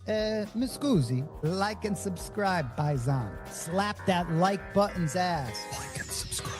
Mi scusi, like and subscribe, Paisan. Slap that like button's ass. Like and subscribe.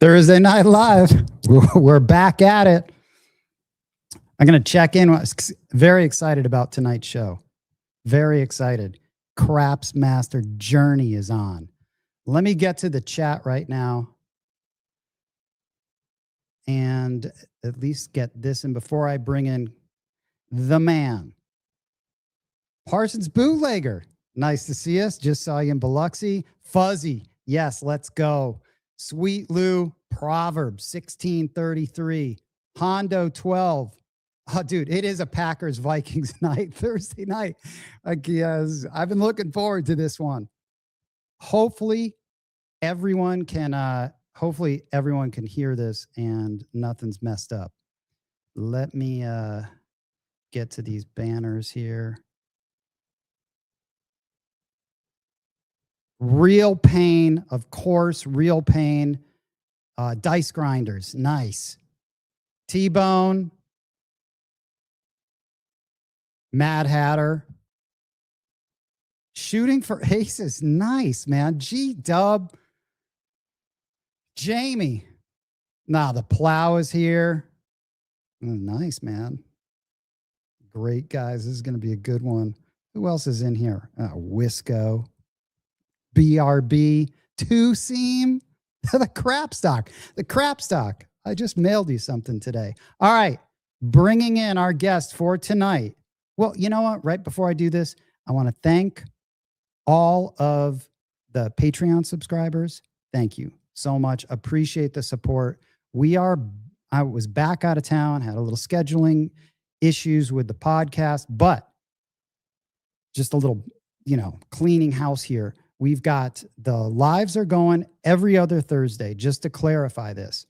Thursday Night Live. We're back at it. I'm going to check in. Very excited about tonight's show. Very excited. Craps Master Journey is on. Let me get to the chat right now and at least get this in before I bring in the man. Parsons Bootlegger. Nice to see us. Just saw you in Biloxi. Fuzzy. Yes, let's go. Sweet Lou. Proverbs 16:33. Hondo 12. Oh, dude, it is a Packers Vikings night, Thursday night. I guess I've been looking forward to this one. Hopefully everyone can hear this and nothing's messed up. Let me get to these banners here. Real Pain, of course, Real Pain. Dice Grinders, nice. T-Bone. Mad Hatter. Shooting for Aces, nice, man. G-Dub. Jamie. Nah, the Plow is here. Oh, nice, man. Great, guys. This is going to be a good one. Who else is in here? Wisco. BRB. Two Seam. The Crap Stock. The Crap Stock. I just mailed you something today. All right. Bringing in our guest for tonight. Well, you know what? Right before I do this, I want to thank all of the Patreon subscribers. Thank you so much. Appreciate the support. I was back out of town, had a little scheduling issues with the podcast, but just a little, cleaning house here. We've got the lives are going every other Thursday. Just to clarify this,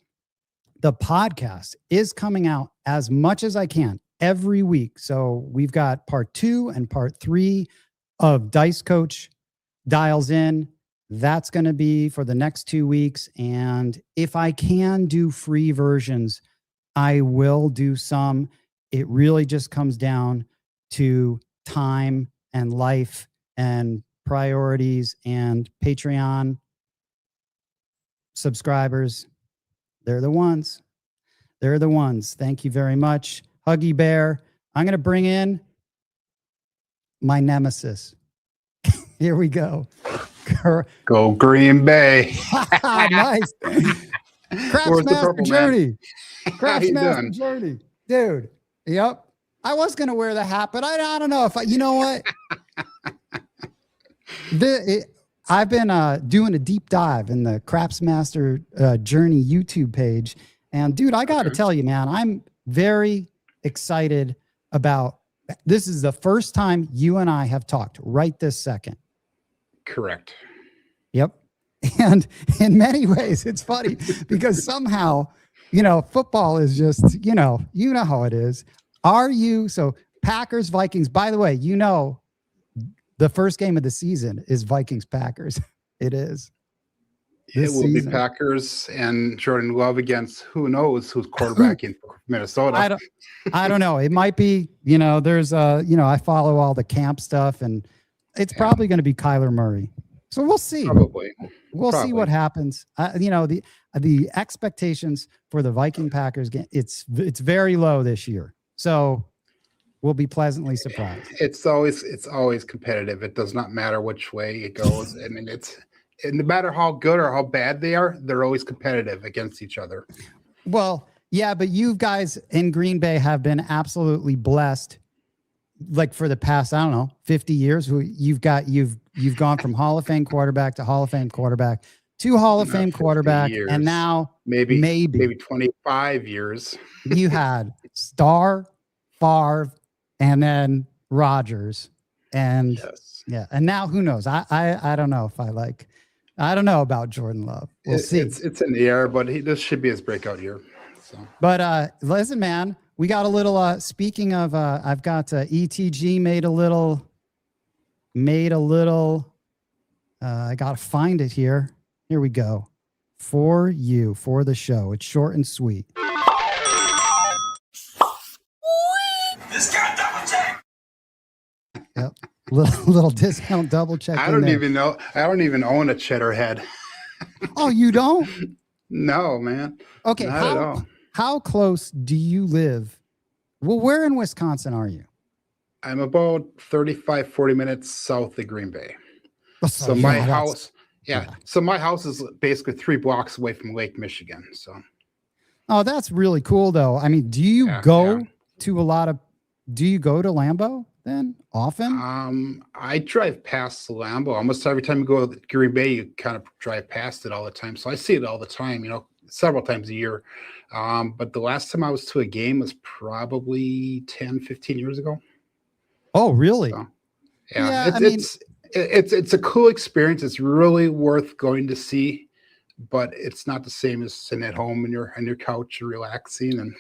the podcast is coming out as much as I can every week. So we've got part 2 and part 3 of Dice Coach Dials In. That's going to be for the next 2 weeks. And if I can do free versions, I will do some. It really just comes down to time and life and priorities, and Patreon subscribers. They're the ones. They're the ones. Thank you very much. Huggy Bear. I'm going to bring in my nemesis. Here we go. Go Green Bay. Nice. Craps Master Journey. Craps Master Journey. Dude. Yep. I was going to wear the hat, but I don't know if you know what? I've been doing a deep dive in the Craps Master Journey YouTube page. And dude, I got to tell you, man, I'm very excited about this. Is the first time you and I have talked right this second. Correct. Yep. And in many ways, it's funny because somehow, football is just, you know how it is. So Packers, Vikings, by the way, the first game of the season is Vikings Packers. It is. It will be Packers and Jordan Love against who knows who's quarterbacking for Minnesota. I don't know. It might be, there's I follow all the camp stuff and it's probably going to be Kyler Murray. So we'll see. We'll see what happens. The expectations for the Viking Packers game, it's very low this year. So we'll be pleasantly surprised. It's always competitive. It does not matter which way it goes. I mean, no matter how good or how bad they are, they're always competitive against each other. Well, yeah, but you guys in Green Bay have been absolutely blessed. Like for the past, 50 years, you've gone from Hall of Fame quarterback to Hall of Fame quarterback to Hall of Fame quarterback, years. And now maybe 25 years. You had Starr, Favre, and then Rodgers, and yes. And now who knows? I don't know if I don't know about Jordan Love. We'll see. It's in the air, but this should be his breakout year. So, but listen, man, we got a little. Speaking of, I've got ETG made a little. I gotta find it here. Here we go. For you, for the show. It's short and sweet. This guy double check. Yep. Little discount double check. I don't even know. I don't even own a cheddar head. Oh, you don't? No, man. Okay, Not at all. how close do you live? Well, where in Wisconsin are you? I'm about 35, 40 minutes south of Green Bay. So yeah, my house, so my house is basically 3 blocks away from Lake Michigan. So. Oh, that's really cool, though. I mean, do you go to a lot of? Do you go to Lambeau then often? I drive past Lambeau almost every time you go to Green Bay. You kind of drive past it all the time, so I see it all the time. You know, several times a year. But the last time I was to a game was probably 10, 15 years ago. Oh, really? So, yeah, it's a cool experience. It's really worth going to see, but it's not the same as sitting at home on your couch relaxing and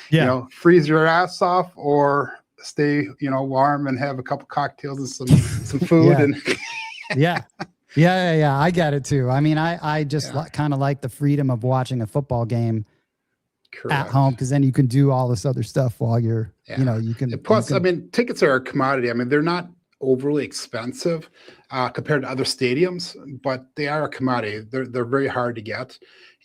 you know, freeze your ass off or stay, you know, warm and have a couple cocktails and some food and yeah. I get it too. I mean, I just kind of like the freedom of watching a football game at home, because then you can do all this other stuff while you're, you know, you can. Plus, I mean, tickets are a commodity. I mean, they're not overly expensive compared to other stadiums, but they are a commodity. They're very hard to get.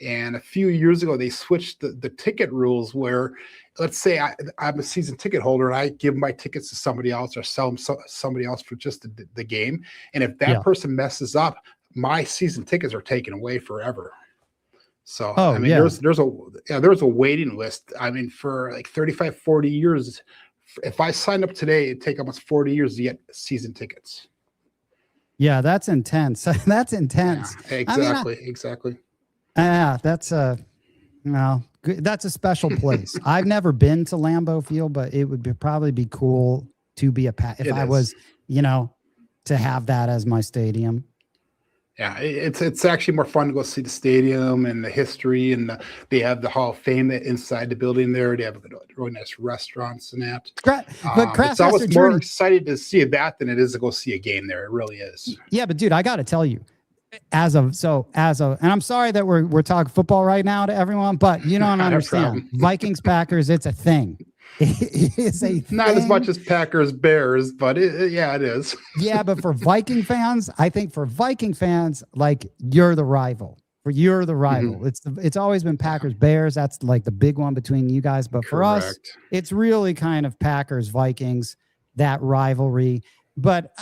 And a few years ago, they switched the ticket rules where, let's say I'm a season ticket holder and I give my tickets to somebody else or sell them somebody else for just the game. And if that person messes up, my season tickets are taken away forever. So, I mean, there's a waiting list. I mean, for like 35, 40 years, if I signed up today, it'd take almost 40 years to get season tickets. Yeah, that's intense. That's intense. Yeah, exactly. Exactly. That's that's a special place. I've never been to Lambeau Field, but it would probably be cool to be if I was, you know, to have that as my stadium. Yeah, it's actually more fun to go see the stadium and the history, and they have the Hall of Fame inside the building there. They have really nice restaurants and that. But it's always more excited to see that than it is to go see a game there. It really is. Yeah, but dude, I got to tell you, and I'm sorry that we're talking football right now to everyone, but you don't understand. Vikings Packers, it's a thing. It is a not as much as Packers Bears, but it is. Yeah, but for Viking fans, I think for Viking fans, like you're the rival. You're the rival. It's always been Packers Bears. That's like the big one between you guys. But for us, it's really kind of Packers Vikings, that rivalry. But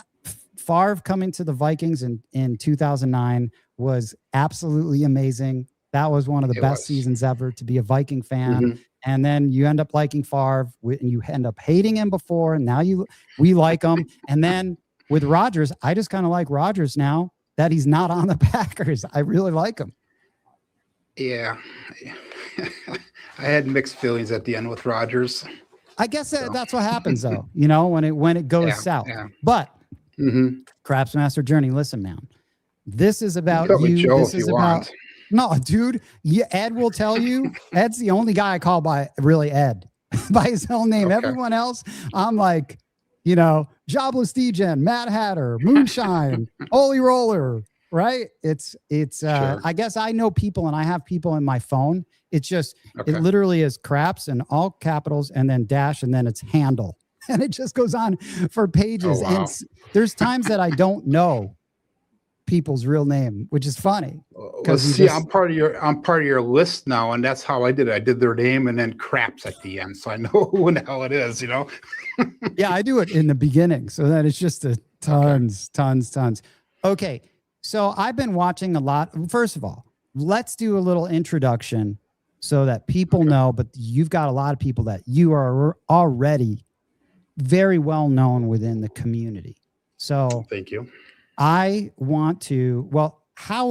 Favre coming to the Vikings in 2009 was absolutely amazing. That was one of the best seasons ever to be a Viking fan. And then you end up liking Favre, and you end up hating him before, and now we like him. And then with Rodgers, I just kind of like Rodgers now that he's not on the Packers. I really like him. Yeah. I had mixed feelings at the end with Rodgers. I guess that's what happens, though, you know, when it goes south. Yeah. But Craftsmaster Journey, listen, man, this is about you. This is about. No, dude, Ed will tell you. Ed's the only guy I call by Ed, by his own name. Everyone else, I'm like, you know, Jobless Degen, Mad Hatter, Moonshine, Holy Roller, right? It's I guess I know people, and I have people in my phone. It's just, it literally is Craps and all capitals and then dash and then it's handle. And it just goes on for pages. And there's times that I don't know people's real name, which is funny. I'm part of your list now, and that's how I did it. I did their name and then Craps at the end, so I know who the hell it is, you know. Yeah, I do it in the beginning, so that it's just tons. Okay, so I've been watching a lot. First of all, let's do a little introduction so that people know, but you've got a lot of people that you are already very well known within the community. So thank you. I want to, how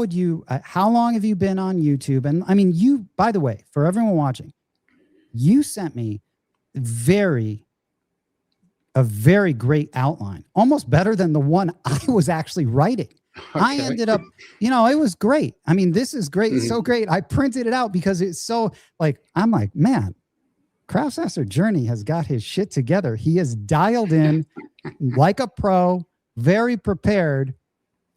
long have you been on YouTube? And I mean, by the way, for everyone watching, you sent me a very great outline, almost better than the one I was actually writing. I ended up, you know, it was great. I mean, this is great. It's so great. I printed it out because it's so I'm like, man, Craftsmaster Journey has got his shit together. He is dialed in like a pro, very prepared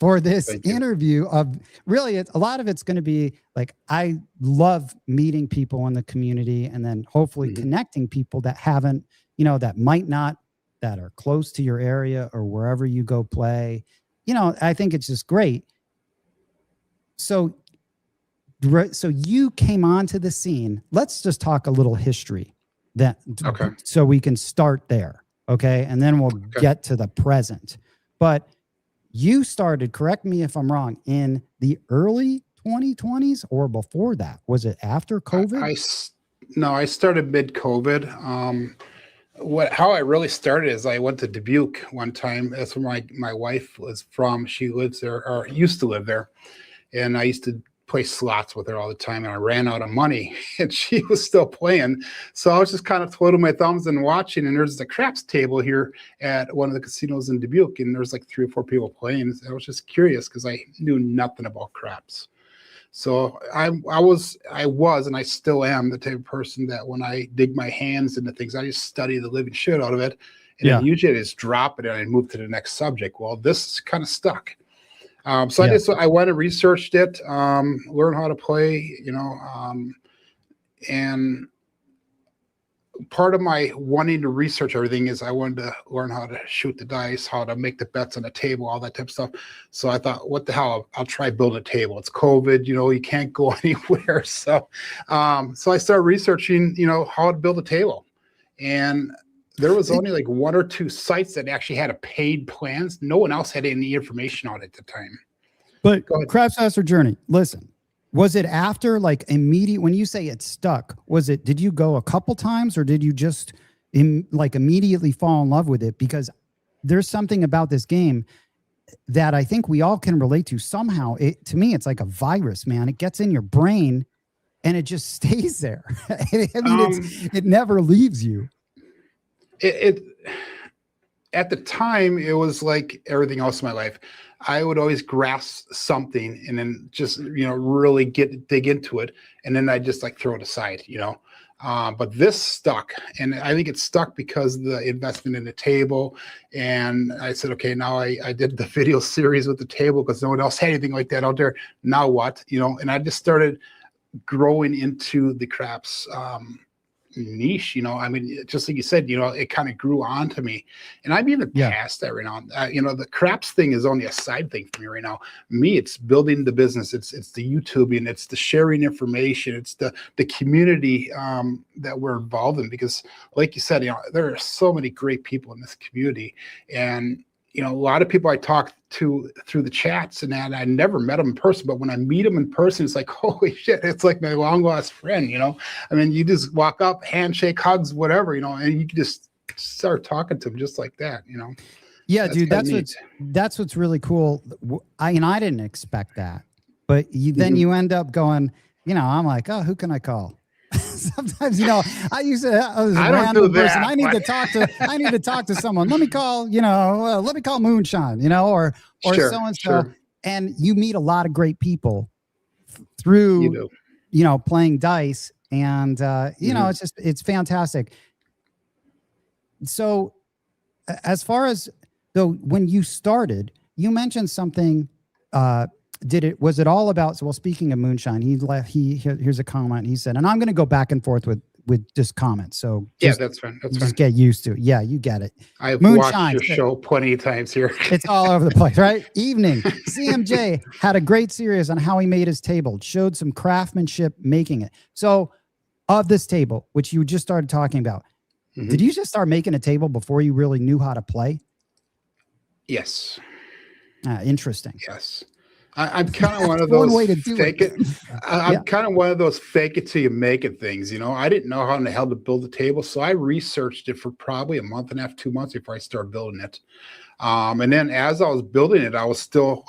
for this interview. Of really, a lot of it's going to be like, I love meeting people in the community and then hopefully connecting people that haven't, you know, that might not, that are close to your area or wherever you go play. You know, I think it's just great. So right, so you came onto the scene. Let's just talk a little history Okay. so we can start there. Okay. And then we'll get to the present. But you started, correct me if I'm wrong, in the early 2020s or before that? Was it after COVID? No, I started mid-COVID. How I really started is I went to Dubuque one time. That's where my wife was from. She lives there, or used to live there. And I used to play slots with her all the time, and I ran out of money and she was still playing. So I was just kind of twiddling my thumbs and watching, and there's a craps table here at one of the casinos in Dubuque, and there's like 3 or 4 people playing. I was just curious because I knew nothing about craps. So I was, and I still am the type of person that when I dig my hands into things, I just study the living shit out of it. And then usually I just drop it and I move to the next subject. Well, this kind of stuck. So I went and researched it, learned how to play, and part of my wanting to research everything is I wanted to learn how to shoot the dice, how to make the bets on the table, all that type of stuff. So I thought, what the hell, I'll try building a table. It's COVID, you can't go anywhere. So, so I started researching, how to build a table, and there was only like 1 or 2 sites that actually had a paid plans. No one else had any information on it at the time. But Craps Master Journey, listen, was it after like immediate, when you say it stuck, did you go a couple times or did you just immediately fall in love with it? Because there's something about this game that I think we all can relate to somehow. To me, it's like a virus, man. It gets in your brain and it just stays there. It never leaves you. At the time, it was like everything else in my life. I would always grasp something and then just, really dig into it. And then I just like throw it aside, but this stuck, and I think it stuck because of the investment in the table. And I said, okay, now I did the video series with the table because no one else had anything like that out there. Now what, and I just started growing into the craps, niche, just like you said, it kind of grew on to me, and I'm even past that right now. The craps thing is only a side thing for me right now. Me, it's building the business, it's the YouTubing, it's the sharing information, it's the community that we're involved in, because like you said, there are so many great people in this community, and a lot of people I talk to through the chats and that, I never met them in person, but when I meet them in person, it's like, holy shit, it's like my long lost friend, you just walk up, handshake, hugs, whatever, and you can just start talking to them just like that, Yeah, dude, that's what's really cool. I didn't expect that, but then you end up going, I'm like, oh, who can I call? Sometimes, I used to, I don't do that. Person. I need to talk to someone. Let me call, let me call Moonshine, or so-and-so. Sure. And you meet a lot of great people through, playing dice, and, it's fantastic. So as far as though, when you started, you mentioned something, was it all about, well, speaking of Moonshine, here's a comment. He said, and I'm going to go back and forth with just comments. So that's fine. Just get used to it. Yeah, you get it. I've watched your show plenty of times here. It's all over the place, right? Evening. CMJ had a great series on how he made his table. Showed some craftsmanship making it. So of this table, which you just started talking about, did you just start making a table before you really knew how to play? Yes. Interesting. Yes. I'm kind of one of those fake it. I'm kind of one of those fake it till you make it things. I didn't know how in the hell to build a table, so I researched it for probably a month and a half, 2 months before I started building it. And then as I was building it, I was still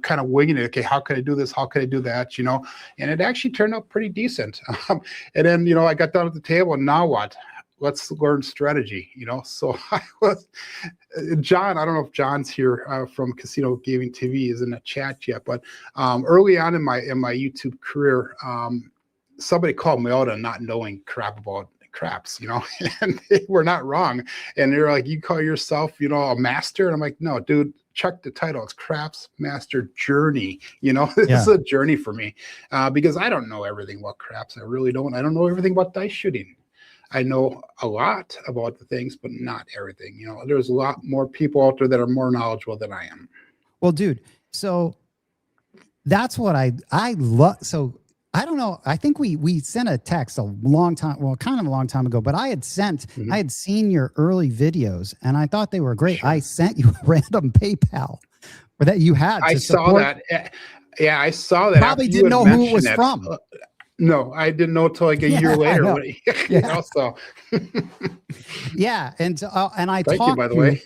kind of winging it. Okay, how can I do this? How can I do that? And it actually turned out pretty decent. And then I got done at the table, and now what? Let's learn strategy, So I was John. I don't know if John's here from Casino Gaming TV is in the chat yet, but early on in my YouTube career, somebody called me out on not knowing crap about craps, and they were not wrong. And they're like, "You call yourself, a master?" And I'm like, "No, dude. Check the title. It's Craps Master Journey." This is a journey for me because I don't know everything about craps. I really don't. I don't know everything about dice shooting. I know a lot about the things, but not everything. There's a lot more people out there that are more knowledgeable than I am. Well, dude, so that's what I love. So I don't know. I think we sent a text a long time, well, kind of a long time ago, but I had seen your early videos and I thought they were great. Sure. I sent you a random PayPal or that you had. I saw that. Yeah, I saw that. Probably didn't know who it was from. No, I didn't know until like a year later. Yeah. Also. Yeah, and I thank talked you, by the way.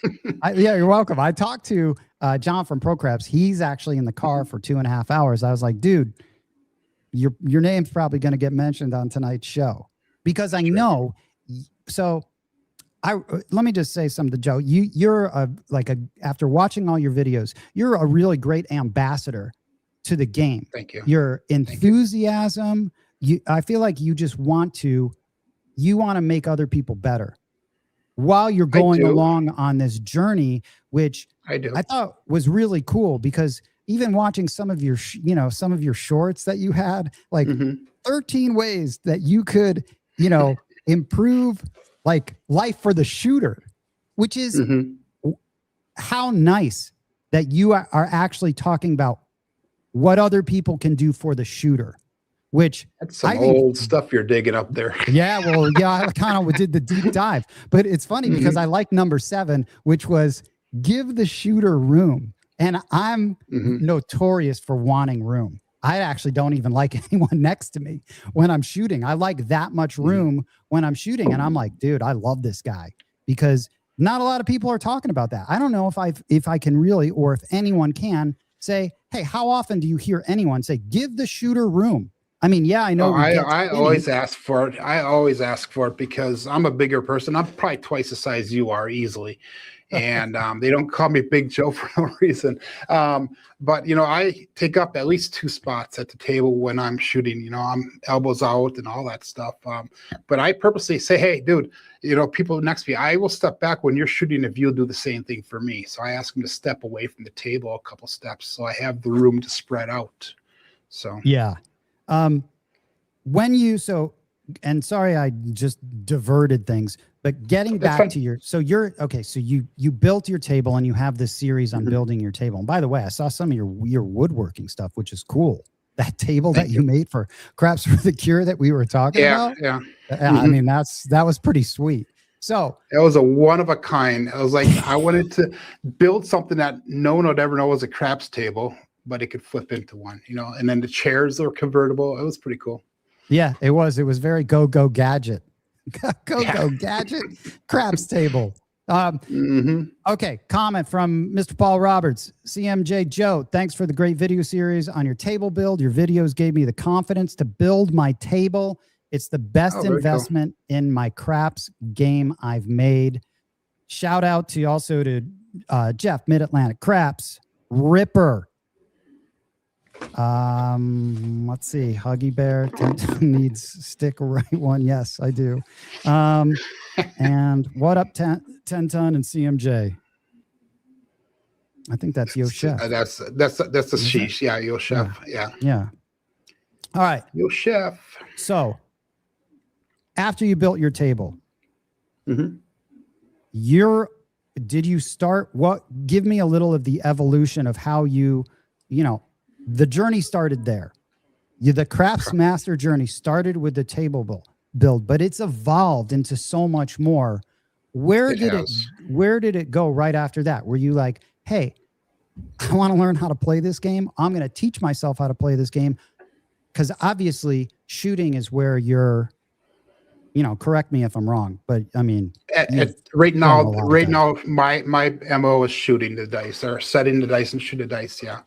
Yeah, you're welcome. I talked to John from ProCraps. He's actually in the car for 2.5 hours. I was like, dude, your name's probably going to get mentioned on tonight's show because I know. So let me just say something to Joe. You're after watching all your videos, you're a really great ambassador to the game. Thank you. Your enthusiasm. I feel like you just want to make other people better while you're going along on this journey, which I thought was really cool because even watching some of your, some of your shorts that you had, like 13 ways that you could, improve like life for the shooter, which is how nice that you are actually talking about what other people can do for the shooter, which that's some old stuff you're digging up there. Yeah. Well, yeah, I kind of did the deep dive, but it's funny because I like number 7, which was give the shooter room. And I'm notorious for wanting room. I actually don't even like anyone next to me when I'm shooting. I like that much room when I'm shooting. And I'm like, dude, I love this guy because not a lot of people are talking about that. I don't know if I can really, or if anyone can say, hey, how often do you hear anyone say, give the shooter room? I mean, yeah, I know. I always ask for it. I always ask for it because I'm a bigger person. I'm probably twice the size you are easily. And they don't call me Big Joe for no reason. But, I take up at least 2 spots at the table when I'm shooting. I'm elbows out and all that stuff. But I purposely say, hey, dude, people next to me, I will step back when you're shooting if you'll do the same thing for me. So I ask them to step away from the table a couple steps so I have the room to spread out. So, yeah. And sorry, I just diverted things, but getting back to so you built your table and you have this series on building your table. And by the way, I saw some of your woodworking stuff, which is cool. That table that you made for Craps for the Cure that we were talking about. Yeah. I mean, that was pretty sweet. So it was a one of a kind. I was like, I wanted to build something that no one would ever know was a craps table, but it could flip into one, and then the chairs are convertible. It was pretty cool. Yeah, it was very go gadget, gadget craps table. Okay. Comment from Mr. Paul Roberts, CMJ Joe. Thanks for the great video series on your table build. Your videos gave me the confidence to build my table. It's the best investment in my craps game I've made. Shout out to Jeff, Mid-Atlantic Craps, Ripper. Let's see. Huggy Bear needs stick right one. Yes, I do. And what up 10 ton and CMJ? I think that's Yo Chef. That's the sheesh. Yeah, Yo Chef. Yeah. All right. Yo Chef. So after you built your table, did you start give me a little of the evolution of how the journey started there. The Craps Master journey started with the table build, but it's evolved into so much more. Where did it go right after that? Were you like, hey, I want to learn how to play this game. I'm going to teach myself how to play this game. Because obviously shooting is where you're, correct me if I'm wrong, but I mean, right now, my MO is shooting the dice or setting the dice and shoot the dice. Yeah.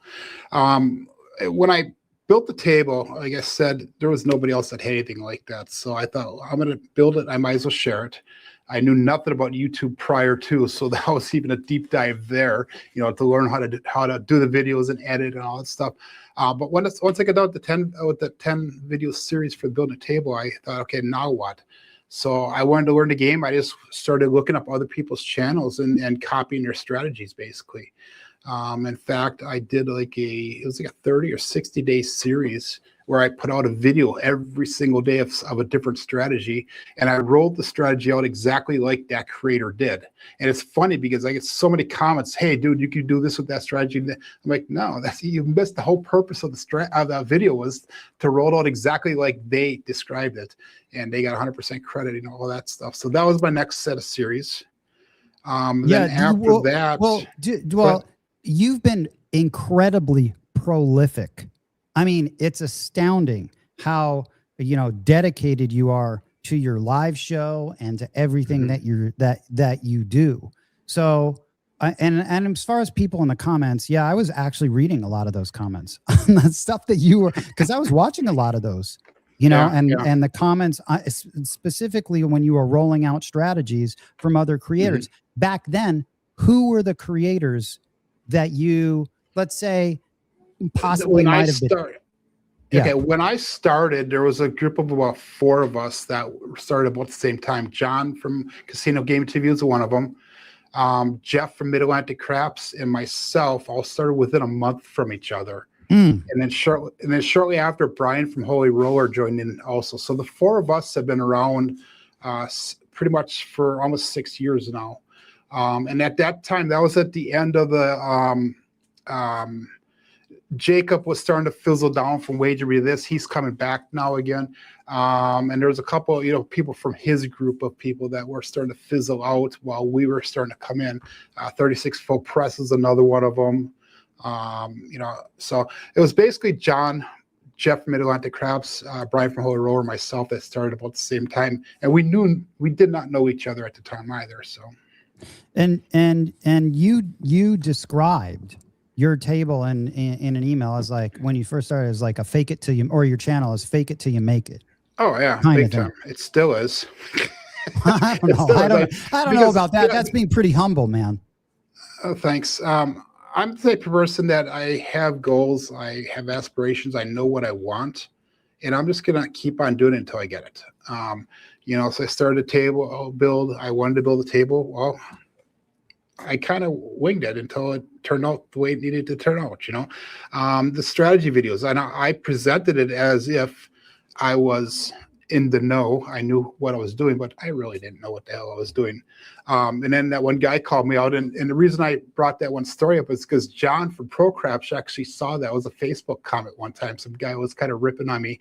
When I built the table, like I said, there was nobody else that had anything like that. So I thought, I'm going to build it. I might as well share it. I knew nothing about YouTube prior to, so that was even a deep dive there, to learn how to do the videos and edit and all that stuff. But once I got out with the 10 video series for building a table, I thought, okay, now what? So I wanted to learn the game. I just started looking up other people's channels and copying their strategies, basically. In fact, I did it was like a 30 or 60 day series where I put out a video every single day of a different strategy. And I rolled the strategy out exactly like that creator did. And it's funny because I get so many comments, hey, dude, you can do this with that strategy. I'm like, no, you missed the whole purpose of the video was to roll it out exactly like they described it. And they got 100% credit and all that stuff. So that was my next set of series. Then after that. You've been incredibly prolific. I mean, it's astounding how, dedicated you are to your live show and to everything that you do. So, and as far as people in the comments, yeah, I was actually reading a lot of those comments on the stuff that you were, because I was watching a lot of those, and the comments specifically when you were rolling out strategies from other creators back then. Who were the creators that you, let's say, possibly might have been? Okay, when I started, there was a group of about 4 of us that started about the same time. John from Casino Game TV was one of them. Jeff from Mid-Atlantic Craps and myself all started within a month from each other. And then shortly after, Brian from Holy Roller joined in also. So the 4 of us have been around pretty much for almost 6 years now. And at that time, that was at the end of the Jacob was starting to fizzle down from Wagery to this. He's coming back now again. And there was a couple, people from his group of people that were starting to fizzle out while we were starting to come in. 36 Full Press is another one of them. So it was basically John, Jeff from Mid-Atlantic Crabs, Brian from Holy Roller, myself that started about the same time. And we did not know each other at the time either. So. And you described your table in an email as like, when you first started, as like a fake it till you, or your channel is fake it till you make it. Oh yeah, big time. It still is. I don't know. I don't know about that. That's being pretty humble, man. Oh, thanks. I'm the type of person that I have goals. I have aspirations. I know what I want, and I'm just gonna keep on doing it until I get it. So I started a table build. I wanted to build a table. Well, I kind of winged it until it turned out the way it needed to turn out. The strategy videos, and I presented it as if I was in the know. I knew what I was doing, but I really didn't know what the hell I was doing. And then that one guy called me out, and the reason I brought that one story up is because John from Pro Craps actually saw that. It was a Facebook comment one time. Some guy was kind of ripping on me,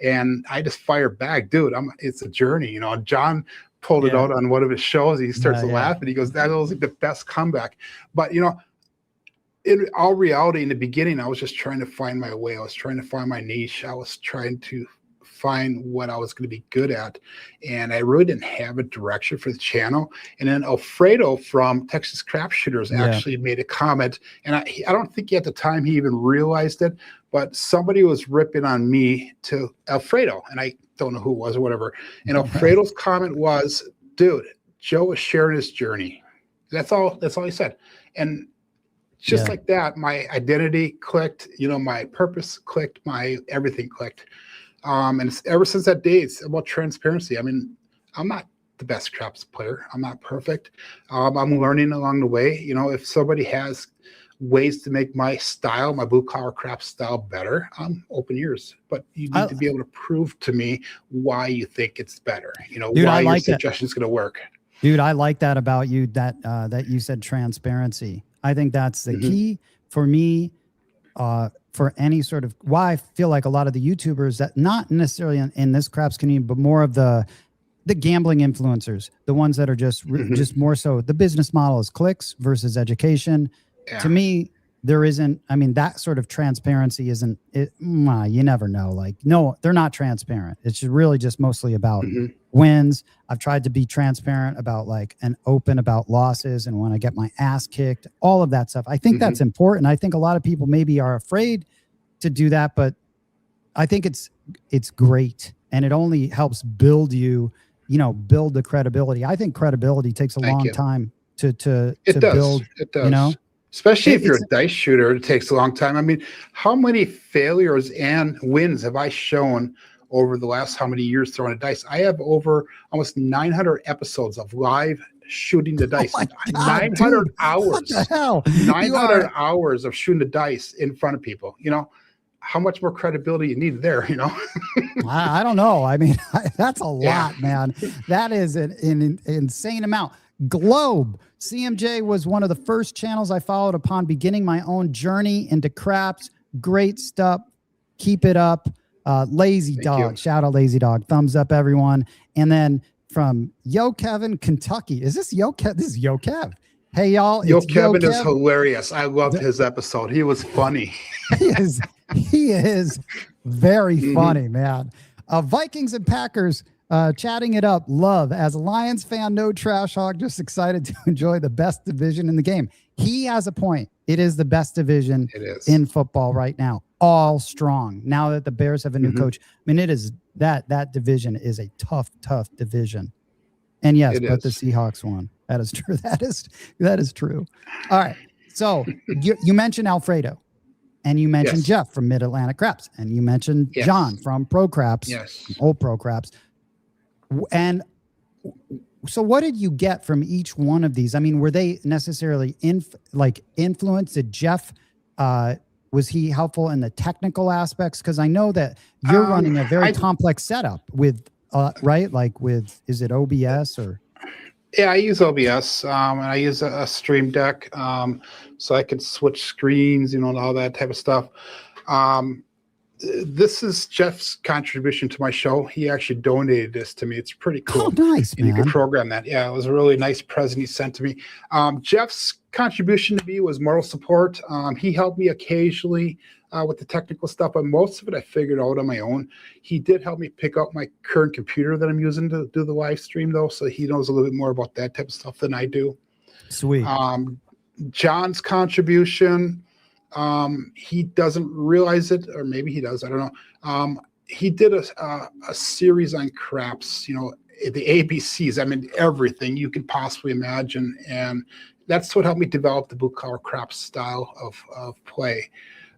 and I just fired back, dude. It's a journey, John pulled it out on one of his shows. He starts to laugh, and he goes, "That was like the best comeback." But in all reality, in the beginning, I was just trying to find my way. I was trying to find my niche. I was trying to find what I was going to be good at, and I really didn't have a direction for the channel. And then Alfredo from Texas Crap Shooters actually made a comment, and I don't think at the time he even realized it, but somebody was ripping on me to Alfredo, and I don't know who it was or whatever. And Alfredo's comment was, "Dude, Joe was sharing his journey." That's all he said. And just like that, my identity clicked, my purpose clicked, my everything clicked. And ever since that day, it's about transparency. I mean, I'm not the best craps player. I'm not perfect. I'm learning along the way. If somebody has ways to make my style, my blue collar craps style better, I'm open ears. But you need to be able to prove to me why you think it's better. Dude, why your suggestion is going to work. Dude, I like that about you, that you said transparency. I think that's the key for me. For any sort of, why I feel like a lot of the YouTubers that not necessarily in this craps community, but more of the gambling influencers, the ones that are just more so the business model is clicks versus education. Yeah. To me, there isn't, that sort of transparency isn't it. You never know. Like, no, they're not transparent. It's really just mostly about wins. I've tried to be transparent about and open about losses and when I get my ass kicked, all of that stuff. I think that's important. I think a lot of people maybe are afraid to do that, but I think it's great. And it only helps build build the credibility. I think credibility takes a long time to build. It does. Especially if you're a dice shooter, it takes a long time. How many failures and wins have I shown over the last how many years throwing a dice? I have over almost 900 episodes of live shooting the dice. 900 hours. What the hell? 900 hours of shooting the dice in front of people. how much more credibility you need there, you know? I don't know. I mean, that's a lot, man. That is an insane amount. Globe CMJ was one of the first channels I followed upon beginning my own journey into craps. Great stuff. Keep it up. Lazy Thank Dog. you. Shout out Lazy Dog. Thumbs up, everyone. And then from Yo Kevin, Kentucky. Is this Yo Kev? This is Yo Kev. Hey, y'all. Yo It's Kevin Yo is Kev. hilarious. I loved his episode. He was funny. He is very funny, man. Vikings and Packers chatting it up. Love. As a Lions fan, no trash hog, just excited to enjoy the best division in the game. He has a point. It is the best division in football right now. All strong. Now that the Bears have a new coach. I mean, it is that division is a tough division. And yes, but the Seahawks won. That is true. That is true. All right. So you mentioned Alfredo. And you mentioned Jeff from Mid-Atlantic Craps. And you mentioned John from Pro Craps, old Pro Craps. And so what did you get from each one of these? I mean, were they necessarily influenced? Did Jeff, was he helpful in the technical aspects? Because I know that you're running a very complex setup with, right? Like with, is it OBS or? Yeah, I use OBS and I use a Stream Deck so I can switch screens, you know, and all that type of stuff. This is Jeff's contribution to my show. He actually donated this to me. It's pretty cool. Oh, nice, man. You can program that. Yeah, it was a really nice present he sent to me. Jeff's contribution to me was moral support. He helped me occasionally with the technical stuff, but most of it I figured out on my own. He did help me pick up my current computer that I'm using to do the live stream, though, so he knows a little bit more about that type of stuff than I do. Sweet. John's contribution, he doesn't realize it, or maybe he does, I don't know. He did a series on craps, you know, the ABCs, I mean, everything you can possibly imagine, and that's what helped me develop the blue collar craps style of play.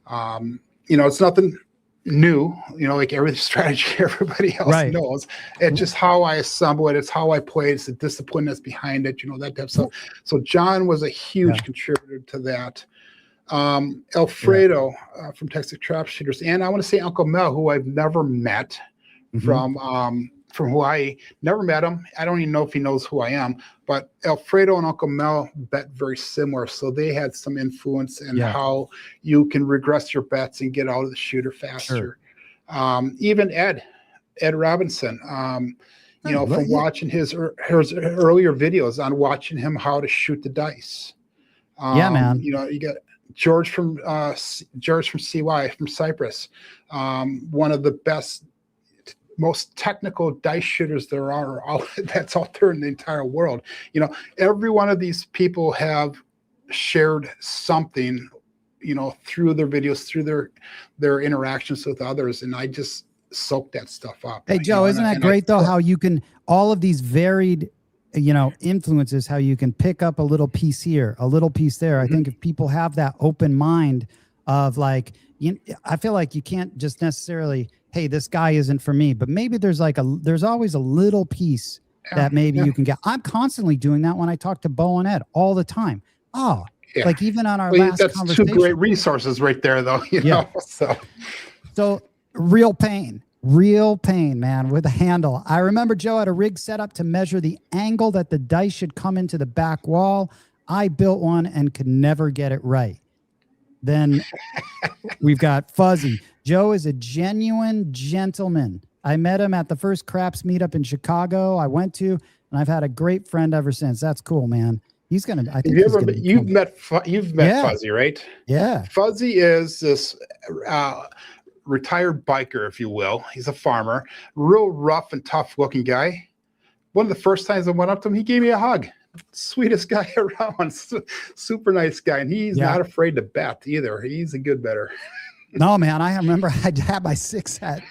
You know, it's nothing new, you know, like every strategy everybody else knows. It's just how I assemble it. It's how I play. It's the discipline that's behind it, you know, that type of stuff. So John was a huge contributor to that. Alfredo from Texas Trap Shooters. And I want to say Uncle Mel, who I've never met from Hawaii. Never met him. I don't even know if he knows who I am, but Alfredo and Uncle Mel bet very similar. So they had some influence in how you can regress your bets and get out of the shooter faster. Even Ed Robinson, you know, from watching his earlier videos on watching him how to shoot the dice. Man. You know, you got George from CY from Cyprus, one of the best, most technical dice shooters there are that's out there in the entire world. You know, every one of these people have shared something, you know, through their videos, through their interactions with others, and I just soak that stuff up. Hey, Joe, isn't that great though? How you can, all of these varied, you know, influences, how you can pick up a little piece here, a little piece there. I think if people have that open mind of like, I feel like you can't just necessarily, hey, this guy isn't for me, but maybe there's always a little piece that maybe you can get. I'm constantly doing that when I talk to Bo and Ed all the time. Oh, like even on our last conversation. That's two great resources right there though. You know? So real pain, man, with a handle. I remember Joe had a rig set up to measure the angle that the dice should come into the back wall. I built one and could never get it right. Then we've got Fuzzy. Joe is a genuine gentleman. I met him at the first craps meetup in Chicago I went to, and I've had a great friend ever since. That's cool, man. He's gonna. I think you've met Fuzzy, right? Yeah. Fuzzy is this retired biker, if you will. He's a farmer, real rough and tough looking guy. One of the first times I went up to him, he gave me a hug. Sweetest guy around, super nice guy, and he's not afraid to bet either. He's a good bettor. No, man, I remember I had my six at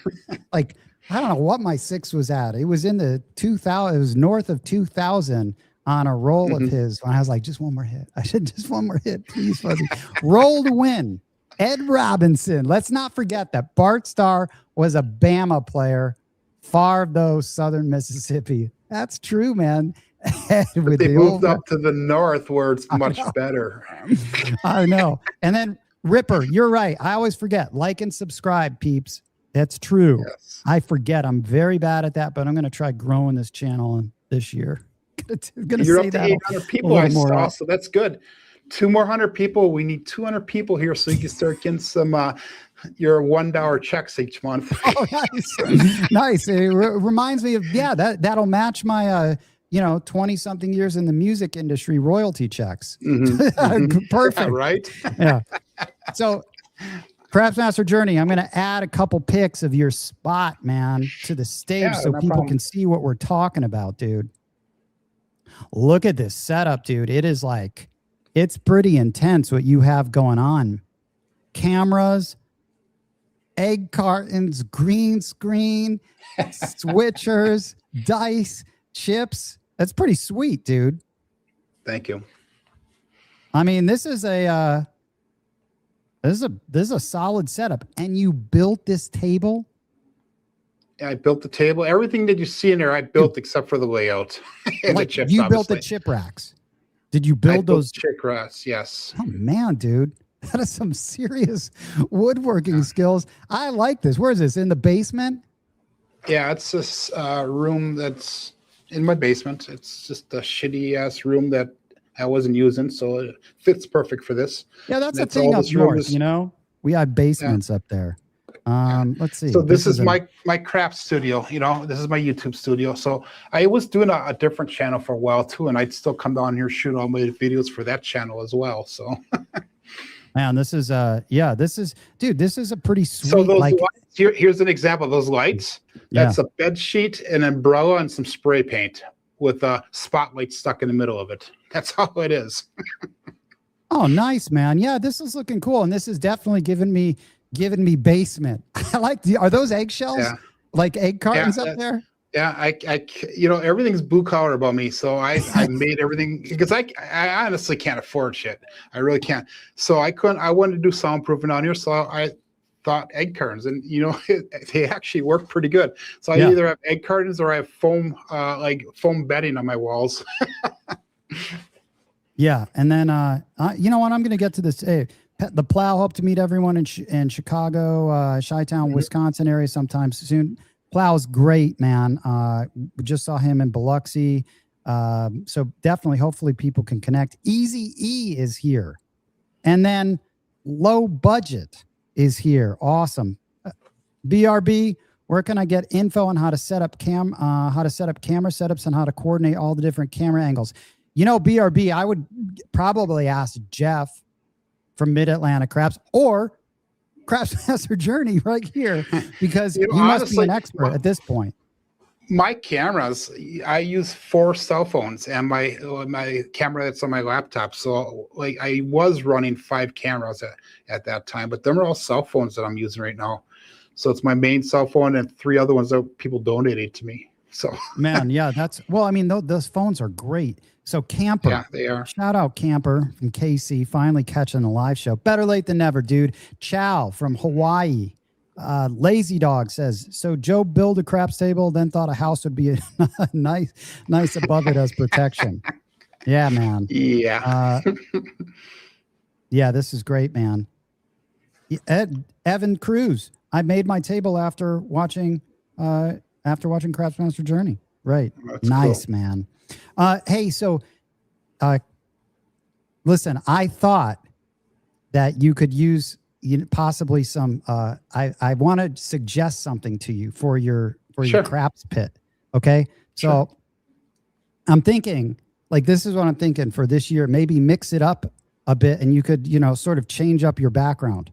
like, I don't know what my six was at. It was in the 2000. It was north of 2000 on a roll of his. When I was like, just one more hit. I said, just one more hit, please, Fuzzy. Roll to win. Ed Robinson. Let's not forget that Bart Starr was a Bama player, far though southern Mississippi. That's true, man. They moved up to the north where it's much better. I know. And then Ripper, you're right. I always forget. Like and subscribe, peeps. That's true. Yes. I forget. I'm very bad at that, but I'm going to try growing this channel this year. Gonna You're say up to that 800 people, I saw, so that's good. 200 people. We need 200 people here so you can start getting some your $1 checks each month. Oh, nice. Nice. It reminds me of, that'll match my 20 something years in the music industry royalty checks. Perfect. Yeah, right? Yeah. So Craftsmaster Journey, I'm going to add a couple pics of your spot, man, to the stage so people can see what we're talking about, dude. Look at this setup, dude. It is like, it's pretty intense what you have going on. Cameras, egg cartons, green screen, switchers, dice, chips. That's pretty sweet, dude. Thank you. I mean, this is a solid setup, and you built this table. I built the table. Everything that you see in there, I built except for the layout. And like the chips, you obviously. built the chip racks. Did you build those chip racks? Yes. Oh man, dude, that is some serious woodworking skills. I like this. Where is this? In the basement? Yeah, it's this room that's in my basement. It's just a shitty ass room that I wasn't using, so it fits perfect for this. Yeah, that's the thing up north. We have basements up there. Let's see. So this is my craft studio. This is my YouTube studio. So I was doing a different channel for a while too, and I'd still come down here shoot all my videos for that channel as well. So man, this is this is a pretty sweet. So those lights, here's an example of those lights. That's a bed sheet, an umbrella, and some spray paint with a spotlight stuck in the middle of it. That's how it is. Oh, nice, man. Yeah, this is looking cool, and this is definitely giving me basement. I like are those eggshells? Yeah. Like egg cartons up there? Yeah, I everything's blue collar about me. So I made everything because I honestly can't afford shit. I really can't. So I wanted to do soundproofing on here. So I thought egg cartons, and they actually work pretty good. So I either have egg cartons or I have foam bedding on my walls. Yeah, and then you know what? I'm going to get to this. Hey, the Plow hope to meet everyone in Chicago, Chi-Town, Wisconsin area sometime soon. Plow's great, man. We just saw him in Biloxi. So definitely, hopefully people can connect. Easy E is here. And then Low Budget is here. Awesome. BRB, where can I get info on how to set up camera setups and how to coordinate all the different camera angles? BRB, I would probably ask Jeff from Mid-Atlantic Crafts or Craftsmaster Journey right here, because you must be an expert at this point. My cameras, I use 4 cell phones and my camera that's on my laptop. So I was running 5 cameras at that time, but them are all cell phones that I'm using right now. So it's my main cell phone and 3 other ones that people donated to me. So man, yeah, those phones are great. So Camper, yeah, they are. Shout out Camper from KC, finally catching the live show. Better late than never, dude. Chow from Hawaii. Lazy Dog says, so Joe built a craps table, then thought a house would be nice above it as protection. Yeah, man. Yeah. Yeah, this is great, man. Evan Cruz. I made my table after watching Craftsmaster Journey. Right. That's nice, cool. Man. Hey, so listen, I thought that you could use possibly some I want to suggest something to you for your craps pit. Okay. So I'm thinking, this is what I'm thinking for this year, maybe mix it up a bit and you could, sort of change up your background.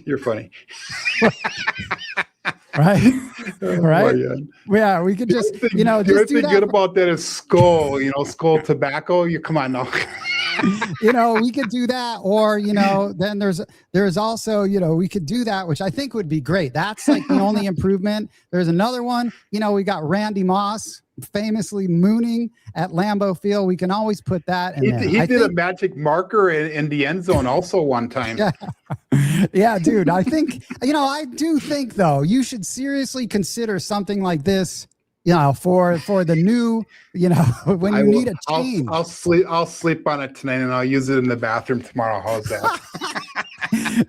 You're funny. Right. Right. Yeah, we could just, just do that. Good about that is Skull, Skull Tobacco. Come on now. We could do that, or then there's also we could do that, which I think would be great. That's like the only improvement. There's another one. We got Randy Moss famously mooning at Lambeau Field. We can always put that in there. He did a magic marker in the end zone also one time. Yeah, dude. I think I do think though you should seriously consider something like this for the new, when you need a change. I'll sleep on it tonight and I'll use it in the bathroom tomorrow. How's that?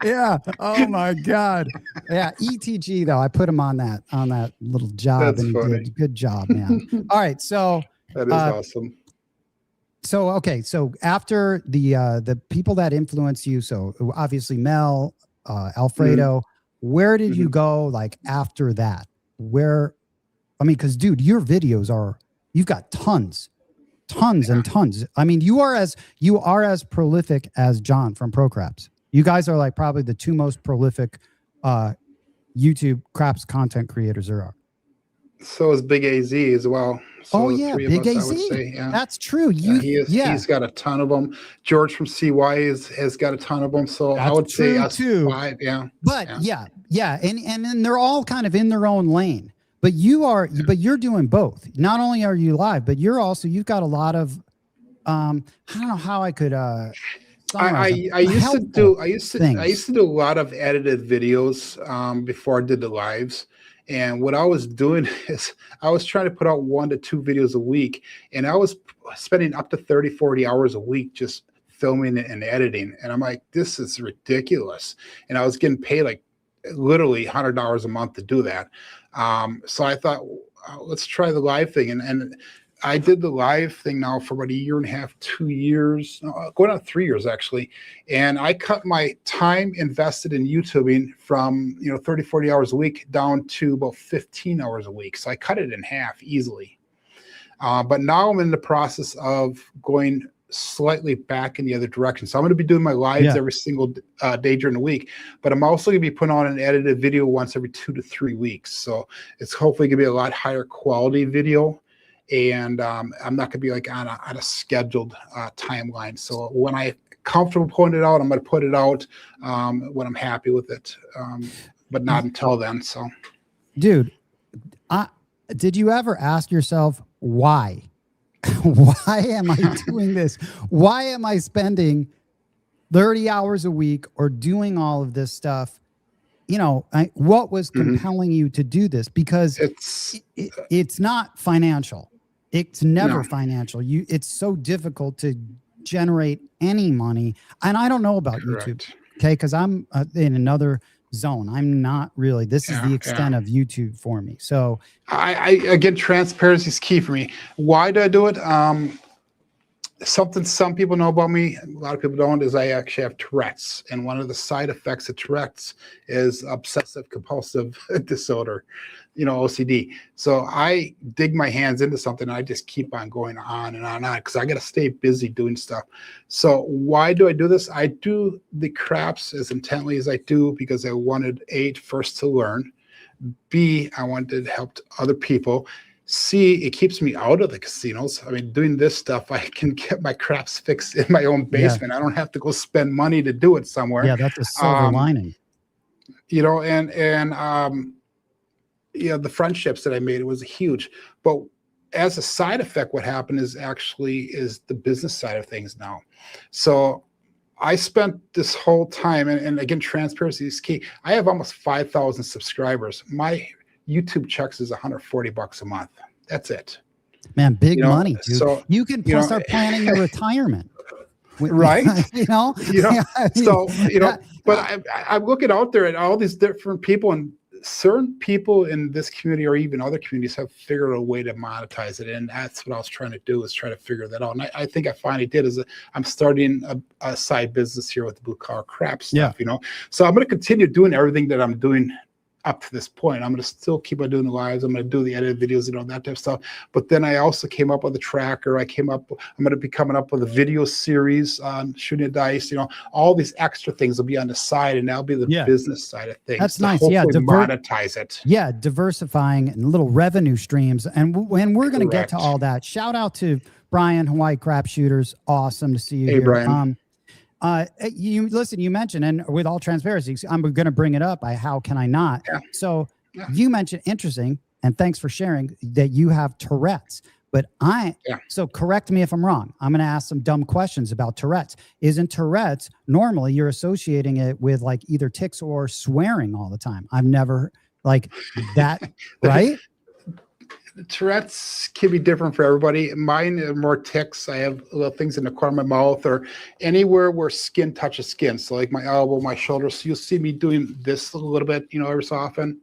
Yeah. Oh my God. Yeah. ETG though. I put him on that little job. That's and he funny. did. Good job, man. All right. So that is awesome. So, okay. So after the people that influence you, so obviously Mel, Alfredo, where did you go like after that? Cause dude, your videos you've got tons and tons. I mean, you are as prolific as John from Pro Craps. You guys are like probably the two most prolific YouTube craps content creators there are. So is Big AZ as well. So Big AZ. That's true. He's got a ton of them. George from CY has got a ton of them. So I would say us too. 5. Yeah. But and they're all kind of in their own lane. But you're doing both. Not only are you live, but you've got a lot of I don't know how I could I used to do a lot of edited videos before I did the lives. And what I was doing is I was trying to put out 1 to 2 videos a week, and I was spending up to 30, 40 hours a week just filming and editing. And I'm like, this is ridiculous. And I was getting paid like literally $100 a month to do that. So I thought, let's try the live thing. And I did the live thing now for about 1.5 years, 2 years, going on 3 years actually. And I cut my time invested in YouTubing from 30, 40 hours a week down to about 15 hours a week. So I cut it in half easily. But now I'm in the process of going slightly back in the other direction. So I'm going to be doing my lives every single day during the week, but I'm also going to be putting on an edited video once every 2 to 3 weeks. So it's hopefully going to be a lot higher quality video. And I'm not going to be like on a scheduled timeline. So when I'm comfortable putting it out, I'm going to put it out when I'm happy with it, but not until then. So, dude, did you ever ask yourself why? Why am I doing this? Why am I spending 30 hours a week or doing all of this stuff? What was compelling you to do this? Because it's not financial. It's never financial. It's so difficult to generate any money. And I don't know about YouTube, okay? Because I'm in another zone. I'm not really. This is the extent of YouTube for me. So again, transparency is key for me. Why do I do it? Something some people know about me, a lot of people don't, is I actually have Tourette's. And one of the side effects of Tourette's is obsessive compulsive disorder, OCD. So I dig my hands into something and I just keep on going on and on and on because I got to stay busy doing stuff. So why do I do this? I do the craps as intently as I do because I wanted first to learn. B, I wanted to help other people. C, it keeps me out of the casinos. I mean, doing this stuff, I can get my craps fixed in my own basement. I don't have to go spend money to do it somewhere. Yeah, that's a silver lining. The friendships that I made, it was huge. But as a side effect, what happened is the business side of things now. So I spent this whole time, and again, transparency is key. I have almost 5,000 subscribers. My YouTube checks is $140 a month. That's it. Man, big money, dude. So you can start planning your retirement. Right. So, but I'm looking out there at all these different people, and certain people in this community or even other communities have figured out a way to monetize it. And that's what I was trying to do, is try to figure that out. And I think I finally did. I'm starting a side business here with the Blue Collar Crap stuff, So I'm going to continue doing everything that I'm doing up to this point. I'm going to still keep on doing the lives. I'm going to do the edited videos, that type of stuff. But then I also came up with a tracker. I'm going to be coming up with a video series on shooting dice. All these extra things will be on the side, and that'll be the business side of things. That's nice. Monetize it. Yeah, diversifying and little revenue streams. And when we're going to get to all that, shout out to Brian, Hawaii Crap Shooters. Awesome to see you here. Brian. You mentioned, and with all transparency, I'm going to bring it up. How can I not? Yeah. So you mentioned, interesting, and thanks for sharing, that you have Tourette's. But so correct me if I'm wrong. I'm going to ask some dumb questions about Tourette's. Isn't Tourette's normally you're associating it with like either tics or swearing all the time? I've never like that, right? Tourette's can be different for everybody. Mine are more tics. I have little things in the corner of my mouth or anywhere where skin touches skin. So like my elbow, my shoulder. So you'll see me doing this a little bit, every so often.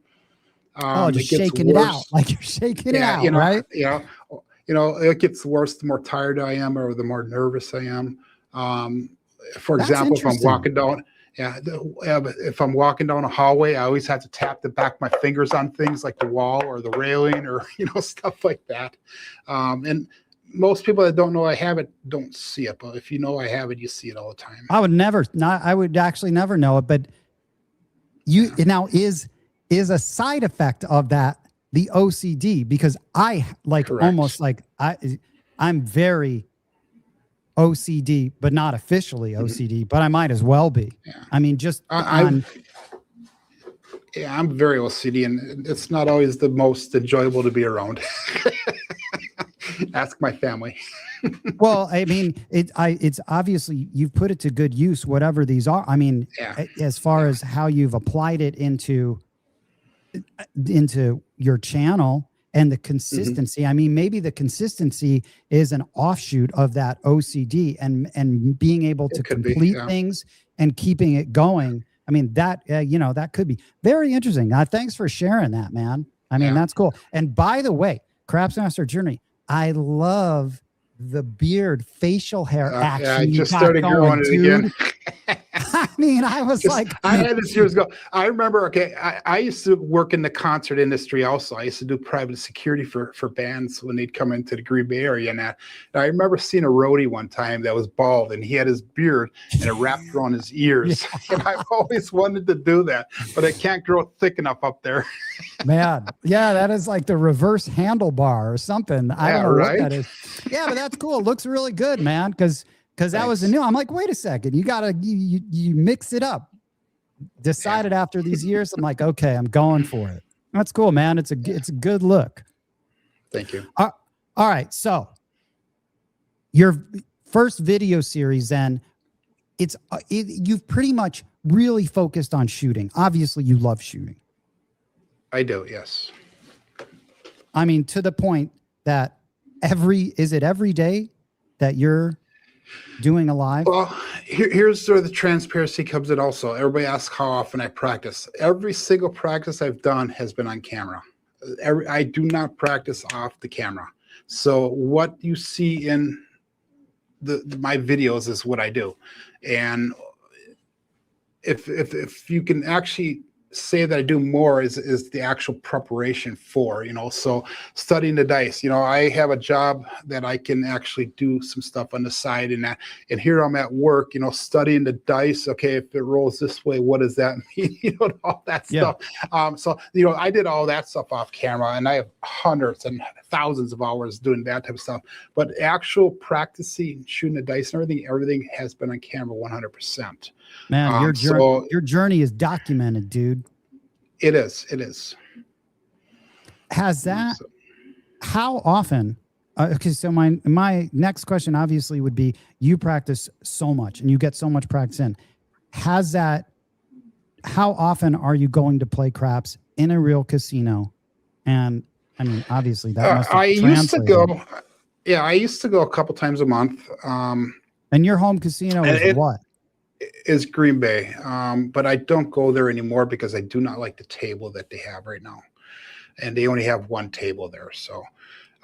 Just shaking it out, like you're shaking it out, right? It gets worse the more tired I am or the more nervous I am. For example, if I'm walking down, if I'm walking down a hallway, I always have to tap the back of my fingers on things like the wall or the railing or, stuff like that. And most people that don't know I have it don't see it. But if you know I have it, you see it all the time. I would actually never know it. But now is a side effect of that the OCD? Because I almost like I'm very OCD, but not officially OCD, but I might as well be. Yeah. I mean, I'm very OCD, and it's not always the most enjoyable to be around. Ask my family. Well, I mean, it's obviously you've put it to good use, whatever these are. I mean, as far as how you've applied it into your channel and the consistency. I mean, maybe the consistency is an offshoot of that OCD and being able to complete things and keeping it going. I mean, that could be very interesting. Thanks for sharing that, man. I mean, that's cool. And by the way, Craftsmaster Journey, I love the beard facial hair action. I just started growing it again. I mean, I was I had this years ago. I remember, I used to work in the concert industry also. I used to do private security for bands when they'd come into the Green Bay area and that. And I remember seeing a roadie one time that was bald and he had his beard and it wrapped around his ears. And I've always wanted to do that, but I can't grow thick enough up there. Man, that is like the reverse handlebar or something. I don't know what that is. Yeah, but that's cool. It looks really good, man, because that was a new. I'm like, wait a second, you mix it up. Decided after these years, I'm like, okay, I'm going for it. That's cool, man. It's a good look. Thank you. All right, so your first video series, then you've pretty much really focused on shooting. Obviously, you love shooting. I do, yes. I mean, to the point that is it every day that you're doing a live? Well, here's where the transparency comes in also. Everybody asks how often I practice. Every single practice I've done has been on camera. I do not practice off the camera. So what you see in my videos is what I do. And if you can actually say that I do more is the actual preparation for, so studying the dice. I have a job that I can actually do some stuff on the side and here I'm at work, studying the dice. Okay, if it rolls this way, what does that mean? All that stuff. So I did all that stuff off camera and I have hundreds and thousands of hours doing that type of stuff, but actual practicing, shooting the dice and everything has been on camera 100%. Man, your journey is documented, dude. It is. Has that? How often? Okay, so my next question obviously would be: you practice so much and you get so much practice in. Has that? How often are you going to play craps in a real casino? And I mean, obviously that must have translated. I used to go a couple times a month. And your home casino is what? Is Green Bay, but I don't go there anymore because I do not like the table that they have right now, and they only have one table there. So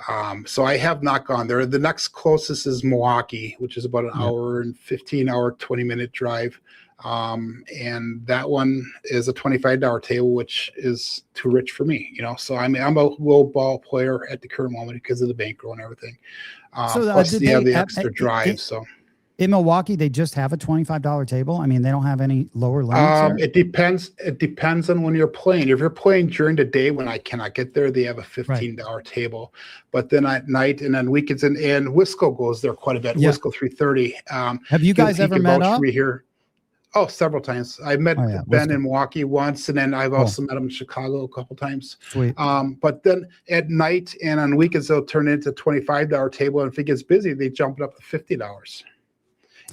I have not gone there. The next closest is Milwaukee, which is about an hour and 20-minute drive, and that one is a $25 table, which is too rich for me. So I'm a low ball player at the current moment because of the bankroll and everything. Plus you have the extra drive. So. In Milwaukee, they just have a $25 table. I mean, they don't have any lower limits. It depends. It depends on when you're playing. If you're playing during the day when I cannot get there, they have a $15 table. But then at night and on weekends, and Wisco goes there quite a bit. Wisco 330. Have you guys ever met up? Here. Oh, several times. I've met Ben in Milwaukee once, and then I've also met him in Chicago a couple times. Sweet. But then at night and on weekends, they'll turn it into a $25 table. And if it gets busy, they jump it up to $50.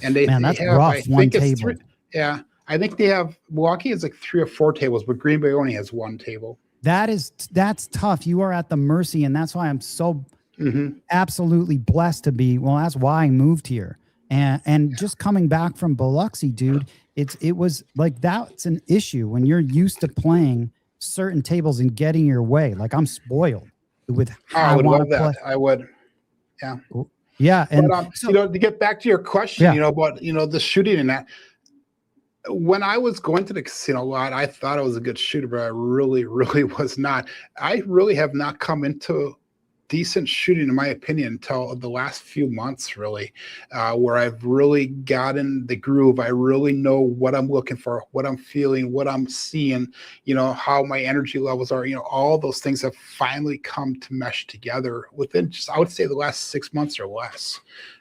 And that's rough. One table. I think they have Milwaukee has like 3 or 4 tables, but Green Bay only has one table. that's tough. You are at the mercy, and that's why I'm so absolutely blessed to be. Well, that's why I moved here, and just coming back from Biloxi, dude. It was like that's an issue when you're used to playing certain tables and getting your way. Like I'm spoiled with how I would love play. that. I would. Yeah. Yeah. And but, you know, to get back to your question, yeah. you know, about, you know, the shooting and that, when I was going to the casino a lot, I thought I was a good shooter, but I really, really was not. I really have not come into decent shooting, in my opinion, until the last few months, really, where I've really gotten the groove. I really know what I'm looking for, what I'm feeling, what I'm seeing, you know, how my energy levels are, you know, all those things have finally come to mesh together within just, I would say, the last 6 months or less.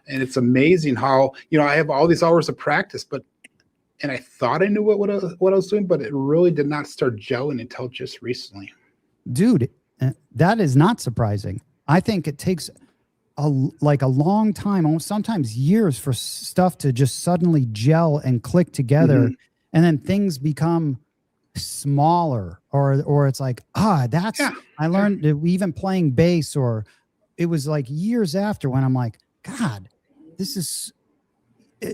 And it's amazing how, you know, I have all these hours of practice, and I thought I knew what I was doing, but it really did not start gelling until just recently. Dude, that is not surprising. I think it takes a long time, sometimes years, for stuff to just suddenly gel and click together, and then things become smaller, or it's like, that's I learned even playing bass, or it was like years after when I'm like, God, this is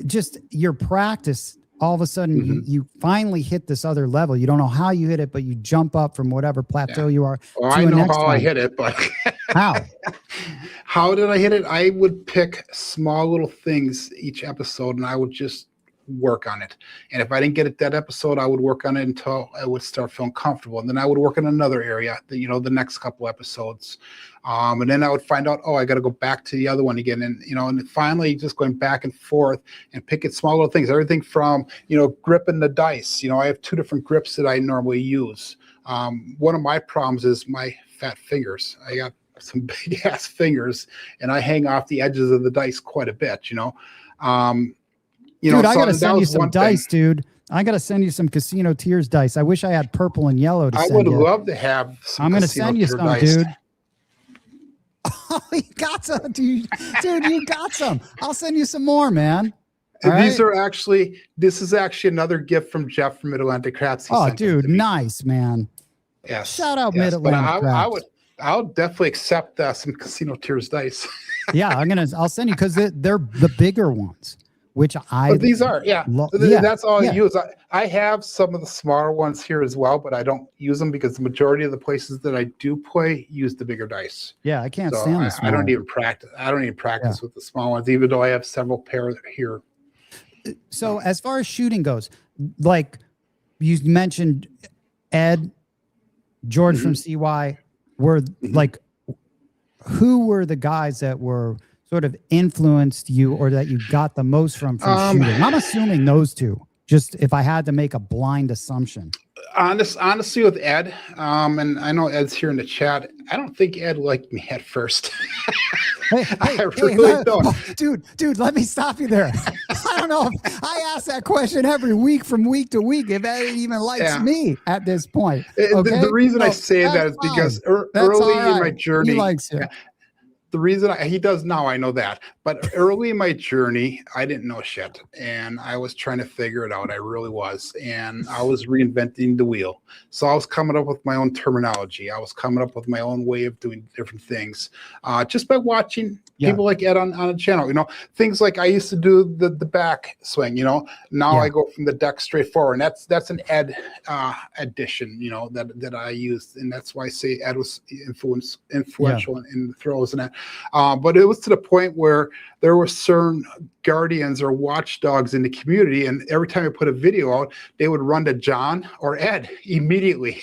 just your practice. All of a sudden, you finally hit this other level. You don't know how you hit it, but you jump up from whatever plateau you are. Well, I know how I hit it, but how? How did I hit it? I would pick small little things each episode, and I would just work on it. And if I didn't get it that episode, I would work on it until I would start feeling comfortable. And then I would work on another area, you know, the next couple episodes. And then I would find out, I got to go back to the other one again. And, you know, and finally just going back and forth and picking small little things, everything from, you know, gripping the dice. You know, I have 2 different grips that I normally use. One of my problems is my fat fingers. I got some big ass fingers, and I hang off the edges of the dice quite a bit, you know. Dude, I got to send you some dice, dude. I got to send you some Casino Tears dice. I wish I had purple and yellow to send you. I would love to have some. I'm going to send you some, dice. Dude. Oh, you got some, dude. Dude, you got some. I'll send you some more, man. This is actually another gift from Jeff from Mid-Atlantic Crafts. Oh, dude, nice, man. Yes. Shout out Mid-Atlantic Crafts. I'll definitely accept some Casino Tears dice. Yeah, I'll send you, because they're the bigger ones, which But these are, that's all I use. I have some of the smaller ones here as well, but I don't use them because the majority of the places that I do play use the bigger dice. Yeah, I can't stand this. I don't even practice. With the small ones, even though I have several pairs here. So as far as shooting goes, like you mentioned, Ed, George from CY, were like, who were the guys that were sort of influenced you, or that you got the most from shooting? I'm assuming those two, just if I had to make a blind assumption. Honestly, with Ed, and I know Ed's here in the chat, I don't think Ed liked me at first. I really don't. Dude, let me stop you there. I don't know if I ask that question every week from week to week if Ed even likes me at this point. Okay? The reason I say that is because early in my journey, he likes you. The reason he does now, I know that, but early in my journey, I didn't know shit, and I was trying to figure it out. I really was, and I was reinventing the wheel. So I was coming up with my own terminology. I was coming up with my own way of doing different things, just by watching people like Ed on a channel. You know, things like I used to do the back swing. You know, now I go from the deck straight forward, and that's an Ed addition. You know, that I used, and that's why I say Ed was influential in the throws and that. But it was to the point where there were certain guardians or watchdogs in the community, and every time I put a video out, they would run to John or Ed immediately.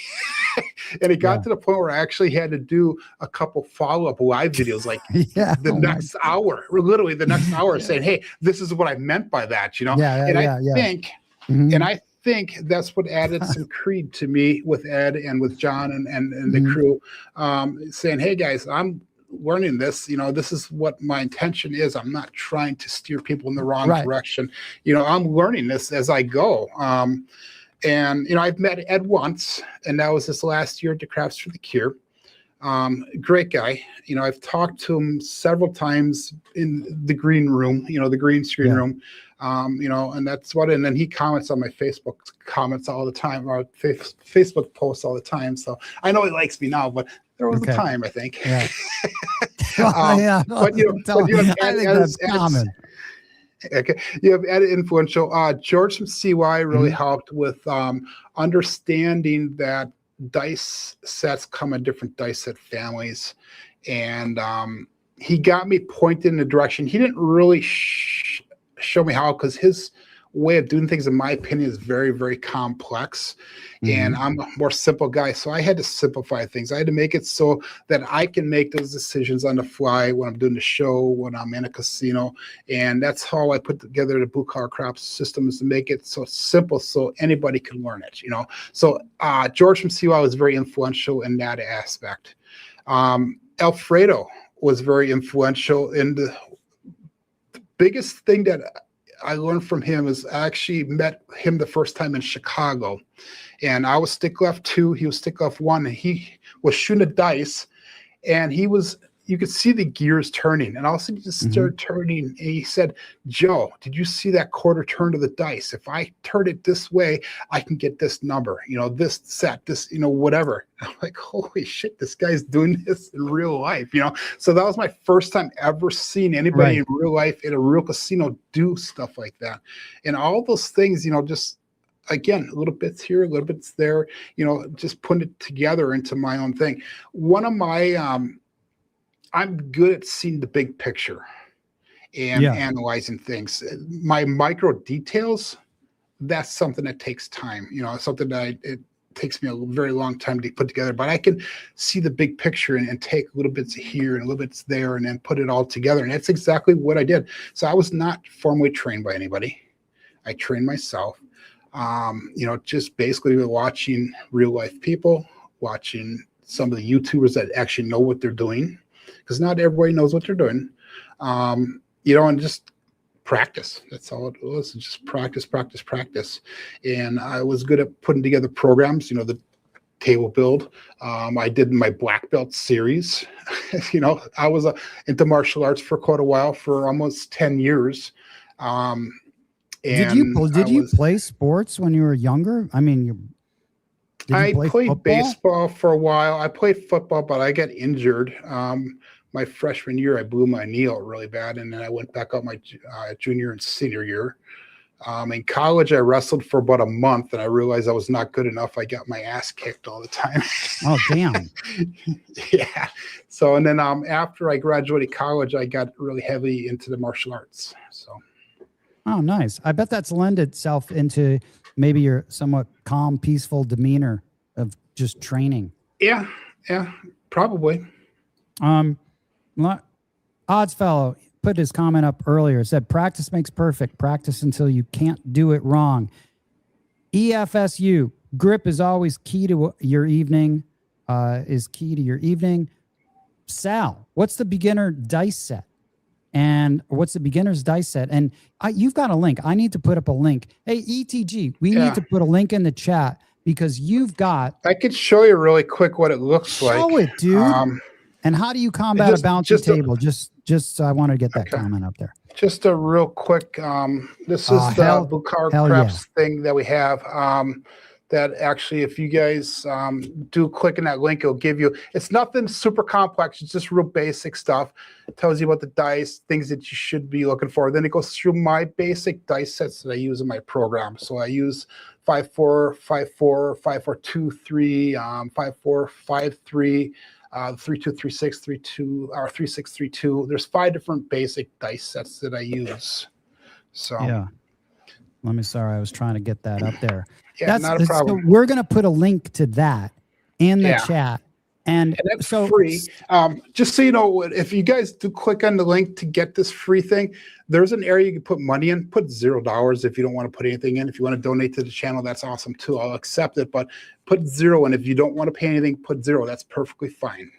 And it got to the point where I actually had to do a couple follow-up live videos, like the next hour, or literally the next hour, saying, "Hey, this is what I meant by that," you know. I think that's what added some creed to me with Ed and with John and the crew, saying, "Hey guys, I'm learning this, you know, this is what my intention is. I'm not trying to steer people in the wrong direction. You know, I'm learning this as I go." And, you know, I've met Ed once, and that was this last year at the Crafts for the Cure. Great guy. You know, I've talked to him several times in the green room, you know, the green screen room. And that's what, and then he comments on my Facebook comments all the time, or Facebook posts all the time. So I know he likes me now, but there was a time, I think. Yeah. Yeah. But I think that's common. Okay, you have added influential. George from CY really helped with understanding that dice sets come in different dice set families, and he got me pointed in the direction. He didn't really show me how, because his way of doing things, in my opinion, is very, very complex. And I'm a more simple guy, so I had to simplify things. I had to make it so that I can make those decisions on the fly when I'm doing the show, when I'm in a casino. And that's how I put together the Blue Collar Craps system, is to make it so simple so anybody can learn it. So George from CY was very influential in that aspect. Alfredo was very influential in the biggest thing that I learned from him is I actually met him the first time in Chicago, and I was stick left 2, he was stick left 1, and he was shooting a dice, and you could see the gears turning, and all of a sudden he just started turning, and he said, "Joe, did you see that quarter turn to the dice? If I turn it this way, I can get this number, this set, this, whatever." I'm like, holy shit, this guy's doing this in real life, So that was my first time ever seeing anybody in real life in a real casino do stuff like that. And all those things, just, again, a little bits here, a little bits there, just putting it together into my own thing. One of my, I'm good at seeing the big picture and analyzing things. My micro details, that's something that takes time, something that it takes me a very long time to put together, but I can see the big picture and take little bits here and little bits there and then put it all together. And that's exactly what I did. So I was not formally trained by anybody. I trained myself, just basically watching real life people, watching some of the YouTubers that actually know what they're doing, because not everybody knows what they're doing, and just practice. That's all it was. Just practice. And I was good at putting together programs, the table build. I did my black belt series. I was into martial arts for quite a while, for almost 10 years. Did you play sports when you were younger? I mean, I played baseball for a while. I played football, but I got injured. My freshman year, I blew my knee out really bad, and then I went back up my junior and senior year. In college, I wrestled for about a month, and I realized I was not good enough. I got my ass kicked all the time. Oh, damn. Yeah. So, and then after I graduated college, I got really heavy into the martial arts. So. Oh, nice. I bet that's lend itself into maybe your somewhat calm, peaceful demeanor of just training. Yeah, probably. Odds fellow put his comment up earlier. Said practice makes perfect. Practice until you can't do it wrong. EFSU, grip is always key to your evening. Sal, what's the beginner dice set? And what's the beginner's dice set? And you've got a link. I need to put up a link. Hey, ETG, we need to put a link in the chat, because you've got. I could show you really quick what it looks like. Show it, dude. And how do you combat a bouncy table? Just I want to get that comment up there. Just a real quick. This is the Blue Collar Craps thing that we have. That actually, if you guys do click in that link, it'll give you. It's nothing super complex. It's just real basic stuff. It tells you about the dice, things that you should be looking for. Then it goes through my basic dice sets that I use in my program. So I use 5-4, 5-4, 5-4, 2-3, 5-4, 5-3. 3-2, 3-6, 3-2, or 3-6, 3-2. There's 5 different basic dice sets that I use. So yeah. Sorry, I was trying to get that up there. Yeah, not a problem. So we're gonna put a link to that in the chat. And that's free. Just so you know, if you guys do click on the link to get this free thing, there's an area you can put money in. Put $0 if you don't want to put anything in. If you want to donate to the channel, that's awesome too. I'll accept it, but put 0 in. If you don't want to pay anything, put 0. That's perfectly fine.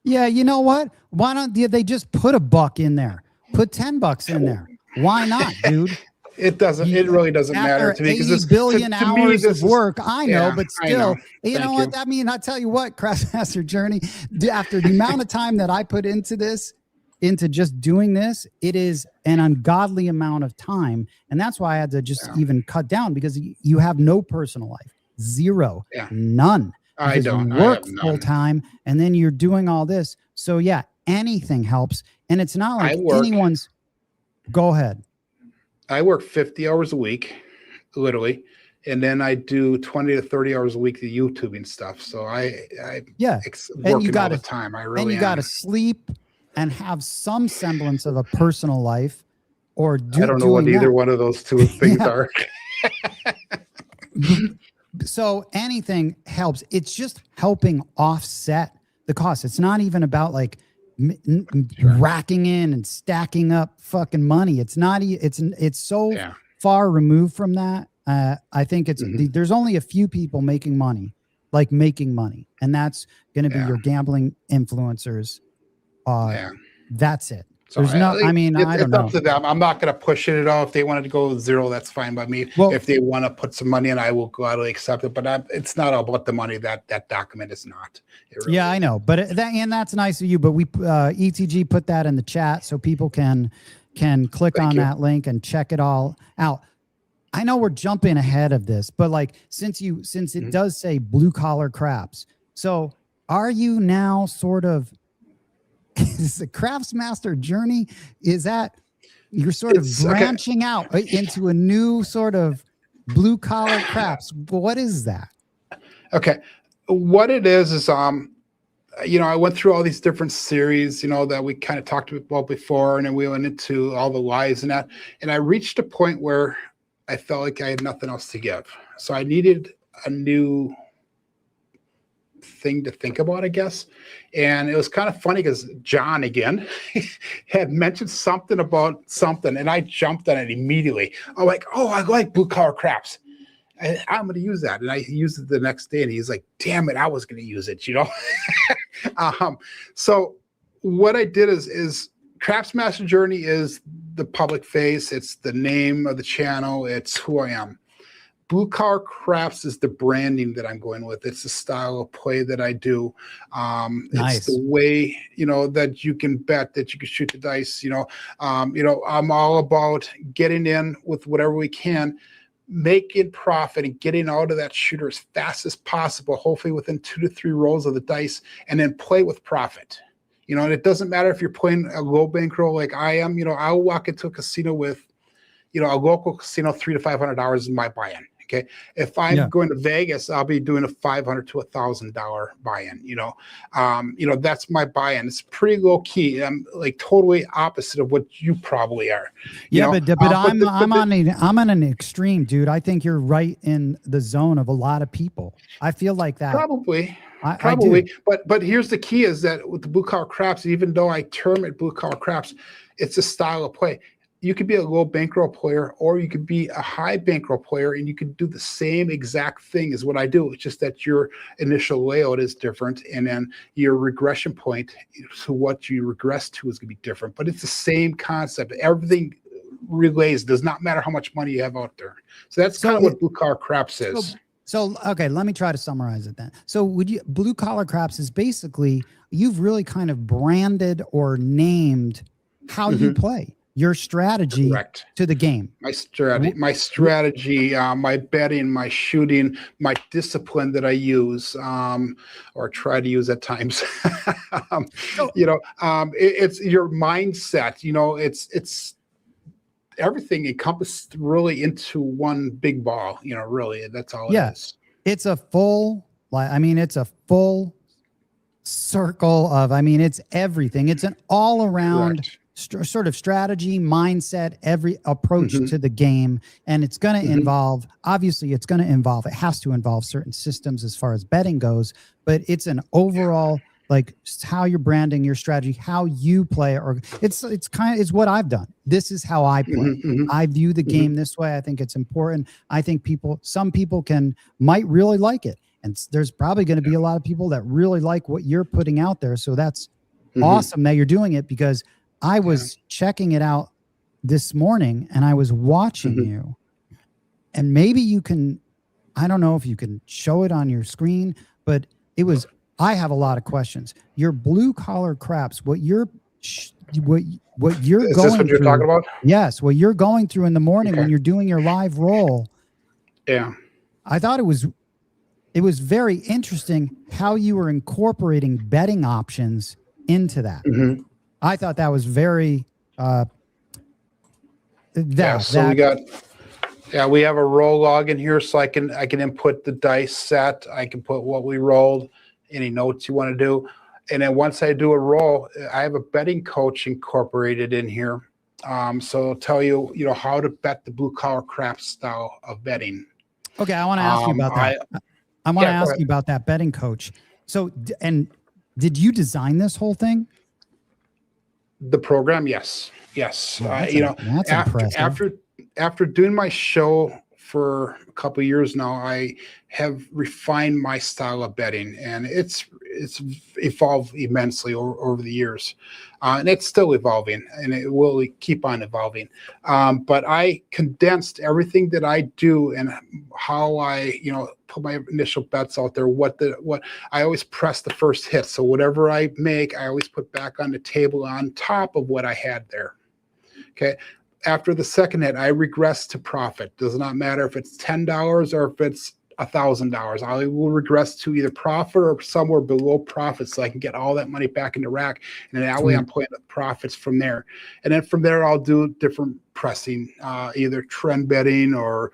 Yeah, you know what? Why don't they just put $1 in there? Put $10 in there. Why not, dude? It doesn't. It really doesn't matter to me, because it's billion hours of work. I know, but still, you know what? I mean, I tell you what, Craftmaster Journey. After the amount of time that I put into this, into just doing this, it is an ungodly amount of time. And that's why I had to just even cut down, because you have no personal life, zero, none. I don't. You work full time and then you're doing all this. So yeah, anything helps. And it's not like anyone's. Go ahead. I work 50 hours a week, literally. And then I do 20 to 30 hours a week of YouTubing stuff. So I working all the time. I really got to sleep and have some semblance of a personal life, or I don't know what either one of those two things are. So anything helps. It's just helping offset the cost. It's not even about like racking in and stacking up fucking money. It's not. It's so far removed from that. I think it's there's only a few people making money, and that's going to be your gambling influencers. That's it. So there's no. I mean, I don't know. It's up to them. I'm not going to push it at all. If they wanted to go 0, that's fine by me. Well, if they want to put some money in, I will gladly accept it. But it's not all about the money. That document is not. Really I know. But that's nice of you. But we ETG put that in the chat so people can click on that link and check it all out. I know we're jumping ahead of this, but like since it does say blue collar craps, so are you now sort of is the Craftsmaster journey? Is that you're sort of branching out into a new sort of blue collar craps? What is that? Okay, what it is I went through all these different series, that we kind of talked about before, and then we went into all the lies and that, and I reached a point where I felt like I had nothing else to give. So I needed a new thing to think about, I guess. And it was kind of funny because John, again, had mentioned something about something, and I jumped on it immediately. I'm like, oh, I like blue collar craps. I'm going to use that. And I used it the next day, and he's like, damn it, I was going to use it, So what I did is Craftsmaster Journey is the public face. It's the name of the channel. It's who I am. Blue Collar Crafts is the branding that I'm going with. It's the style of play that I do. Nice. It's the way, that you can bet, that you can shoot the dice. I'm all about getting in with whatever we can, making profit and getting out of that shooter as fast as possible, hopefully within 2 to 3 rolls of the dice, and then play with profit. And it doesn't matter if you're playing a low bankroll like I am. I'll walk into a casino with, a local casino, $300 to $500 is my buy-in. Okay, if I'm going to Vegas, I'll be doing a $500 to $1,000 buy-in. That's my buy-in. It's pretty low key. I'm like totally opposite of what you probably are. But I'm on an extreme, dude. I think you're right in the zone of a lot of people. I feel like that. Probably. I do. But here's the key: is that with the blue collar craps, even though I term it blue collar craps, it's a style of play. You could be a low bankroll player, or you could be a high bankroll player, and you could do the same exact thing as what I do. It's just that your initial layout is different, and then your regression point to what you regress to is going to be different. But it's the same concept. Everything relays. Does not matter how much money you have out there. So that's kind of what blue collar craps is. So, okay, let me try to summarize it then. So blue collar craps is basically, you've really kind of branded or named how you play, your strategy to the game. My strategy, my betting, my shooting, my discipline that I use, or try to use at times. It's your mindset, it's everything encompassed really into one big ball, really. That's all it is. It's a full, it's a full circle of, it's everything. It's an all around sort of strategy, mindset, every approach to the game. And it's going to involve, obviously it has to involve certain systems as far as betting goes, but it's an overall, like how you're branding your strategy, how you play, or it's what I've done. This is how I play. I view the game this way. I think it's important. I think some people might really like it. And there's probably going to be a lot of people that really like what you're putting out there. So that's awesome that you're doing it, because I was checking it out this morning and I was watching you, and maybe you can, I don't know if you can show it on your screen, but I have a lot of questions. Your blue collar craps, what you're what you're Is going this what you're through, talking about? Yes, what you're going through in the morning when you're doing your live roll. Yeah. I thought it was very interesting how you were incorporating betting options into that. Mm-hmm. I thought that was very we have a roll log in here, so I can input the dice set. I can put what we rolled, any notes you want to do, and then once I do a roll, I have a betting coach incorporated in here. So it'll tell you, how to bet the blue collar craps style of betting. Okay, I want to ask you about that. I want to ask you about that betting coach. So, and did you design this whole thing? The program, yes. Oh, that's impressive. After doing my show for a couple of years now, I have refined my style of betting, and it's evolved immensely over the years, and it's still evolving, and it will keep on evolving. But I condensed everything that I do and how I, put my initial bets out there. What I always press the first hit, so whatever I make, I always put back on the table on top of what I had there. Okay. After the second hit, I regress to profit. Does not matter if it's $10 or if it's $1,000. I will regress to either profit or somewhere below profit, so I can get all that money back in the rack. And that way I'm playing the profits from there. And then from there, I'll do different pressing, either trend betting or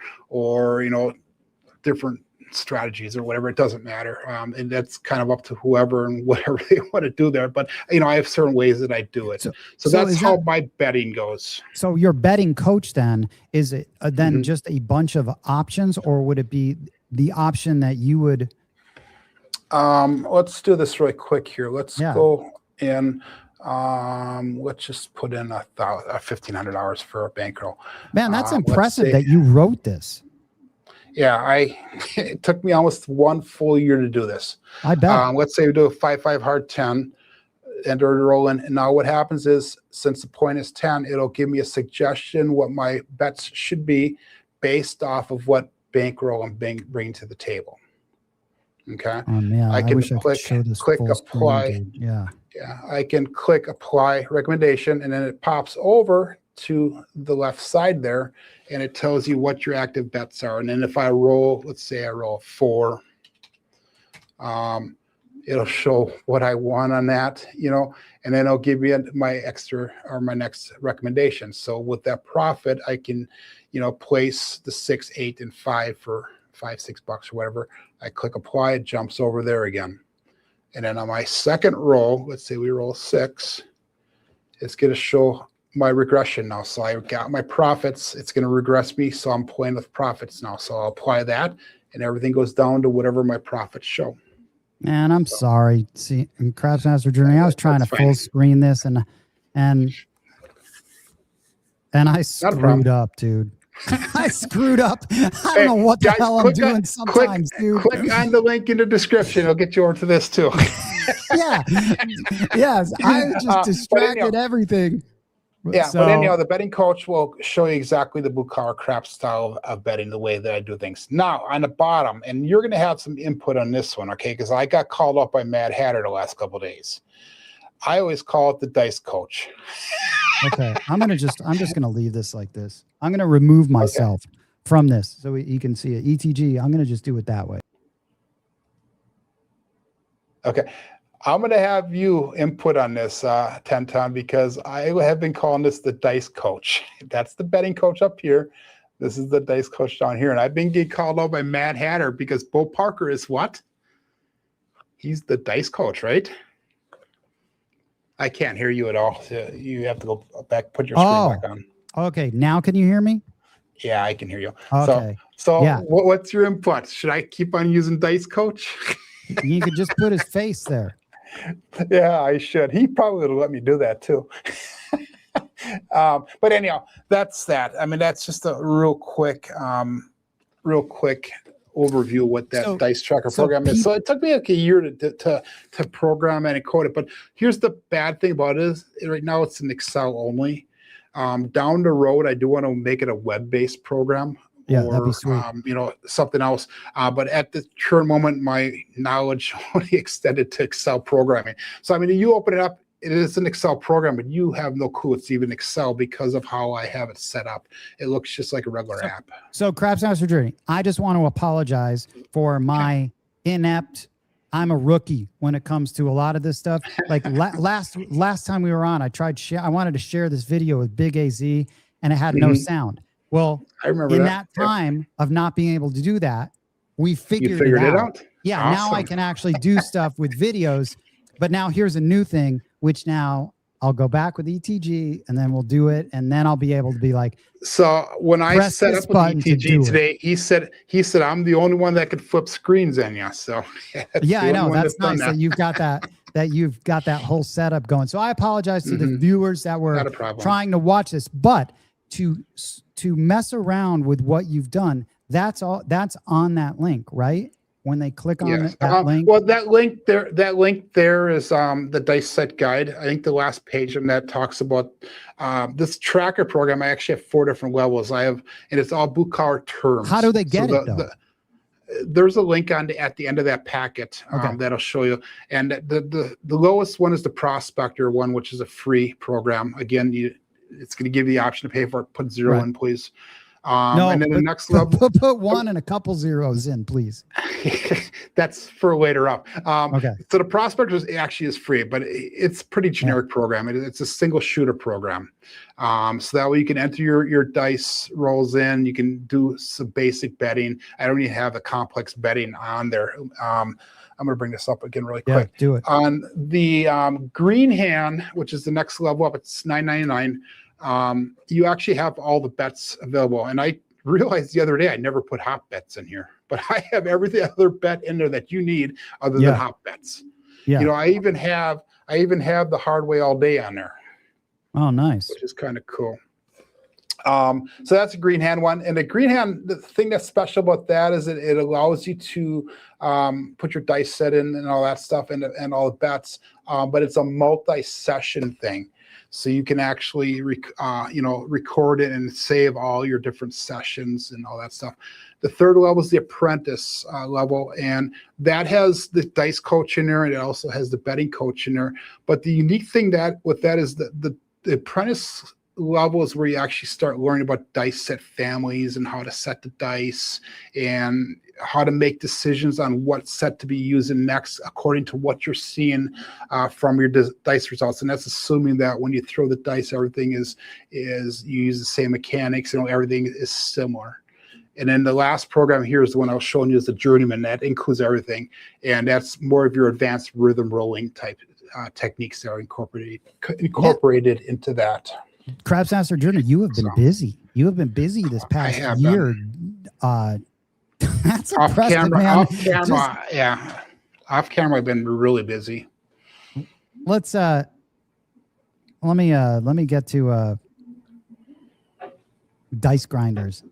different strategies or whatever. It doesn't matter. And that's kind of up to whoever and whatever they want to do there. But, I have certain ways that I do it. So that's how my betting goes. So your betting coach then, is it then just a bunch of options, or would it be the option that you would? Let's do this really quick here. Let's go in. Let's just put in $1,500 for a bankroll. Man, that's impressive that you wrote this. Yeah, it took me almost 1 full year to do this. I bet. Let's say we do a 5-5 hard 10, enter the roll in. And now what happens is, since the point is 10, it'll give me a suggestion what my bets should be based off of what bankroll I'm bringing to the table. Okay. I can click apply. Screen, yeah. I can click apply recommendation, and then it pops over to the left side there, and it tells you what your active bets are. And then if I roll, let's say I roll 4, it'll show what I won on that, and then it'll give me my extra or my next recommendation. So with that profit, I can, place the 6, 8, and 5 for $5-6 or whatever. I click apply, it jumps over there again. And then on my second roll, let's say we roll 6, it's going to show my regression now. So I got my profits. It's going to regress me. So I'm playing with profits now. So I'll apply that, and everything goes down to whatever my profits show. Man, I'm sorry. See, in Crashmaster Journey, I was trying to full screen this, and I screwed up, dude. I screwed up. I don't know what the hell I'm doing sometimes, dude. Click on the link in the description. It'll get you over to this too. Yeah. Yes. I just distracted everything. Yeah, but anyhow, the betting coach will show you exactly the blue collar crap style of betting, the way that I do things. Now, on the bottom, and you're going to have some input on this one, okay? Because I got called up by Mad Hatter the last couple of days. I always call it the dice coach. Okay, I'm just going to leave this like this. I'm going to remove myself from this so you can see it. ETG, I'm going to just do it that way. Okay. I'm going to have you input on this, Tenton, because I have been calling this the dice coach. That's the betting coach up here. This is the dice coach down here. And I've been getting called out by Mad Hatter because Bo Parker is what? He's the dice coach, right? I can't hear you at all. So you have to go back, put your screen back on. Okay. Now can you hear me? Yeah, I can hear you. Okay. So what's your input? Should I keep on using dice coach? You could just put his face there. Yeah, I should. He probably would have let me do that too. But anyhow, that's that. I mean, that's just a real quick overview of what that dice tracker program is. So it took me like a year to program and code it. But here's the bad thing about it is right now it's in Excel only. Down the road, I do want to make it a web-based program. Yeah, that'd be sweet. Something else. But at the current moment, my knowledge only extended to Excel programming. So, I mean, you open it up, it is an Excel program, but you have no clue it's even Excel because of how I have it set up. It looks just like a regular app. So Craps Master Journey, I just want to apologize for my inept. I'm a rookie when it comes to a lot of this stuff. Like last time we were on, I wanted to share this video with Big AZ, and it had no sound. Well, I remember in that time of not being able to do that, we figured it out. out. Yeah, awesome. Now I can actually do stuff with videos. But now here's a new thing, which now I'll go back with ETG, and then we'll do it, and then I'll be able to be like. So when I set up with ETG today, he said I'm the only one that could flip screens in you. So yeah, I know that's nice that you've got that whole setup going. So I apologize to the viewers that were trying to watch this, but to mess around with what you've done, that's on that link, right? When they click on that link. Well, that link there is the dice set guide. I think the last page of that talks about this tracker program. I actually have 4 different levels. And it's all blue collar terms. How do they get it though? There's a link at the end of that packet that'll show you. And the lowest one is the prospector one, which is a free program. Again, it's going to give you the option to pay for it. Put 0 in, please. No, and then the next level, put 1 and a couple zeros in, please. That's for later up. Okay. So the prospector actually is free, but it's a pretty generic program. It's a single shooter program. So that way you can enter your dice rolls in. You can do some basic betting. I don't even have the complex betting on there. I'm going to bring this up again really quick. Yeah, do it. On the green hand, which is the next level up, it's $9.99. You actually have all the bets available. And I realized the other day I never put hot bets in here, but I have every other bet in there that you need other than hot bets. Yeah. You know, I even have the hard way all day on there. Oh, nice. Which is kind of cool. So that's a green hand one. And the green hand, the thing that's special about that is that it allows you to put your dice set in and all that stuff and all the bets. But it's a multi-session thing. So you can actually, record it and save all your different sessions and all that stuff. The third level is the apprentice level, and that has the dice coach in there, and it also has the betting coach in there. But the unique thing with that is the apprentice level is where you actually start learning about dice set families and how to set the dice and how to make decisions on what set to be using next according to what you're seeing from your dice results. And that's assuming that when you throw the dice, everything is you use the same mechanics, everything is similar. And then the last program here is the one I was showing you is the Journeyman. That includes everything. And that's more of your advanced rhythm rolling type techniques that are incorporated into that. Craps Master Journey, you have been busy. You have been busy this past year. That's impressive, man. Off camera, Off camera, I've been really busy. Let's let me get to dice grinders.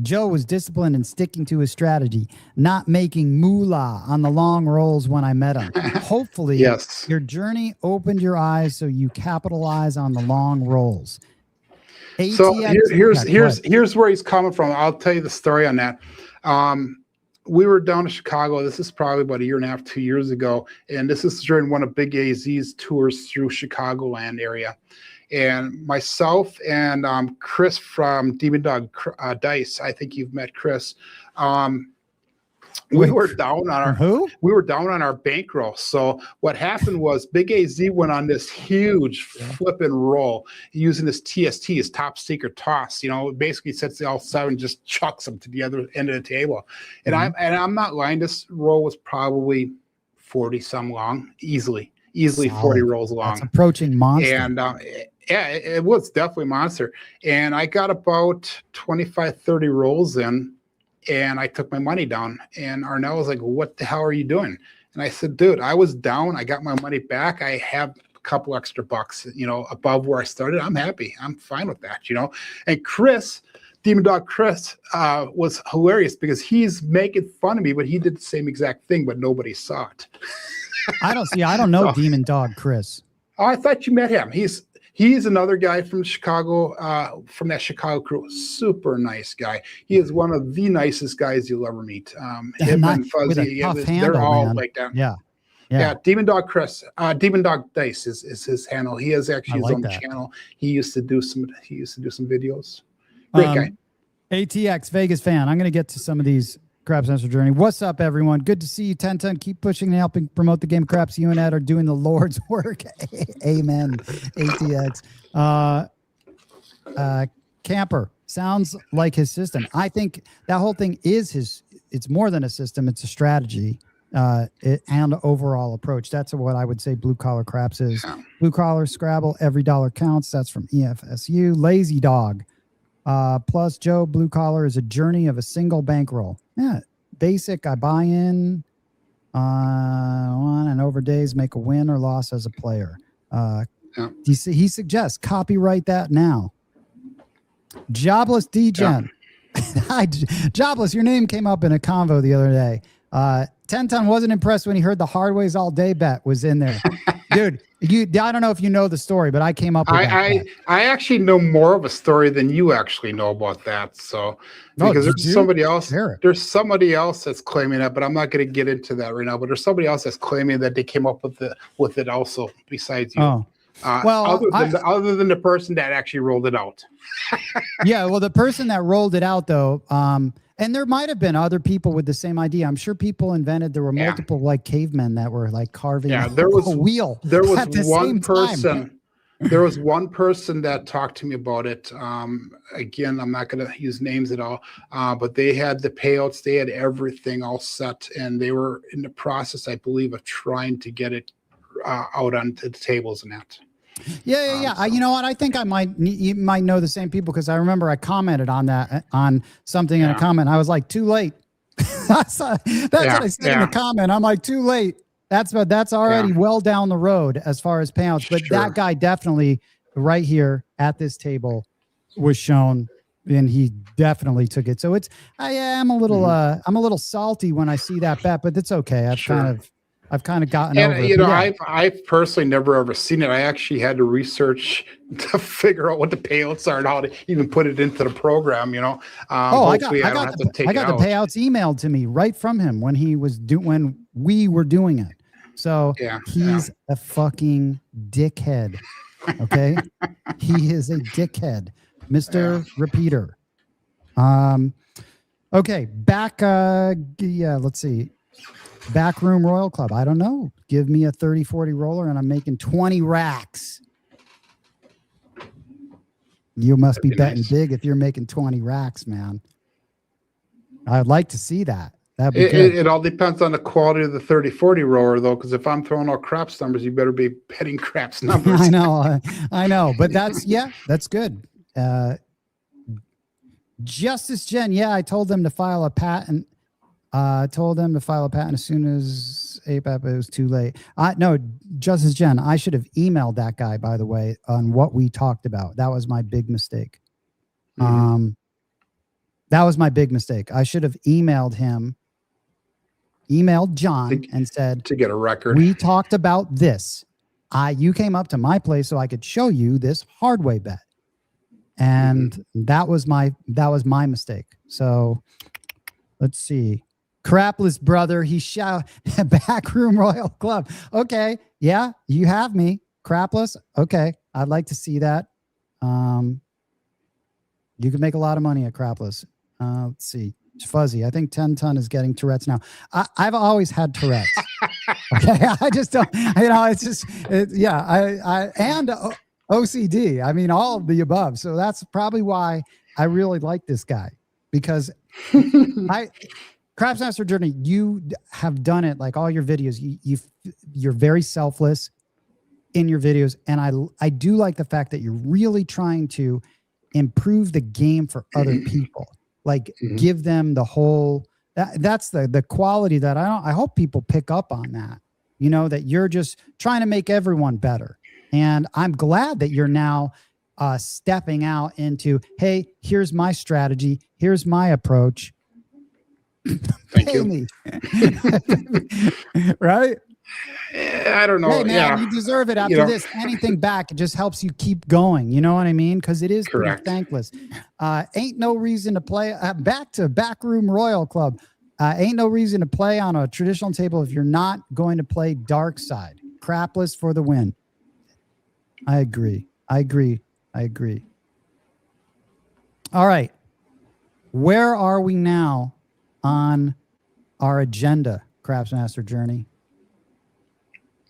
Joe was disciplined in sticking to his strategy, not making moolah on the long rolls when I met him. Hopefully, your journey opened your eyes so you capitalize on the long rolls. So here's where he's coming from. I'll tell you the story on that. We were down in Chicago. This is probably about 1.5 years, 2 years ago, and this is during one of Big AZ's tours through Chicagoland area. And myself and Chris from Demon Dog Dice, I think you've met Chris. We were down on our bankroll. So what happened was Big AZ went on this huge flipping roll using this TST, his top secret toss. Basically sets the all 7, just chucks them to the other end of the table. And I'm not lying. This roll was probably 40 some long, easily solid. 40 rolls long. That's approaching monster. And it was definitely monster. And I got about 25, 30 rolls in, and I took my money down. And Arnell was like, "What the hell are you doing?" And I said, "Dude, I was down. I got my money back. I have a couple extra bucks, above where I started. I'm happy. I'm fine with that, And Chris, Demon Dog Chris, was hilarious because he's making fun of me, but he did the same exact thing, but nobody saw it. I don't know Demon Dog Chris. Oh, I thought you met him. He's another guy from Chicago, from that Chicago crew. Super nice guy. He is one of the nicest guys you'll ever meet. Him and Fuzzy, they're all like that. Yeah. Yeah, Demon Dog Chris, Demon Dog Dice is his handle. He has actually his own channel. He used to do some videos. Great guy. ATX Vegas fan. I'm going to get to some of these Craps Master Journey. What's up, everyone? Good to see you, 1010. Keep pushing and helping promote the game of Craps. You and Ed are doing the Lord's work. Amen. ATX. Camper sounds like his system. I think that whole thing is his. It's more than a system. It's a strategy and overall approach. That's what I would say Blue Collar Craps is. Blue Collar Scrabble, every dollar counts. That's from EFSU. Lazy Dog. Plus Joe, Blue Collar is a journey of a single bankroll. Yeah, basic. I buy in on and over days make a win or loss as a player. He suggests copyright that now. Jobless DGen. Hi, Jobless. Your name came up in a convo the other day. 10-Ton wasn't impressed when he heard the Hardways All Day bet was in there. Dude, I don't know if you know the story, but I came up with I actually know more of a story than you actually know about that. So because there's somebody else, that's claiming that, but I'm not going to get into that right now. But there's somebody else that's claiming that they came up with it also besides you. Oh. Other than the person that actually rolled it out. Yeah, well, the person that rolled it out, though, and there might have been other people with the same idea. I'm sure people invented. There were multiple like cavemen that were like carving a wheel. There was one person. There was one person that talked to me about it. Again, I'm not going to use names at all, but they had the payouts. They had everything all set, and they were in the process, I believe, of trying to get it out onto the tables and that. Yeah. You know what? I think you might know the same people because I remember I commented on that on something in a comment. I was like, too late. That's what I said in the comment. I'm like, too late. That's already well down the road as far as payouts. But that guy definitely right here at this table was shown, and he definitely took it. So I'm a little salty when I see that bet, but it's okay. I've kind of gotten over it. You know, I've personally never ever seen it. I actually had to research to figure out what the payouts are and how to even put it into the program, you know. I got the payouts emailed to me right from him when when we were doing it. So he's a fucking dickhead. Okay. He is a dickhead, Mr. Repeater. Okay. Back. Let's see. Backroom Royal Club. I don't know. Give me a 30-40 roller and I'm making 20 racks. You must be betting big if you're making 20 racks, man. I'd like to see that. That'd be good. It all depends on the quality of the 30-40 roller, though, because if I'm throwing out craps numbers, you better be betting craps numbers. I know. But that's good. Justice Gen. Yeah, I told them to file a patent. As soon as APAP, it was too late. No, Justice Jen, I should have emailed that guy, by the way, on what we talked about. That was my big mistake. That was my big mistake. I should have emailed John and said, to get a record. We talked about this. You came up to my place so I could show you this hardway bet. And that was my mistake. So let's see. Crapless brother, he shout Backroom Royal Club. Okay, yeah, you have me, Crapless. Okay, I'd like to see that. You can make a lot of money at Crapless. Let's see, it's Fuzzy. I think 10-Ton is getting Tourette's now. I've always had Tourette's. Okay, I just don't. You know, it's just and OCD. I mean, all of the above. So that's probably why I really like this guy because Craps Master Journey, you have done it like all your videos. You're very selfless in your videos, and I do like the fact that you're really trying to improve the game for other people. Like give them the whole. That's the quality that I hope people pick up on that. You know, that you're just trying to make everyone better, and I'm glad that you're now stepping out into. Hey, here's my strategy. Here's my approach. Thank you. Right? I don't know. Hey, man, you deserve it after this. Anything back, it just helps you keep going. You know what I mean? Because it is pretty thankless. Ain't no reason to play. Back to Backroom Royal Club. Ain't no reason to play on a traditional table if you're not going to play dark side. Crapless for the win. I agree. All right. Where are we now on our agenda, Craftsmaster Journey?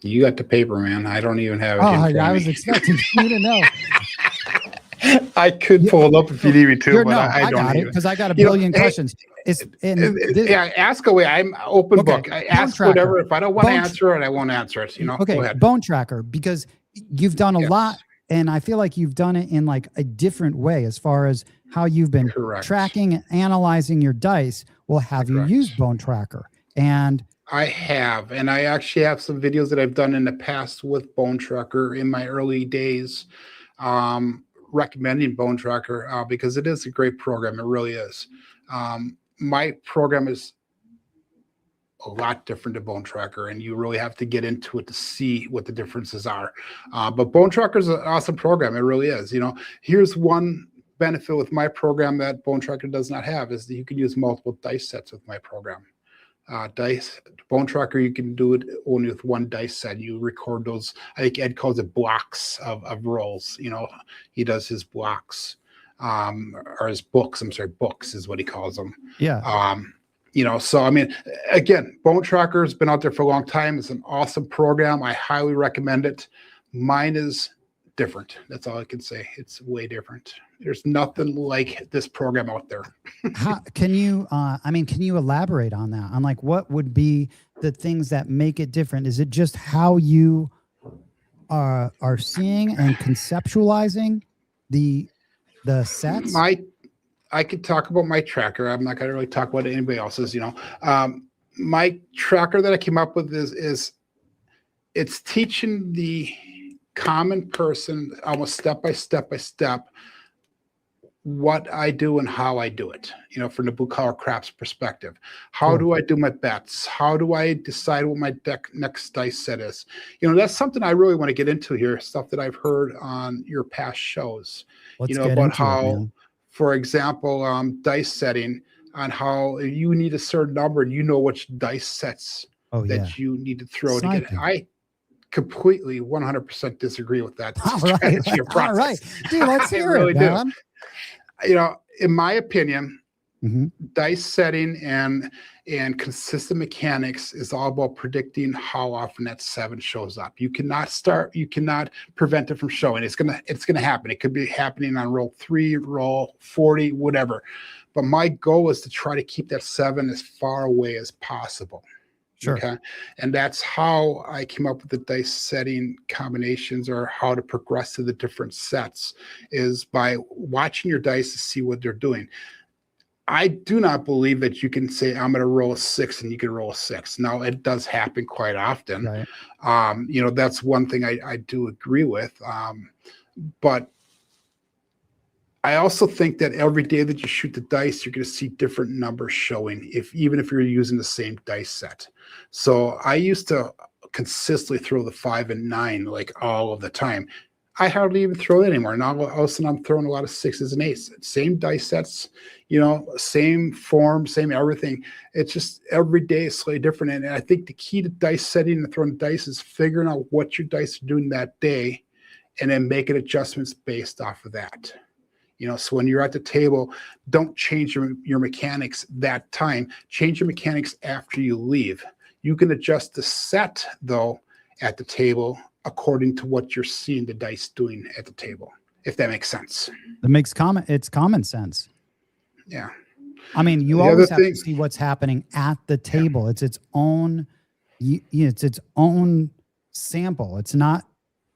You got the paper, man. I don't even have it. I was expecting you to know. I could pull it up if you need me to, but I don't got it because I got a billion questions. Ask away. I'm open book. I ask whatever. If I don't want to answer it, I won't answer it. Okay. Go ahead. Bone Tracker, because you've done a lot, and I feel like you've done it in like a different way as far as how you've been tracking and analyzing your dice. Well, have you used Bone Tracker? And I have, and I actually have some videos that I've done in the past with Bone Tracker in my early days, recommending Bone Tracker because it is a great program. It really is. My program is a lot different to Bone Tracker, and you really have to get into it to see what the differences are. But Bone Tracker is an awesome program. It really is. Here's one benefit with my program that Bone Tracker does not have is that you can use multiple dice sets with my program. Bone Tracker, you can do it only with one dice set. You record those. I think Ed calls it blocks of rolls. He does his blocks, or his books. I'm sorry, books is what he calls them. Yeah. So I mean, again, Bone Tracker has been out there for a long time. It's an awesome program. I highly recommend it. Mine is different. That's all I can say. It's way different. There's nothing like this program out there. Can you elaborate on that? On like what would be the things that make it different? Is it just how you are seeing and conceptualizing the sets? I could talk about my tracker. I'm not going to really talk about anybody else's. My tracker that I came up with is it's teaching the common person almost step by step what I do and how I do it, from the blue collar crafts perspective. How do I do my bets? How do I decide what my next dice set is? That's something I really want to get into here, stuff that I've heard on your past shows. About how, for example, dice setting, on how you need a certain number and which dice sets that you need to throw to get it. I completely 100% disagree with that strategy or process. All right. Dude, let's hear it, man. In my opinion, dice setting and consistent mechanics is all about predicting how often that 7 shows up. You cannot prevent it from showing. It's gonna happen. It could be happening on roll 3, roll 40, whatever. But my goal is to try to keep that 7 as far away as possible. Sure. Okay. And that's how I came up with the dice setting combinations, or how to progress to the different sets, is by watching your dice to see what they're doing. I do not believe that you can say, I'm going to roll a 6 and you can roll a 6. Now, it does happen quite often. Right. That's one thing I do agree with. But I also think that every day that you shoot the dice, you're going to see different numbers showing, even if you're using the same dice set. So I used to consistently throw the 5 and 9 like all of the time. I hardly even throw it anymore. Now all of a sudden I'm throwing a lot of 6s and 8s. Same dice sets, same form, same everything. It's just every day is slightly different. And I think the key to dice setting and throwing dice is figuring out what your dice are doing that day, and then making adjustments based off of that. So when you're at the table, don't change your mechanics that time. Change your mechanics after you leave. You can adjust the set, though, at the table according to what you're seeing the dice doing at the table, if that makes sense. It's common sense. Yeah. I mean, you always have to see what's happening at the table. It's its own, it's its own sample. It's not,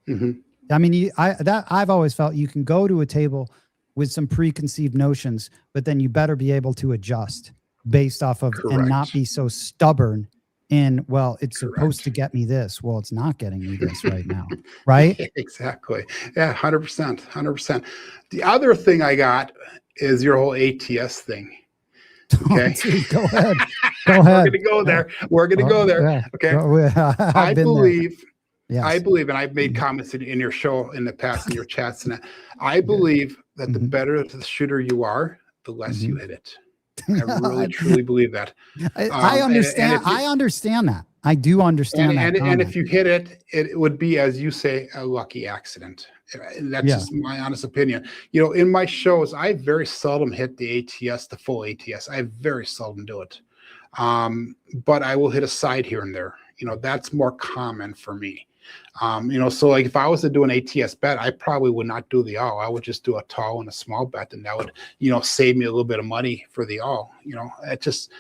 I mean, I've always felt you can go to a table with some preconceived notions, but then you better be able to adjust based off of and not be so stubborn in, well, it's supposed to get me this. Well, it's not getting me this right now. Right? Exactly. Yeah, 100%. 100%. The other thing I got is your whole ATS thing. Okay. Dude, go ahead. Go ahead. We're going to go there. We're going to go there. Yeah. Okay. I believe, yes. and I've made comments in your show in the past, in your chats, and I believe that the better the shooter you are, the less you hit it. I really truly believe that. I understand. I understand that. I do understand that. And if you hit it, it would be, as you say, a lucky accident. That's just my honest opinion. You know, in my shows, I very seldom hit the ATS, the full ATS. I very seldom do it. But I will hit a side here and there. You know, that's more common for me. You know, so like if I was to do an ATS bet, I probably would not do the all. I would just do a tall and a small bet, and that would, you know, save me a little bit of money for the all. You know, it just,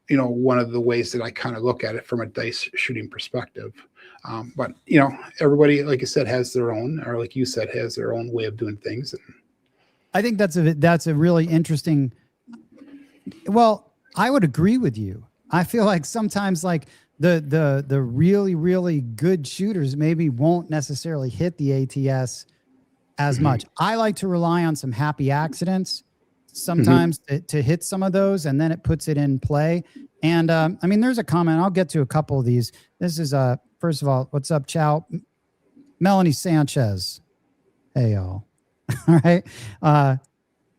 you know, one of the ways that I kind of look at it from a dice shooting perspective. But, you know, everybody, like I said, has their own, or like you said, has their own way of doing things. I think that's a really interesting. Well, I would agree with you. I feel like sometimes like the really, really good shooters maybe won't necessarily hit the ATS as much. I like to rely on some happy accidents sometimes to hit some of those, and then it puts it in play. And I mean, there's a comment. I'll get to a couple of these. This is first of all, what's up, Chow? Melanie Sanchez. Hey, y'all. All right.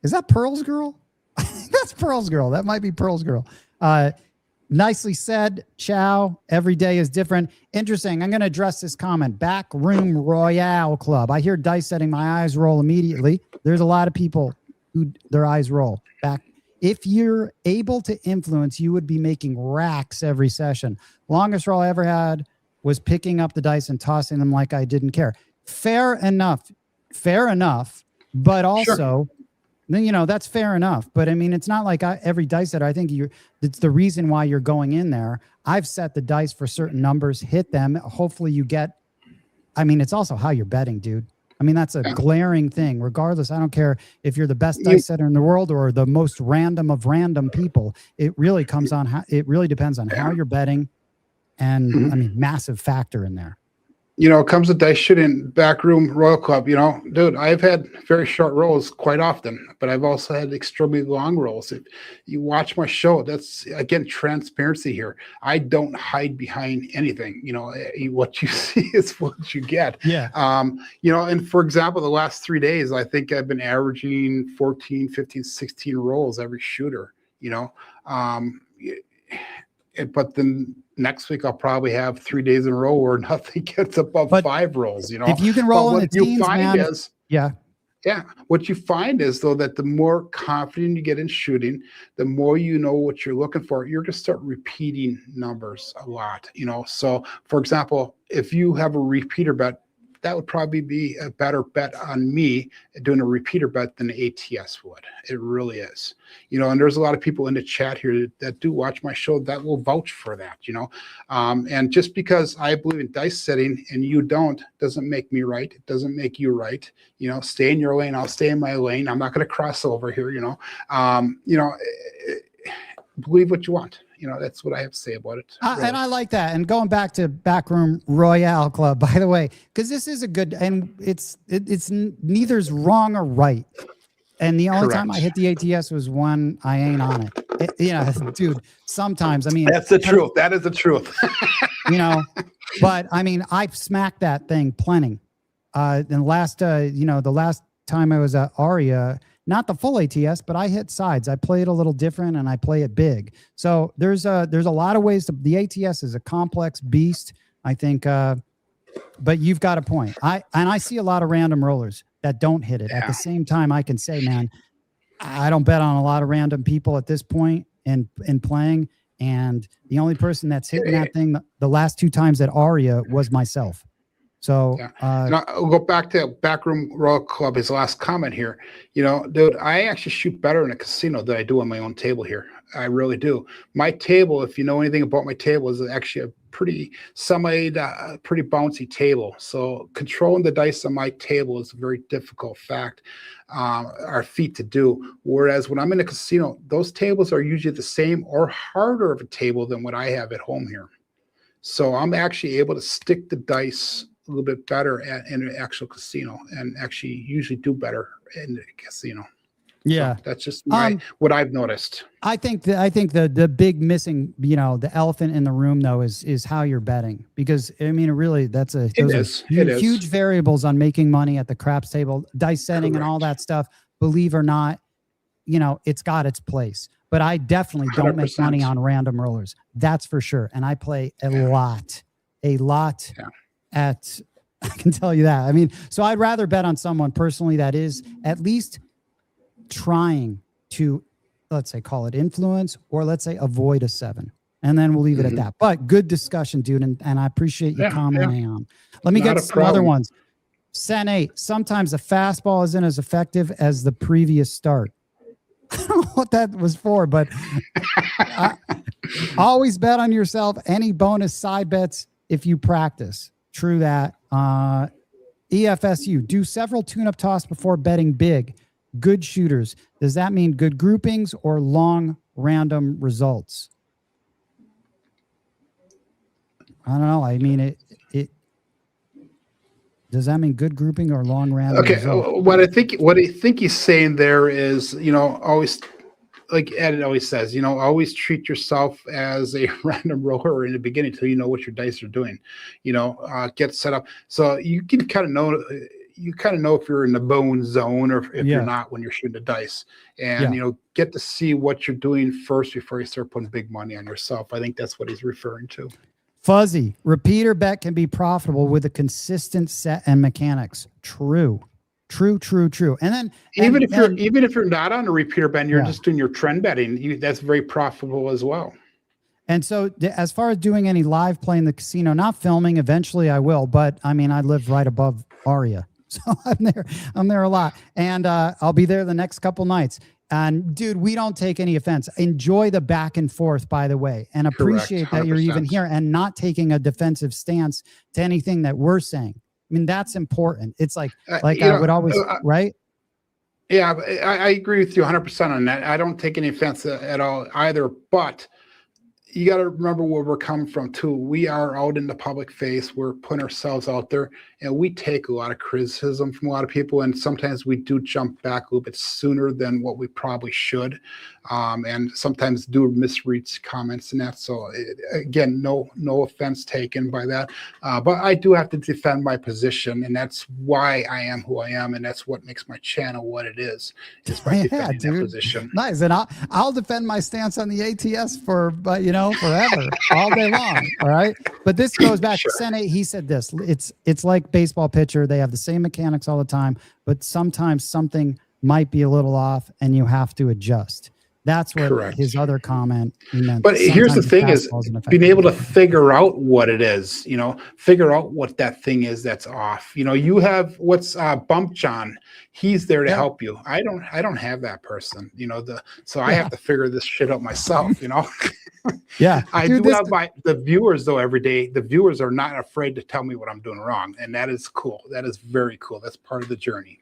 Is that Pearl's girl? That's Pearl's girl. That might be Pearl's girl. Nicely said, Chow. Every day is different. Interesting. I'm going to address this comment. Backroom Royale Club. I hear dice setting. My eyes roll immediately. There's a lot of people who their eyes roll back. If you're able to influence, you would be making racks every session. Longest roll I ever had was picking up the dice and tossing them like I didn't care. Fair enough. Fair enough. But also, then, you know, that's fair enough. But I mean, it's not like every dice setter. I think it's the reason why you're going in there. I've set the dice for certain numbers, hit them. Hopefully you get, I mean, it's also how you're betting, dude. I mean, that's a glaring thing. Regardless, I don't care if you're the best dice setter in the world or the most random of random people. It really comes on how, it really depends on how you're betting. And I mean, massive factor in there. You know, it comes to dice shooting, backroom Royal Club. You know, dude, I've had very short rolls quite often, but I've also had extremely long rolls. If you watch my show, that's, again, transparency here. I don't hide behind anything. You know, what you see is what you get. Yeah. You know, and for example, the last 3 days, I think I've been averaging 14, 15, 16 rolls every shooter, you know. But then next week I'll probably have 3 days in a row where nothing gets above 5 rolls. You know, if you can roll in the teens, man, what you find is though that the more confident you get in shooting, the more you know what you're looking for. You're going to start repeating numbers a lot. You know, so for example, if you have a repeater bet, that would probably be a better bet on me doing a repeater bet than the ATS would. It really is. You know, and there's a lot of people in the chat here that do watch my show that will vouch for that, you know. And just because I believe in dice setting and you don't, doesn't make me right. It doesn't make you right. You know, stay in your lane. I'll stay in my lane. I'm not going to cross over here, you know. Believe what you want. You know, that's what I have to say about it. Really. And I like that. And going back to Backroom Royale Club, by the way, because this is a good, and it's neither's wrong or right. And the only time I hit the ATS was when I ain't on it. Yeah, dude, sometimes, I mean. That's the truth. That is the truth. You know, but I mean, I've smacked that thing plenty. The last time I was at Aria, not the full ATS, but I hit sides. I play it a little different and I play it big. So there's a lot of ways the ATS is a complex beast, I think. But you've got a point. I see a lot of random rollers that don't hit it. At the same time, I can say, man, I don't bet on a lot of random people at this point in playing. And the only person that's hitting that thing the last 2 times at Aria was myself. So I'll go back to Backroom Royal Club, his last comment here. You know, dude, I actually shoot better in a casino than I do on my own table here. I really do. My table, if you know anything about my table, is actually a pretty pretty bouncy table. So controlling the dice on my table is a very difficult feat to do. Whereas when I'm in a casino, those tables are usually the same or harder of a table than what I have at home here. So I'm actually able to stick the dice a little bit better in an actual casino and actually usually do better in the casino. Yeah. So that's just what I've noticed. I think the big missing, you know, the elephant in the room though is how you're betting, because I mean, those are huge variables on making money at the craps table, dice setting and all that stuff. Believe or not, you know, it's got its place. but I definitely don't make 100%. money on random rollers. That's for sure. And I play a lot at, I can tell you that. I mean, so I'd rather bet on someone personally that is at least trying to, let's say, call it influence, or let's say avoid a 7. And then we'll leave it at that. But good discussion, dude. And I appreciate you commenting on. Let me get some other ones. Sen 8, sometimes the fastball isn't as effective as the previous start. I don't know what that was for, but always bet on yourself. Any bonus side bets if you practice. True that. EFSU, do several tune-up toss before betting big. Good shooters. Does that mean good groupings or long random results? I don't know. I mean, it does that mean good grouping or long random? Okay, result? what I think he's saying there is, always, like Ed always says, always treat yourself as a random roller in the beginning until you know what your dice are doing. Get set up so you can kind of know. You kind of know if you're in the bone zone or if you're not when you're shooting the dice, and get to see what you're doing first before you start putting big money on yourself. I think that's what he's referring to. Fuzzy, repeater bet can be profitable with a consistent set and mechanics. True. And then even if you're not on a repeater bet, you're just doing your trend betting. That's very profitable as well. And so as far as doing any live play in the casino, not filming, eventually I will, but I mean, I live right above Aria. So I'm there a lot, and I'll be there the next couple nights. And dude, we don't take any offense. Enjoy the back and forth, by the way, and appreciate that you're even here and not taking a defensive stance to anything that we're saying. I mean, that's important. It's like I would always, right? Yeah, I agree with you 100% on that. I don't take any offense at all either, but you got to remember where we're coming from too. We are out in the public face. We're putting ourselves out there, and we take a lot of criticism from a lot of people. And sometimes we do jump back a little bit sooner than what we probably should. And sometimes do misread comments and that. So again, no offense taken by that. But I do have to defend my position, and that's why I am who I am. And that's what makes my channel what it is by defending that position. Nice. And I'll defend my stance on the ATS forever, all day long. All right. But this goes back to Senate. He said this, it's like baseball pitcher. They have the same mechanics all the time, but sometimes something might be a little off and you have to adjust. That's what his other comment meant. But here's the thing is being able to figure out what it is, figure out what that thing is that's off. You have what's Bump John. He's there to help you. I don't have that person, so I have to figure this shit out myself, Yeah. I do have the viewers though every day. The viewers are not afraid to tell me what I'm doing wrong. And that is cool. That is very cool. That's part of the journey.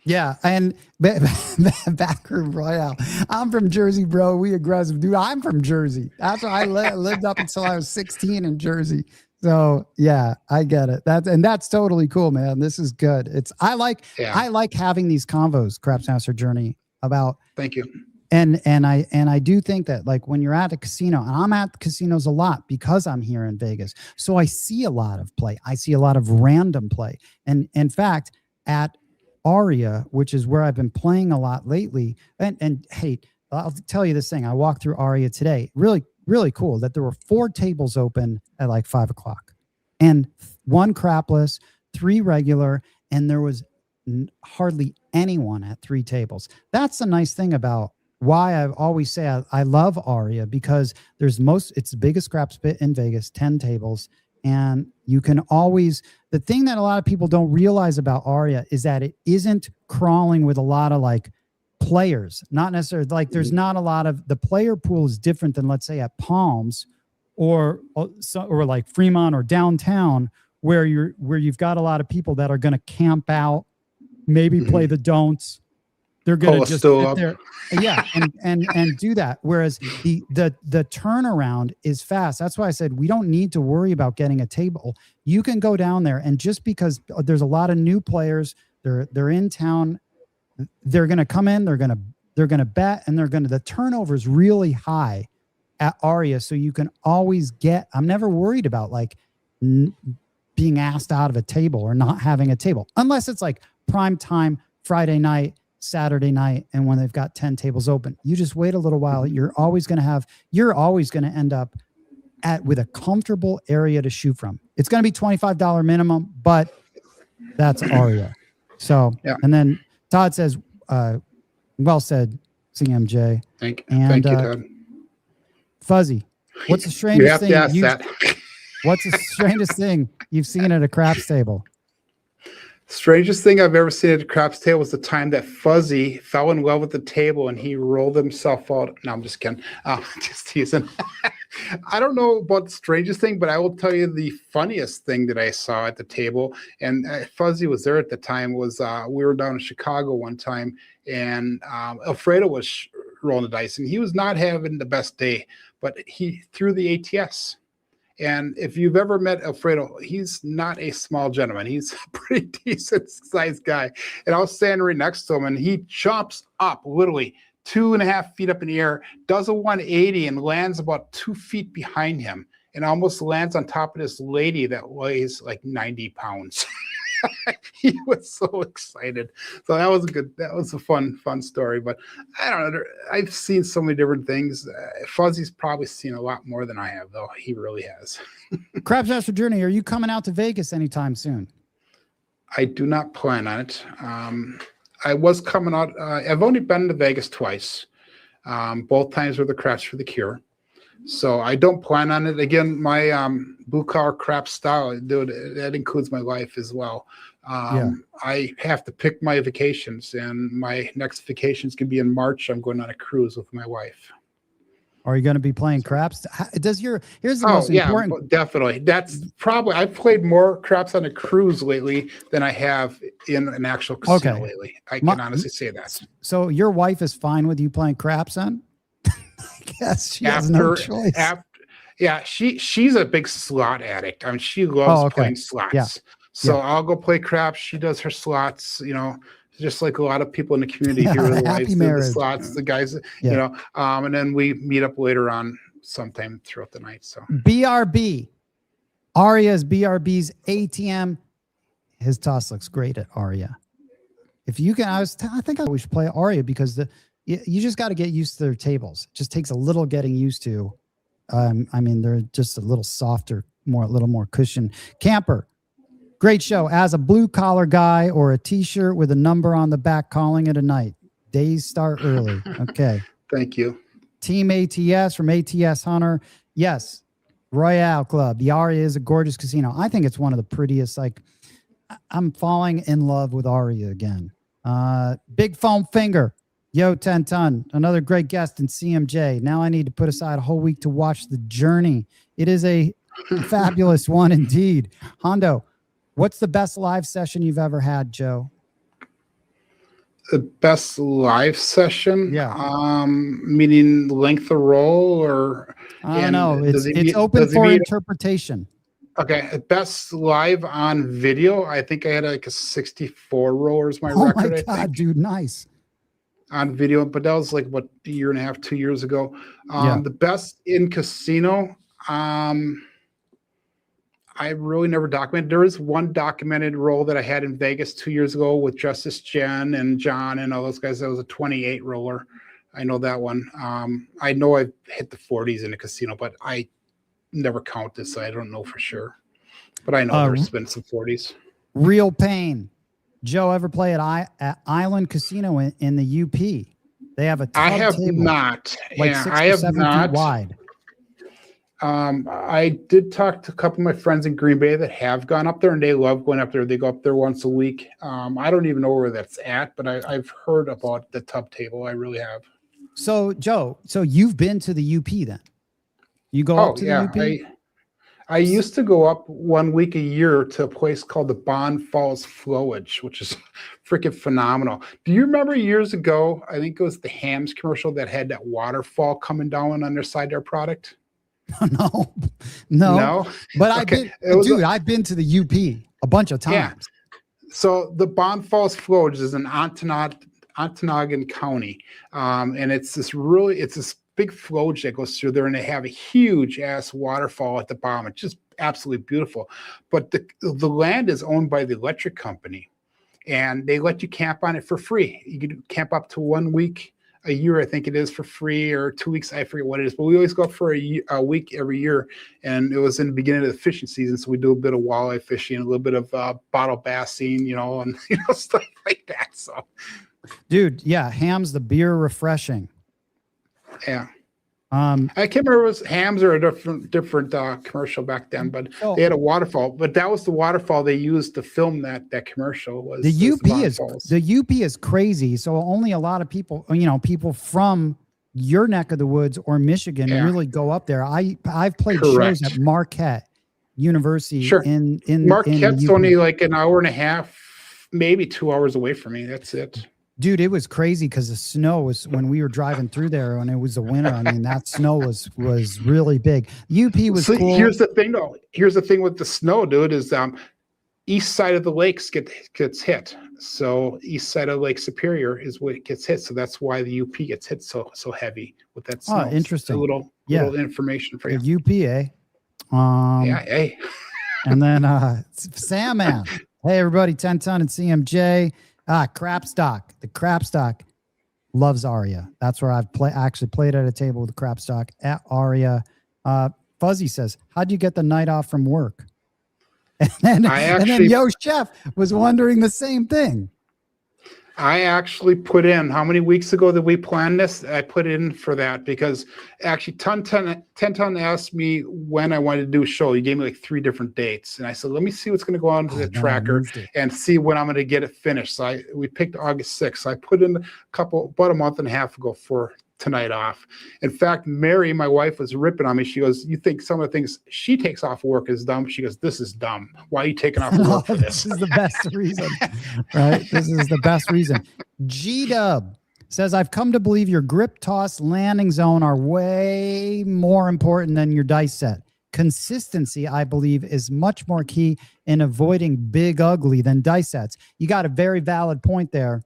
Yeah, and Backroom Royale. I'm from Jersey, bro. We aggressive, dude. I'm from Jersey. That's where I lived up until I was 16 in Jersey. So yeah, I get it. That's totally cool, man. This is good. I like having these convos, Craps Master Journey, about. Thank you. And I do think that like when you're at a casino, and I'm at casinos a lot because I'm here in Vegas, so I see a lot of play. I see a lot of random play, and in fact at Aria, which is where I've been playing a lot lately. And hey, I'll tell you this thing. I walked through Aria today. Really, really cool that there were 4 tables open at like 5 o'clock and 1 crapless, 3 regular, and there was hardly anyone at 3 tables. That's the nice thing about why I always say I love Aria, because it's the biggest craps pit in Vegas, 10 tables. And you can always, the thing that a lot of people don't realize about Aria is that it isn't crawling with a lot of like players, not necessarily like there's not a lot of, the player pool is different than let's say at Palms or like Fremont or downtown where you've got a lot of people that are going to camp out, maybe play the don'ts. They're going to just sit there, and do that. Whereas the turnaround is fast. That's why I said we don't need to worry about getting a table. You can go down there, and just because there's a lot of new players, they're in town, they're going to come in, they're going to bet, and the turnover is really high at Aria. So you can always get. I'm never worried about like being asked out of a table or not having a table, unless it's like prime time Friday night. Saturday night and when they've got 10 tables open. You just wait a little while. You're always going to end up with a comfortable area to shoot from. It's going to be $25 minimum, but that's Aria. So, yeah. And then Todd says, well said, CMJ. Thank you, Todd. Fuzzy, what's the strangest thing? What's the strangest thing you've seen at a craps table? Strangest thing I've ever seen at a craps table was the time that Fuzzy fell in love with the table and he rolled himself out. No, I'm just kidding. Just teasing. I don't know about the strangest thing, but I will tell you the funniest thing that I saw at the table. And Fuzzy was there at the time. Was we were down in Chicago one time, and Alfredo was rolling the dice, and he was not having the best day, but he threw the ATS. And if you've ever met Alfredo, he's not a small gentleman. He's a pretty decent sized guy. And I was standing right next to him, and he jumps up literally 2.5 feet up in the air, does a 180 and lands about 2 feet behind him and almost lands on top of this lady that weighs like 90 pounds. He was so excited. So that was a fun story. But I don't know. I've seen so many different things. Fuzzy's probably seen a lot more than I have, though. He really has. Crabs Master Journey, are you coming out to Vegas anytime soon? I do not plan on it. I was coming out. I've only been to Vegas twice. Both times were the Craps for the Cure. So I don't plan on it. Again, my blue collar crap style, dude, that includes my life as well. I have to pick my vacations, and my next vacations can be in March. I'm going on a cruise with my wife. Are you going to be playing craps? Here's the most important. Definitely. That's probably, I've played more craps on a cruise lately than I have in an actual casino lately. I can honestly say that. So your wife is fine with you playing craps then? I guess she has no choice. She's a big slot addict. I mean, she loves playing slots. Yeah. So I'll go play craps. She does her slots, just like a lot of people in the community here. The slots, the guys, and then we meet up later on sometime throughout the night. So BRB, Aria's BRB's ATM. His toss looks great at Aria. If you can, I think we should play Aria because you just got to get used to their tables. It just takes a little getting used to. I mean, they're just a little softer, a little more cushion. Camper, great show. As a blue collar guy or a T-shirt with a number on the back, calling it a night. Days start early. Okay. Thank you. Team ATS from ATS Hunter. Yes. Royale Club. The Aria is a gorgeous casino. I think it's one of the prettiest. Like, I'm falling in love with Aria again. Big Foam Finger. Yo, 10 Ton, another great guest in CMJ. Now I need to put aside a whole week to watch The Journey. It is a fabulous one indeed. Hondo, what's the best live session you've ever had, Joe? The best live session? Yeah. Meaning length of roll or? I don't know. It's open for interpretation. Okay. Best live on video. I think I had like a 64 roll is my record. Oh my God, dude. Nice. On video, but that was like what, a year and a half, 2 years ago. The best in casino, I really never documented. There is one documented roll that I had in Vegas 2 years ago with Justice Jen and John and all those guys. That was a 28 roller. I know that one. I know I've hit the 40s in a casino, but I never counted, so I don't know for sure. But I know there's been some 40s. Real Pain. Joe, ever play at Island Casino in the UP? They have a tub I have table, not. like 6 or 7 feet wide. I did talk to a couple of my friends in Green Bay that have gone up there, and they love going up there. They go up there once a week. I don't even know where that's at, but I've heard about the tub table. I really have. So, Joe, you've been to the UP then? You go up to the UP? I used to go up 1 week a year to a place called the Bond Falls Flowage, which is freaking phenomenal. Do you remember years ago, I think it was the Hams commercial that had that waterfall coming down on their side of their product? No. But I've been to the UP a bunch of times. Yeah. So the Bond Falls Flowage is in Ontonagon County. And it's this big flowage that goes through there, and they have a huge ass waterfall at the bottom. It's just absolutely beautiful. But the land is owned by the electric company, and they let you camp on it for free. You could camp up to 1 week a year, I think it is, for free, or 2 weeks. I forget what it is, but we always go for a week every year. And it was in the beginning of the fishing season, so we do a bit of walleye fishing, a little bit of bottle bassing, and stuff like that. So, dude, yeah, Ham's the beer refreshing. Yeah. I can't remember if it was Hams or a different commercial back then, but they had a waterfall. But that was the waterfall they used to film that commercial. Was the UP is crazy. So only a lot of people, people from your neck of the woods or Michigan really go up there. I've played shows at Marquette University. Sure. In Marquette's only like an hour and a half, maybe 2 hours away from me. That's it. Dude, it was crazy because the snow was when we were driving through there when it was the winter. I mean, that snow was really big. UP was cool. Here's the thing, though. Here's the thing with the snow, dude, is east side of the lakes gets hit. So east side of Lake Superior is what it gets hit. So that's why the UP gets hit so heavy with that snow. Oh, interesting. A little information for you. The UP, yeah, hey. And then Sam Man. Hey, everybody, 10 Ton and CMJ. Crap Stock. The Crap Stock loves Aria. That's where I've actually played at a table with the Crap Stock at Aria. Fuzzy says, how'd you get the night off from work? And then Yo Chef was wondering the same thing. I actually put in, how many weeks ago did we plan this? I put in for that because actually 10 Ton asked me when I wanted to do a show. He gave me like 3 different dates. And I said, let me see what's going to go on to the tracker and see when I'm going to get it finished. So we picked August 6th. So I put in about a month and a half ago for tonight off. In fact, Mary, my wife, was ripping on me. She goes, you think some of the things she takes off work is dumb? She goes, this is dumb. Why are you taking off work for this? This is the best reason, right? This is the best reason. G-Dub says, I've come to believe your grip, toss, landing zone are way more important than your dice set. Consistency, I believe, is much more key in avoiding big ugly than dice sets. You got a very valid point there.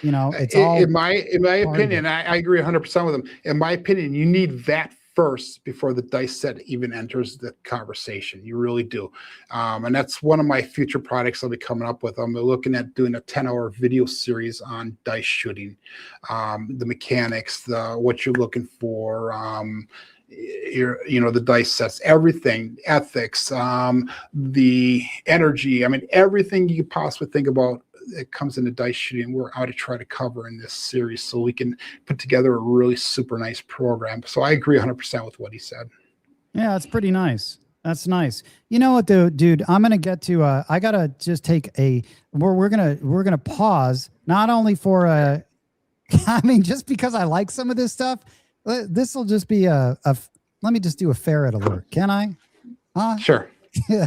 It's all in my opinion. I agree 100% with him. In my opinion, you need that first before the dice set even enters the conversation. You really do. And that's one of my future products I'll be coming up with. I'm looking at doing a 10-hour video series on dice shooting, the mechanics, what you're looking for, the dice sets, everything, ethics, the energy. I mean, everything you could possibly think about that comes into dice shooting, we're out to try to cover in this series so we can put together a really super nice program. So I agree 100% with what he said. Yeah, that's pretty nice. That's nice. You know what, though, dude? I'm gonna get to. I gotta just take we're gonna pause not only for I mean, just because I like some of this stuff. This will just be let me just do a ferret alert. Can I? Sure. Yeah.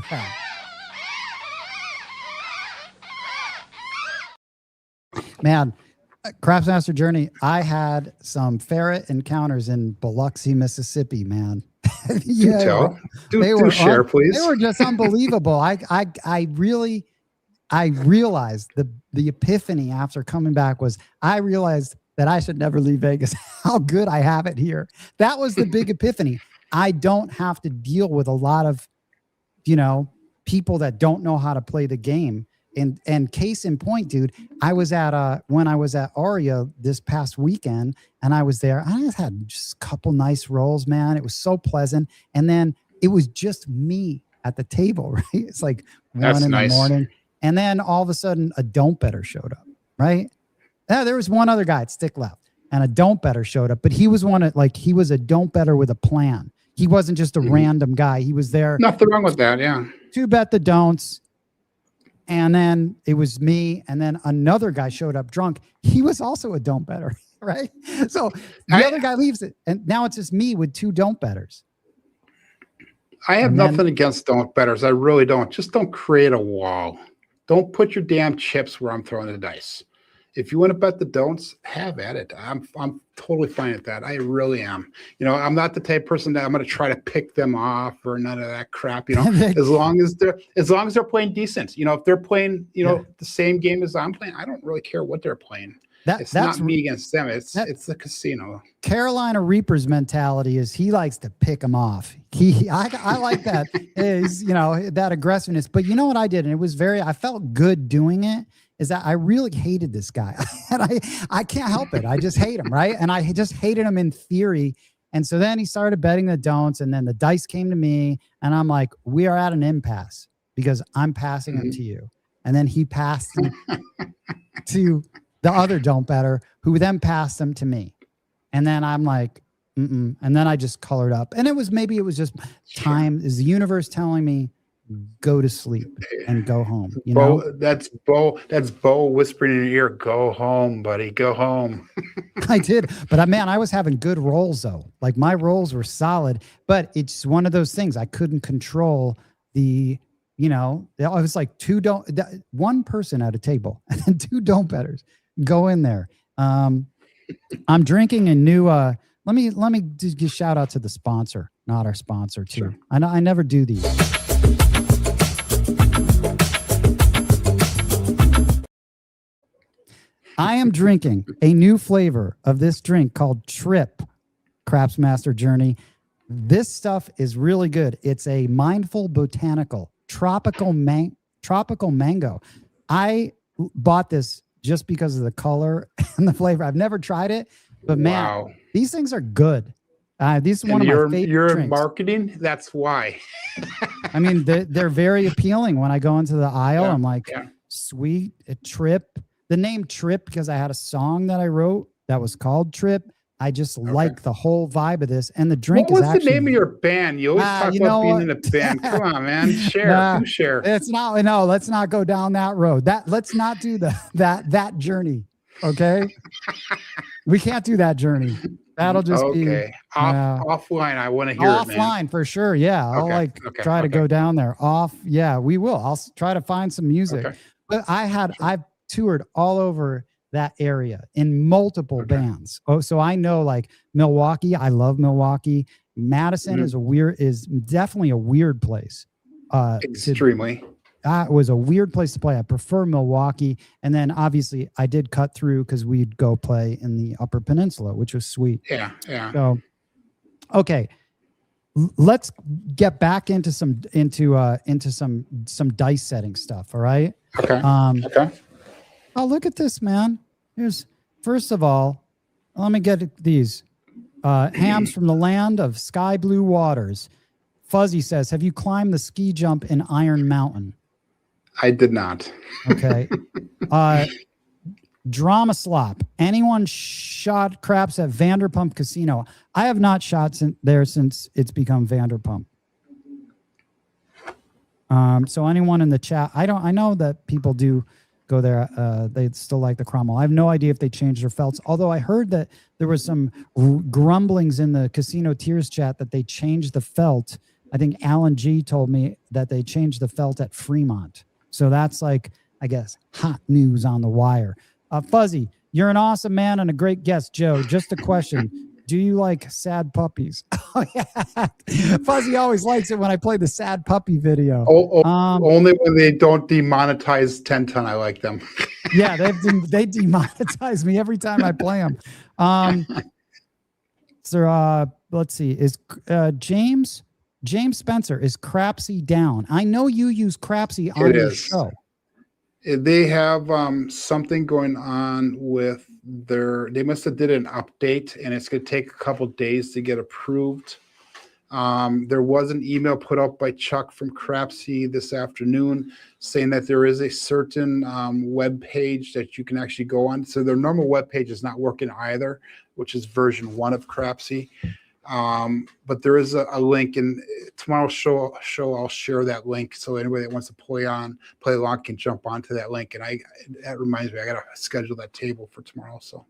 Man, Craftsmaster Journey, I had some ferret encounters in Biloxi, Mississippi, man. Yeah, do share, please. They were just unbelievable. I realized the epiphany after coming back was I realized that I should never leave Vegas. How good I have it here. That was the big epiphany. I don't have to deal with a lot of, people that don't know how to play the game. And case in point, dude, I was at when I was at Aria this past weekend, and I was there. I just had just a couple nice rolls, man. It was so pleasant, and then it was just me at the table, right? It's like 1 in the morning, and then all of a sudden, a don't better showed up, right? There was one other guy at Stick Left, and a don't better showed up, but he was he was a don't better with a plan. He wasn't just a random guy. He was there. Nothing wrong with that, yeah. To bet the don'ts. And then it was me, and then another guy showed up drunk. He was also a don't better, right? So the other guy leaves it, and now it's just me with 2 don't betters. I have nothing against don't betters. I really don't. Just don't create a wall. Don't put your damn chips where I'm throwing the dice. If you want to bet the don'ts, have at it. I'm totally fine with that. I really am. I'm not the type of person that I'm going to try to pick them off or none of that crap. As long as they're playing decent. If they're playing, the same game as I'm playing, I don't really care what they're playing. It's not me against them. It's the casino. Carolina Reaper's mentality is he likes to pick them off. I like that is, that aggressiveness. But you know what I did? And it was I felt good doing it, is that I really hated this guy. And I can't help it. I just hate him, right? And I just hated him in theory. And so then he started betting the don'ts, and then the dice came to me, and I'm like, we are at an impasse because I'm passing him to you. And then he passed him to the other don't better, who then passed them to me. And then I'm like, and then I just colored up. And it was just time. Is the universe telling me, go to sleep and go home? That's Bo whispering in your ear, go home, buddy, go home. I did. But man, I was having good rolls though. Like my rolls were solid, but it's one of those things I couldn't control I was like one person at a table and then 2 don't betters go in there. I'm drinking a new, let me just give shout out to the sponsor, not our sponsor too. Sure. I never do these. I am drinking a new flavor of this drink called Trip Craps Master Journey. This stuff is really good. It's a mindful botanical tropical mango. I bought this just because of the color and the flavor. I've never tried it, but man, these things are good. These are one of my favorite You're drinks. In marketing? That's why. I mean, they're very appealing. When I go into the aisle, I'm like, sweet, a Trip. The name Trip, because I had a song that I wrote that was called Trip. I just like the whole vibe of this. And the drink What was the name of your band? You always talk about being in a band. Come on, man. Share. It's not, let's not go down that road. Let's not do that journey. Okay. We can't do that journey. That'll just be offline. I want to hear it, man. Offline for sure. Yeah. I'll try to go down there. Yeah, we will. I'll try to find some music. Okay. But I've toured all over that area in multiple bands. So I know like Milwaukee. I love Milwaukee. Madison is definitely a weird place. Extremely. It was a weird place to play. I prefer Milwaukee. And then obviously I did cut through because we'd go play in the Upper Peninsula, which was sweet. Yeah. So, okay. Let's get back into some dice setting stuff. All right. Okay. Oh, look at this, man. First of all, let me get these. Hams from the land of sky blue waters. Fuzzy says, have you climbed the ski jump in Iron Mountain? I did not. Okay. Drama Slop. Anyone shot craps at Vanderpump Casino? I have not shot there since it's become Vanderpump. So anyone in the chat, I know that people do go there. They still like the Cromwell. I have no idea if they changed their felts. Although I heard that there was some grumblings in the Casino Tears chat that they changed the felt. I think Alan G told me that they changed the felt at Fremont. So that's like, I guess, hot news on the wire. Fuzzy, you're an awesome man and a great guest, Joe. Just a question. Do you like sad puppies? Oh, yeah. Fuzzy always likes it when I play the sad puppy video. Only when they don't demonetize 10 ton, I like them. Yeah, they demonetize me every time I play them. So let's see. Is James Spencer, is Crapsy down? I know you use Crapsy on your show. They have something going on with they must have did an update, and it's going to take a couple days to get approved. There was an email put up by Chuck from Crapsy this afternoon saying that there is a certain web page that you can actually go on. So their normal web page is not working either, which is version 1 of Crapsy. But there is a link, and tomorrow's show I'll share that link so anybody that wants to play along can jump onto that link. And that reminds me, I gotta schedule that table for tomorrow. So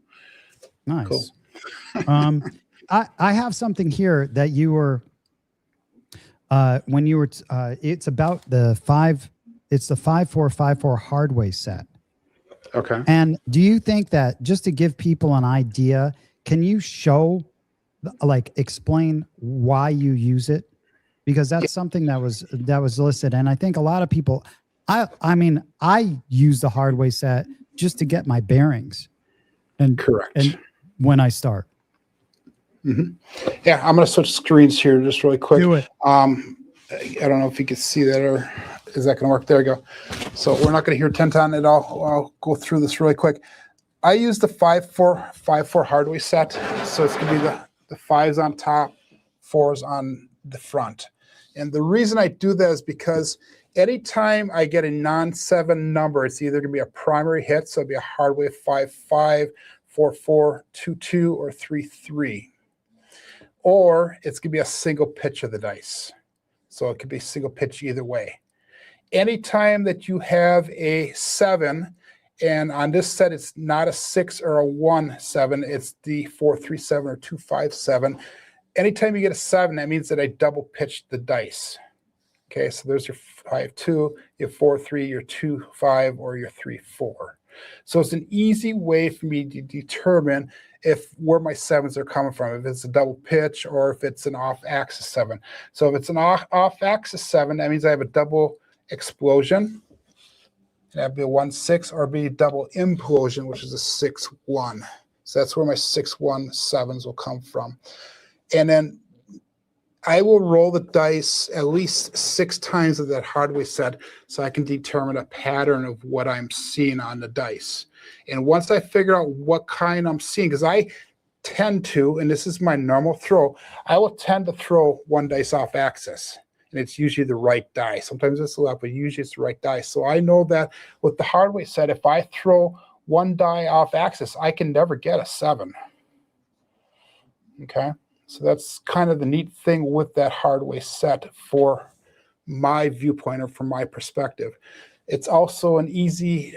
nice. Cool. I have something here that you were when you were it's about the 5454 Hardway set. Okay. And do you think that, just to give people an idea, can you explain why you use it? Because that's something that was listed. And I think a lot of people, I mean, I use the Hardway set just to get my bearings. And correct. And when I start. Yeah, I'm going to switch screens here just really quick. Do it. I don't know if you can see that, or is that going to work? There you go. So we're not going to hear 10-ton at all. I'll go through this really quick. I use the 5-4 hardware set. So it's going to be the 5s on top, 4s on the front. And the reason I do that is because anytime I get a non-7 number, it's either going to be a primary hit, so it'll be a hardware 5-5, 4-4, 2-2, or 3-3. Or it's going to be a single pitch of the dice. So it could be a single pitch either way. Anytime that you have a 7, and on this set, it's not a 6 or a 1-7, it's the 4-3-7 or 2-5-7. Anytime you get a 7, that means that I double pitched the dice. Okay, so there's your 5-2, your 4-3, your 2-5, or your 3-4. So it's an easy way for me to determine where my 7s are coming from, if it's a double pitch or if it's an off-axis 7. So if it's an off-axis 7, that means I have a double explosion. That'd be a 1-6, or be a double implosion, which is a 6-1. So that's where my 6-1 7s will come from. And then I will roll the dice at least 6 times of that hardware set so I can determine a pattern of what I'm seeing on the dice. And once I figure out what kind I'm seeing, because I tend to, and this is my normal throw, I will tend to throw one dice off axis. And it's usually the right die. Sometimes it's the left, but usually it's the right die. So I know that with the hardware set, if I throw one die off axis, I can never get a 7. Okay? So that's kind of the neat thing with that hardware set for my viewpoint or from my perspective. It's also an easy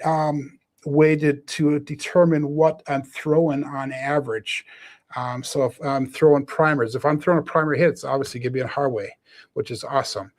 way to determine what I'm throwing on average. So if I'm throwing primers, if I'm throwing a primary hit, it's obviously going to be a hardware, which is awesome.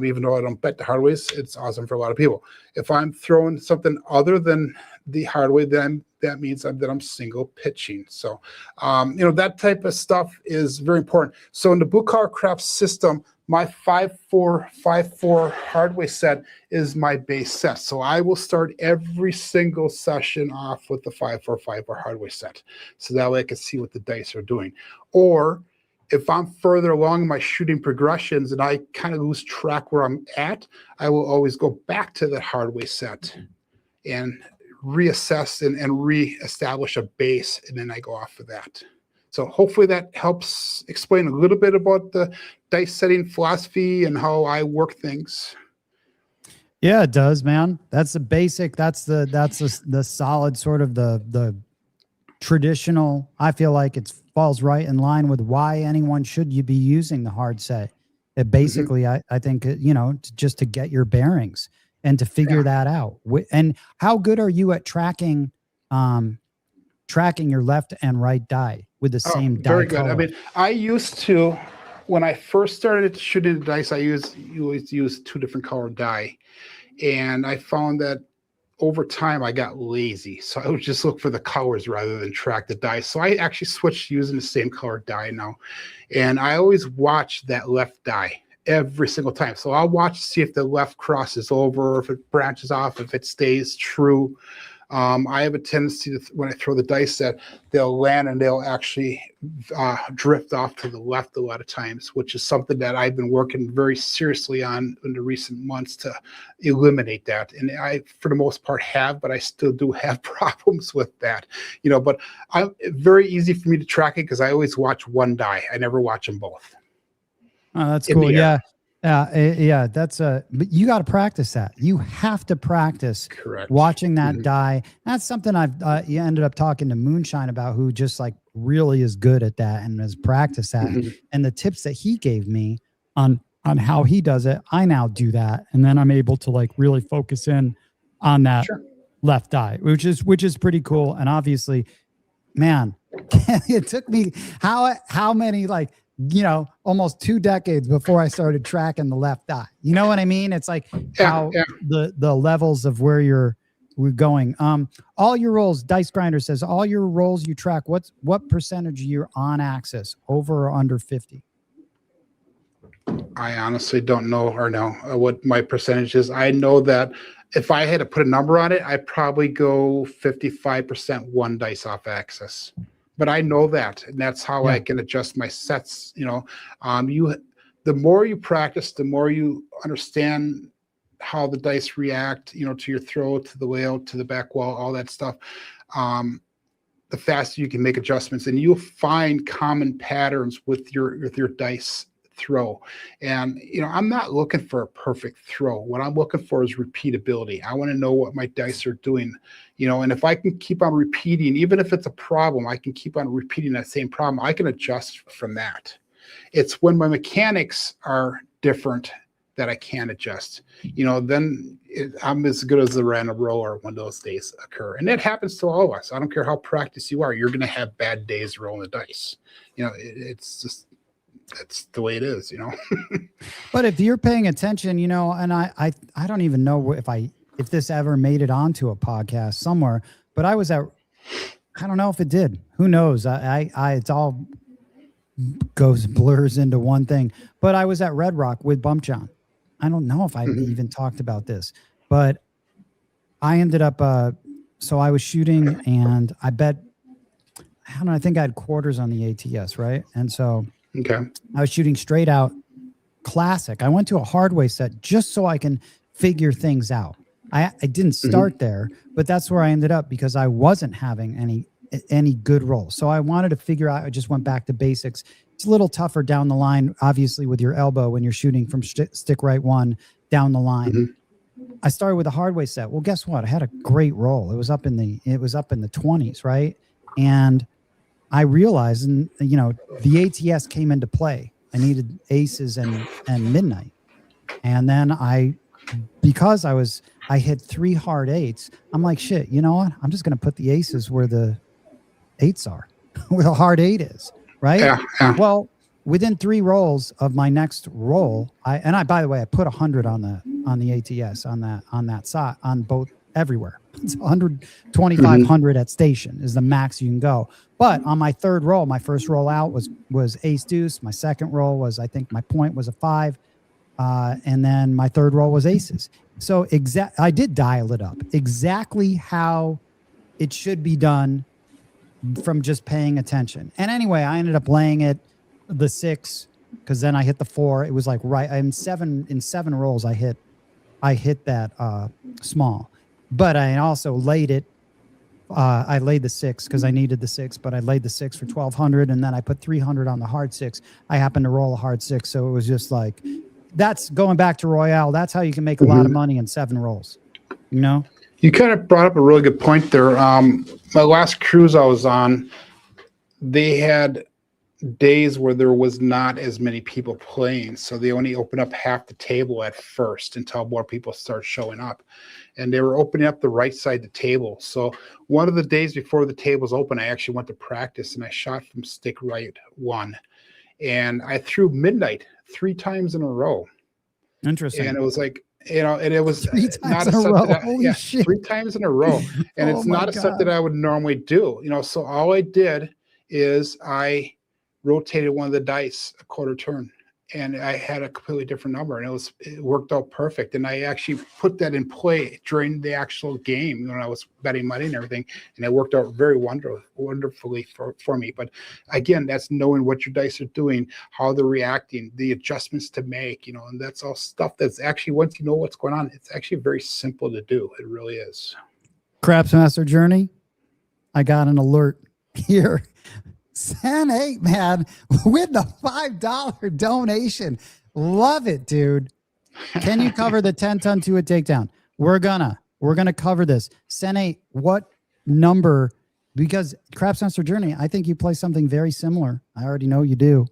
Even though I don't bet the hardways, it's awesome for a lot of people. If I'm throwing something other than the hardware, then that means that I'm single pitching. So, that type of stuff is very important. So in the Blue Collar Craft system, my 5-4 hardware set is my base set. So I will start every single session off with the 5-4 hardware set. So that way I can see what the dice are doing. Or if I'm further along in my shooting progressions and I kind of lose track where I'm at, I will always go back to the hardware set and reassess and reestablish a base, and then I go off of that. So hopefully that helps explain a little bit about the dice setting philosophy and how I work things. Yeah, it does, man. That's the basic. That's the solid sort of the traditional. I feel like it falls right in line with why anyone should you be using the hard set. It basically, I think, just to get your bearings and to figure that out. And how good are you at tracking your left and right die with the same die very good color? I mean, I used to, when I first started shooting the dice, I always used 2 different colored die, and I found that over time I got lazy, so I would just look for the colors rather than track the dice. So I actually switched to using the same colored die now, and I always watch that left die every single time. So I'll watch to see if the left crosses over, if it branches off, if it stays true. I have a tendency to, when I throw the dice set, they'll land and they'll actually drift off to the left a lot of times, which is something that I've been working very seriously on in the recent months to eliminate that. And I, for the most part, have, but I still do have problems with that, but very easy for me to track it because I always watch one die. I never watch them both. Oh, that's cool. Yeah. That's but you got to practice that. You have to practice watching that die. That's something you ended up talking to Moonshine about, who just like really is good at that and has practiced that. And the tips that he gave me on how he does it, I now do that. And then I'm able to like really focus in on that left die, which is pretty cool. And obviously, man, it took me how many almost 2 decades before I started tracking the left eye. You know what I mean? It's like the levels of where we're going. All your rolls, Dice Grinder says, all your rolls you track, what percentage you're on axis, over or under 50? I honestly don't know or know what my percentage is. I know that if I had to put a number on it, I'd probably go 55% one dice off axis. But I know that, and that's how I can adjust my sets. You know, the more you practice, the more you understand how the dice react, you know, to your throw, to the layout, to the back wall, all that stuff. The faster you can make adjustments, and you'll find common patterns with your dice throw. And you know, I'm not looking for a perfect throw. What I'm looking for is repeatability. I want to know what my dice are doing, you know, and if I can keep on repeating, even if it's a problem, I can keep on repeating that same problem. I can adjust from that. It's when my mechanics are different that I can adjust, you know, then I'm as good as the random roller when those days occur. And that happens to all of us. I don't care how practiced you are. You're going to have bad days rolling the dice. You know, it's just, that's the way it is, you know. But if you're paying attention, you know, and I don't even know if this ever made it onto a podcast somewhere, but I don't know if it did. Who knows? It's all blurs into one thing. But I was at Red Rock with Bump John. I don't know if I even talked about this, but I ended up, so I was shooting and I bet, I think I had quarters on the ATS, right? And so I was shooting straight out classic. I went to a hardway set just so I can figure things out. I didn't start there, but that's where I ended up because I wasn't having any good rolls. So I wanted to figure out, I just went back to basics. It's a little tougher down the line, obviously, with your elbow when you're shooting from stick right one down the line. I started with a hardway set. Well, guess what? I had a great roll. It was up in the 20s, right? And I realized, and you know, the ATS came into play. I needed aces and midnight, and then because I hit 3 hard 8s. I'm like, shit. You know what? I'm just gonna put the aces where the 8s are, where the hard 8 is. Right. Yeah. Well, within 3 rolls of my next roll, I by the way, I put 100 on the ATS on that side on both everywhere. It's 100, 2,500 at station is the max you can go. But on my third roll, my first roll out was ace deuce. My second roll was, I think my point was a 5. And then my third roll was aces. So I did dial it up exactly how it should be done from just paying attention. And anyway, I ended up laying it the 6 because then I hit the 4. It was like in 7 rolls I hit that small. But I also laid it. I laid the 6 because I needed the 6, but I laid the 6 for 1,200, and then I put 300 on the hard 6. I happened to roll a hard 6, so it was just like, that's going back to Royale. That's how you can make a lot of money in 7 rolls. You know. You kind of brought up a really good point there. My last cruise I was on, they had days where there was not as many people playing, so they only opened up half the table at first until more people start showing up, and they were opening up the right side of the table. So one of the days before the tables open, I actually went to practice and I shot from stick right 1, and I threw midnight 3 times in a row. Interesting. And it was like, you know, and it was 3 times in a row. Holy shit. 3 times in a row. And it's not a set that I would normally do, you know. So all I did is I rotated one of the dice a quarter turn, and I had a completely different number, and it worked out perfect. And I actually put that in play during the actual game when I was betting money and everything, and it worked out very wonderfully for me. But again, that's knowing what your dice are doing, how they're reacting, the adjustments to make, you know, and that's all stuff that's actually, once you know what's going on, it's actually very simple to do. It really is. Craps Master Journey, I got an alert here. San 8, man, with the $5 donation. Love it, dude. Can you cover the 10-ton to a takedown? We're gonna cover this. San 8, what number? Because Craps Master Journey, I think you play something very similar. I already know you do.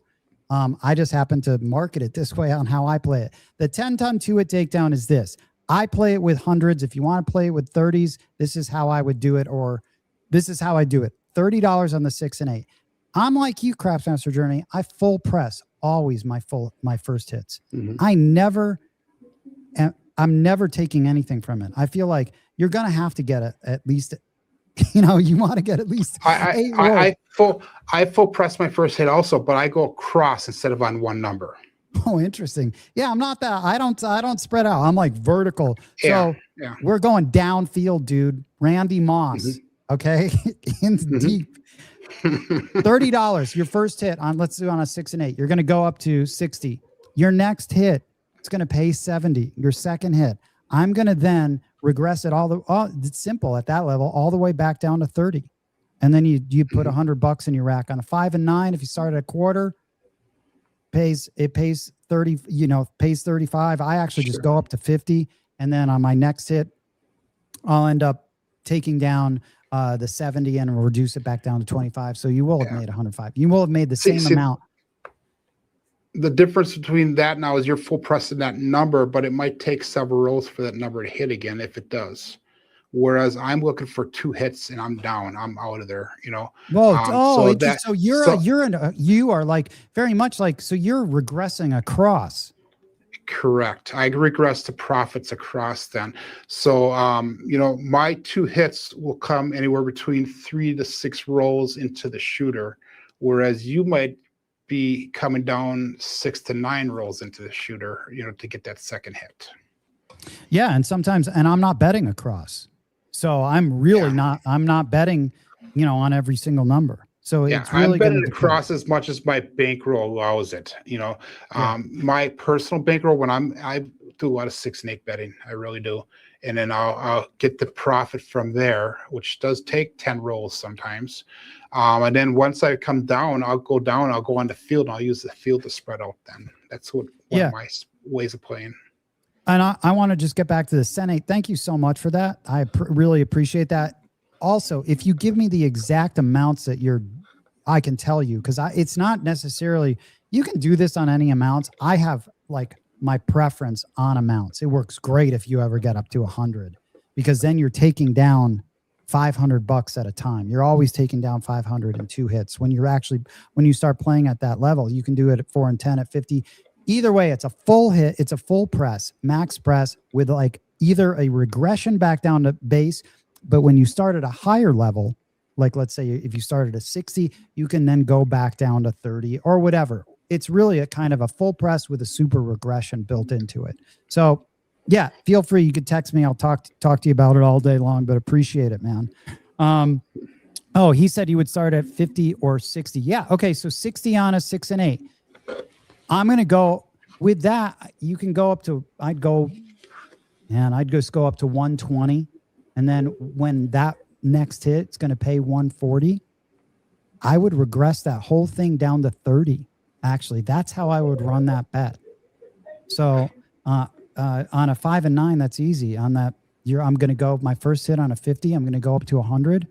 I just happen to market it this way on how I play it. The 10-ton to a takedown is this. I play it with hundreds. If you want to play it with 30s, this is how I would do it, or this is how I do it. $30 on the 6 and 8. I'm like you, Craps Master Journey. I full press always my first hits. I'm never taking anything from it. I feel like you're gonna have to get at least, you know, you want to get at least. I full press my first hit also, but I go across instead of on one number. Oh, interesting. Yeah, I'm not that. I don't spread out. I'm like vertical. So Yeah. we're going downfield, dude. Randy Moss. Mm-hmm. Okay, in deep. $30. Your first hit on, let's do on a 6 and 8. You're going to go up to 60. Your next hit, it's going to pay 70. Your second hit, I'm going to then regress it it's simple at that level, all the way back down to 30. And then you put $100 in your rack. On a 5 and 9. If you start at a quarter, pays 30, pays 35. I actually just go up to 50. And then on my next hit, I'll end up taking down the 70 and reduce it back down to 25. So you will have made 105. You will have made the same amount. The difference between that now is you're full pressing that number, but it might take several rolls for that number to hit again if it does. Whereas I'm looking for 2 hits and I'm down. I'm out of there, Well, so you are like very much like, so you're regressing across. Correct. I regress to profits across then. So, my 2 hits will come anywhere between 3 to 6 rolls into the shooter, whereas you might be coming down 6 to 9 rolls into the shooter, to get that second hit. Yeah. And sometimes, and I'm not betting across. So I'm really I'm not betting, on every single number. So it's really I'm betting across as much as my bankroll allows it. My personal bankroll, when I do a lot of 6 and 8 betting, I really do, and then I'll get the profit from there, which does take 10 rolls sometimes. And then once I come down, I'll go on the field, and I'll use the field to spread out. Then that's one of my ways of playing. And I want to just get back to the Senate. Thank you so much for that. I really appreciate that. Also, if you give me the exact amounts that I can tell you, because it's not necessarily, you can do this on any amounts. I have like my preference on amounts. It works great if you ever get up to 100, because then you're taking down $500 at a time. You're always taking down 500 in 2 hits. When you start playing at that level, you can do it at 4 and 10 at 50. Either way, it's a full hit. It's a full press, max press with like either a regression back down to base. But when you start at a higher level, like let's say if you started at 60, you can then go back down to 30 or whatever. It's really a kind of a full press with a super regression built into it. So yeah, feel free. You could text me. I'll talk to you about it all day long, but appreciate it, man. He said he would start at 50 or 60. Yeah. Okay. So 60 on a 6 and 8. I'm going to go with that. You can go up to, I'd just go up to 120. And then when that next hit, it's going to pay 140. I would regress that whole thing down to 30. Actually, that's how I would run that bet. So on a 5 and 9, that's easy. On that, I'm going to go my first hit on a 50. I'm going to go up to 100.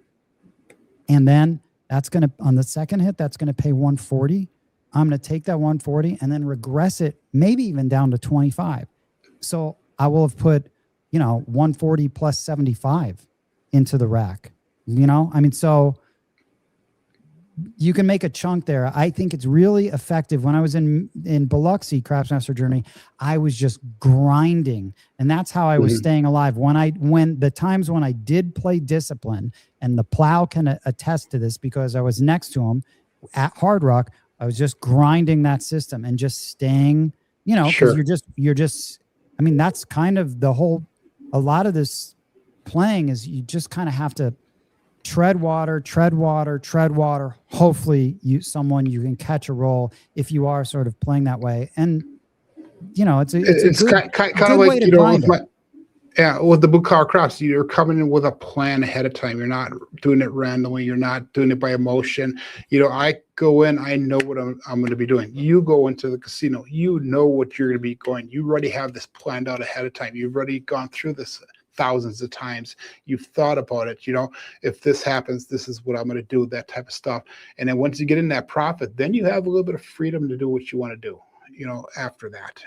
And then that's going to, on the second hit, that's going to pay 140. I'm going to take that 140 and then regress it, maybe even down to 25. So I will have put, 140 plus 75 into the rack. So you can make a chunk there. I think it's really effective. When I was in Biloxi Craftsmaster Journey, I was just grinding, and that's how I was staying alive. When the times when I did play Discipline, and the Plow can attest to this because I was next to him at Hard Rock, I was just grinding that system and just staying, because you're just, that's kind of the whole, a lot of this playing is you just kind of have to tread water. Hopefully you can catch a roll if you are sort of playing that way. And, it's kind of like, with the Bukhara Crafts, you're coming in with a plan ahead of time. You're not doing it randomly. You're not doing it by emotion. I go in, I know what I'm going to be doing. You go into the casino, you know what you're going to be going. You already have this planned out ahead of time. You've already gone through this thousands of times. You've thought about it. If this happens, this is what I'm going to do, that type of stuff. And then once you get in that profit, then you have a little bit of freedom to do what you want to do, after that,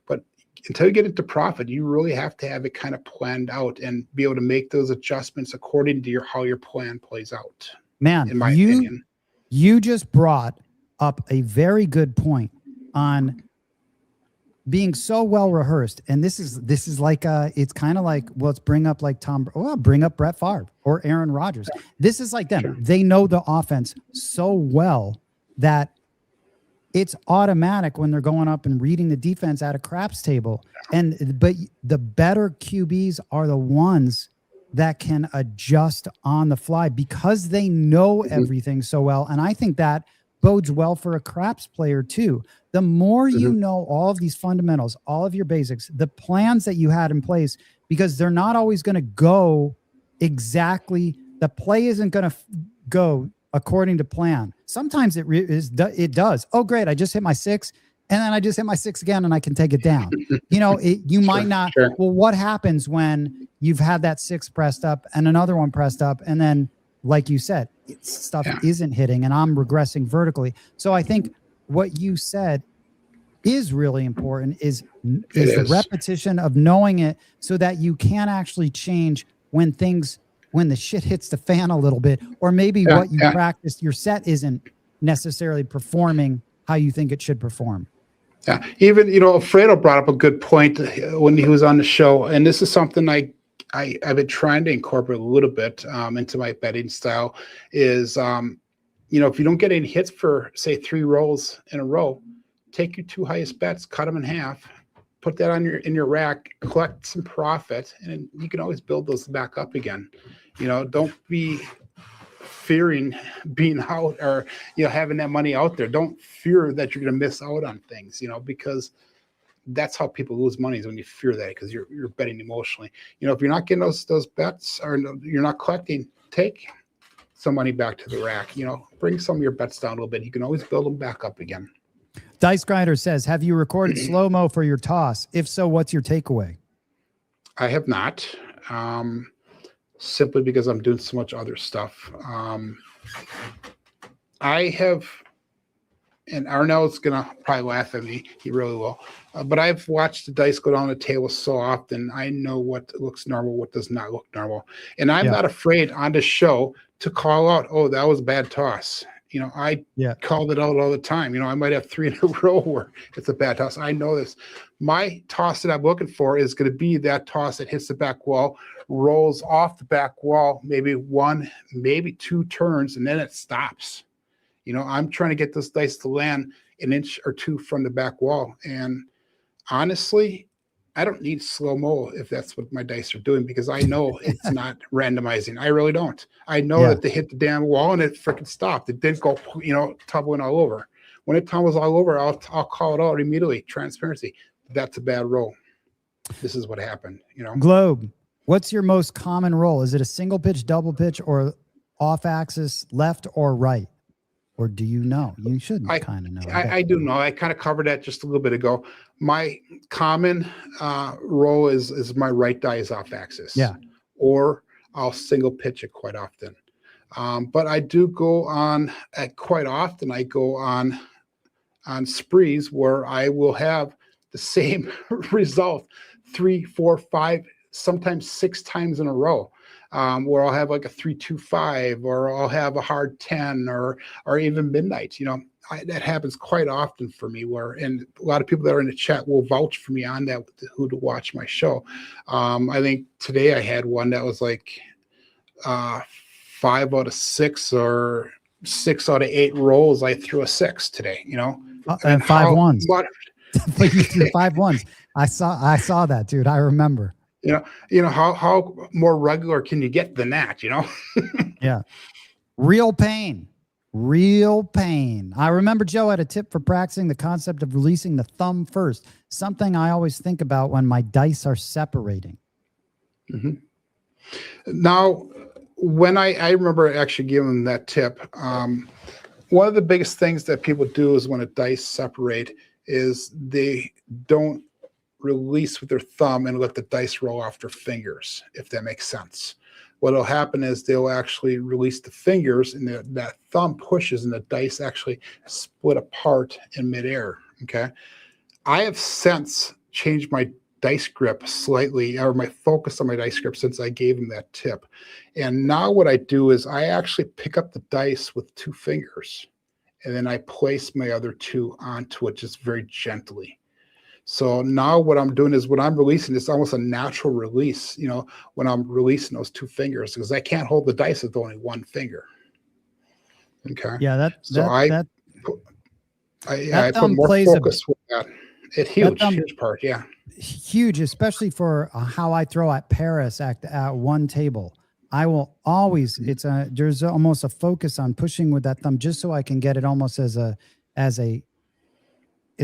but until you get into profit, you really have to have it kind of planned out and be able to make those adjustments according to how your plan plays out. Man, in my opinion, you just brought up a very good point on being so well rehearsed. And this is like it's kind of like, well, let's bring up like bring up Brett Favre or Aaron Rodgers. This is like them. Sure. They know the offense so well that it's automatic when they're going up and reading the defense at a craps table. But the better QBs are the ones that can adjust on the fly because they know everything so well. And I think that bodes well for a craps player too. The more you know all of these fundamentals, all of your basics, the plans that you had in place, because they're not always going to go exactly. The play isn't going to go according to plan. Sometimes it does. Oh, great. I just hit my 6 and then I just hit my 6 again and I can take it down. You might not. Sure. Well, what happens when you've had that 6 pressed up and another one pressed up? And then, like you said, stuff isn't hitting and I'm regressing vertically. So I think what you said is really important is the repetition of knowing it so that you can actually change when the shit hits the fan a little bit, or maybe what you practiced, your set isn't necessarily performing how you think it should perform. Yeah. Even, Alfredo brought up a good point when he was on the show. And this is something I've been trying to incorporate a little bit into my betting style is, if you don't get any hits for, say, 3 rolls in a row, take your 2 highest bets, cut them in half, put that in your rack, collect some profit, and you can always build those back up again. Don't be fearing being out or, having that money out there. Don't fear that you're going to miss out on things, because that's how people lose money is when you fear that, because you're betting emotionally. If you're not getting those bets or you're not collecting, take some money back to the rack, bring some of your bets down a little bit. You can always build them back up again. Dice Grinder says, have you recorded slow-mo for your toss? If so, what's your takeaway? I have not, simply because I'm doing so much other stuff. I have, and Arnell's going to probably laugh at me. He really will. But I've watched the dice go down the table so often. I know what looks normal, what does not look normal. And I'm not afraid on the show to call out, oh, that was a bad toss. I called it out all the time. I might have 3 in a row where it's a bad toss. I know this. My toss that I'm looking for is going to be that toss that hits the back wall, rolls off the back wall, maybe 1, maybe 2 turns, and then it stops. I'm trying to get this dice to land an inch or 2 from the back wall. And honestly, I don't need slow-mo if that's what my dice are doing, because I know it's not randomizing. I really don't. I know that they hit the damn wall and it freaking stopped. It didn't go, tumbling all over. When it tumbles all over, I'll call it out immediately. Transparency. That's a bad roll. This is what happened. Globe, what's your most common roll? Is it a single pitch, double pitch, or off axis, left or right? Or do you know? You should kind of know. I do know. I kind of covered that just a little bit ago. My common roll is my right die is off axis. Yeah. Or I'll single pitch it quite often. But I do go on quite often. I go on sprees where I will have the same result 3, 4, 5, sometimes 6 times in a row. Where I'll have like a 3-2-5, or I'll have a hard 10, or even midnight. That happens quite often for me. And a lot of people that are in the chat will vouch for me on that, who to watch my show. I think today I had one that was like 5 out of 6 or 6 out of 8 rolls. I threw a 6 today. And 5 ones. But you threw 5 ones. I saw that, dude. I remember. How more regular can you get than that, Yeah. Real pain. I remember Joe had a tip for practicing the concept of releasing the thumb first, something I always think about when my dice are separating. Mm-hmm. Now, when I remember actually giving that tip, one of the biggest things that people do is when a dice separate is they don't release with their thumb and let the dice roll off their fingers, if that makes sense. What'll happen is they'll actually release the fingers, and that thumb pushes, and the dice actually split apart in midair. Okay, I have since changed my dice grip slightly, or my focus on my dice grip, since I gave him that tip. And now what I do is I actually pick up the dice with 2 fingers, and then I place my other 2 onto it just very gently. So now what I'm doing is when I'm releasing, it's almost a natural release, when I'm releasing those 2 fingers, because I can't hold the dice with only 1 finger. Okay. Yeah. I put more focus with that. It's huge part, yeah. Huge, especially for how I throw at Paris at one table. I will always, there's almost a focus on pushing with that thumb just so I can get it almost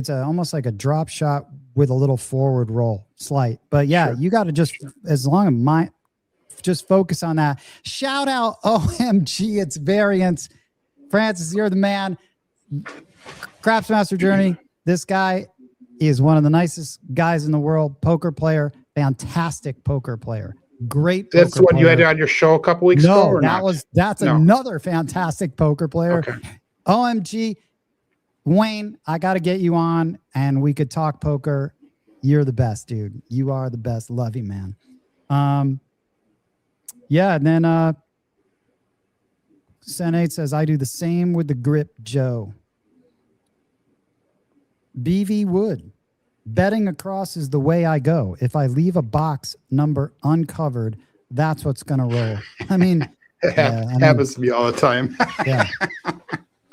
almost like a drop shot with a little forward roll slight. But yeah, you got to just, as long as just focus on that. Shout out OMG, it's variants. Francis, you're the man. Craftsmaster Journey. This guy is one of the nicest guys in the world. Poker player, fantastic poker player. Great. That's what you had on your show a couple weeks ago. That's another fantastic poker player. Okay. OMG, Wayne, I got to get you on and we could talk poker. You're the best, dude. You are the best. Love you, man. Yeah. And then Senate says, I do the same with the grip, Joe. BV Wood. Betting across is the way I go. If I leave a box number uncovered, that's what's going to roll. I mean, happens to me all the time. Yeah.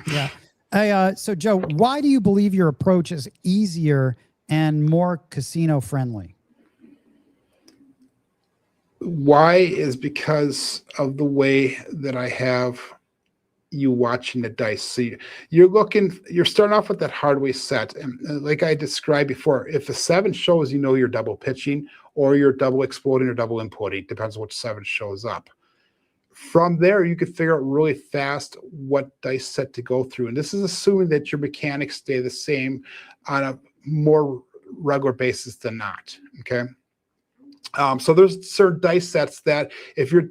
Yeah. Hey, so Joe, why do you believe your approach is easier and more casino friendly? Why is because of the way that I have you watching the dice. So you're starting off with that hard way set. And like I described before, if the 7 shows, you're double pitching or you're double exploding or double inputting, depends on which 7 shows up. From there, you could figure out really fast what dice set to go through. And this is assuming that your mechanics stay the same on a more regular basis than not. Okay. So there's certain dice sets that if your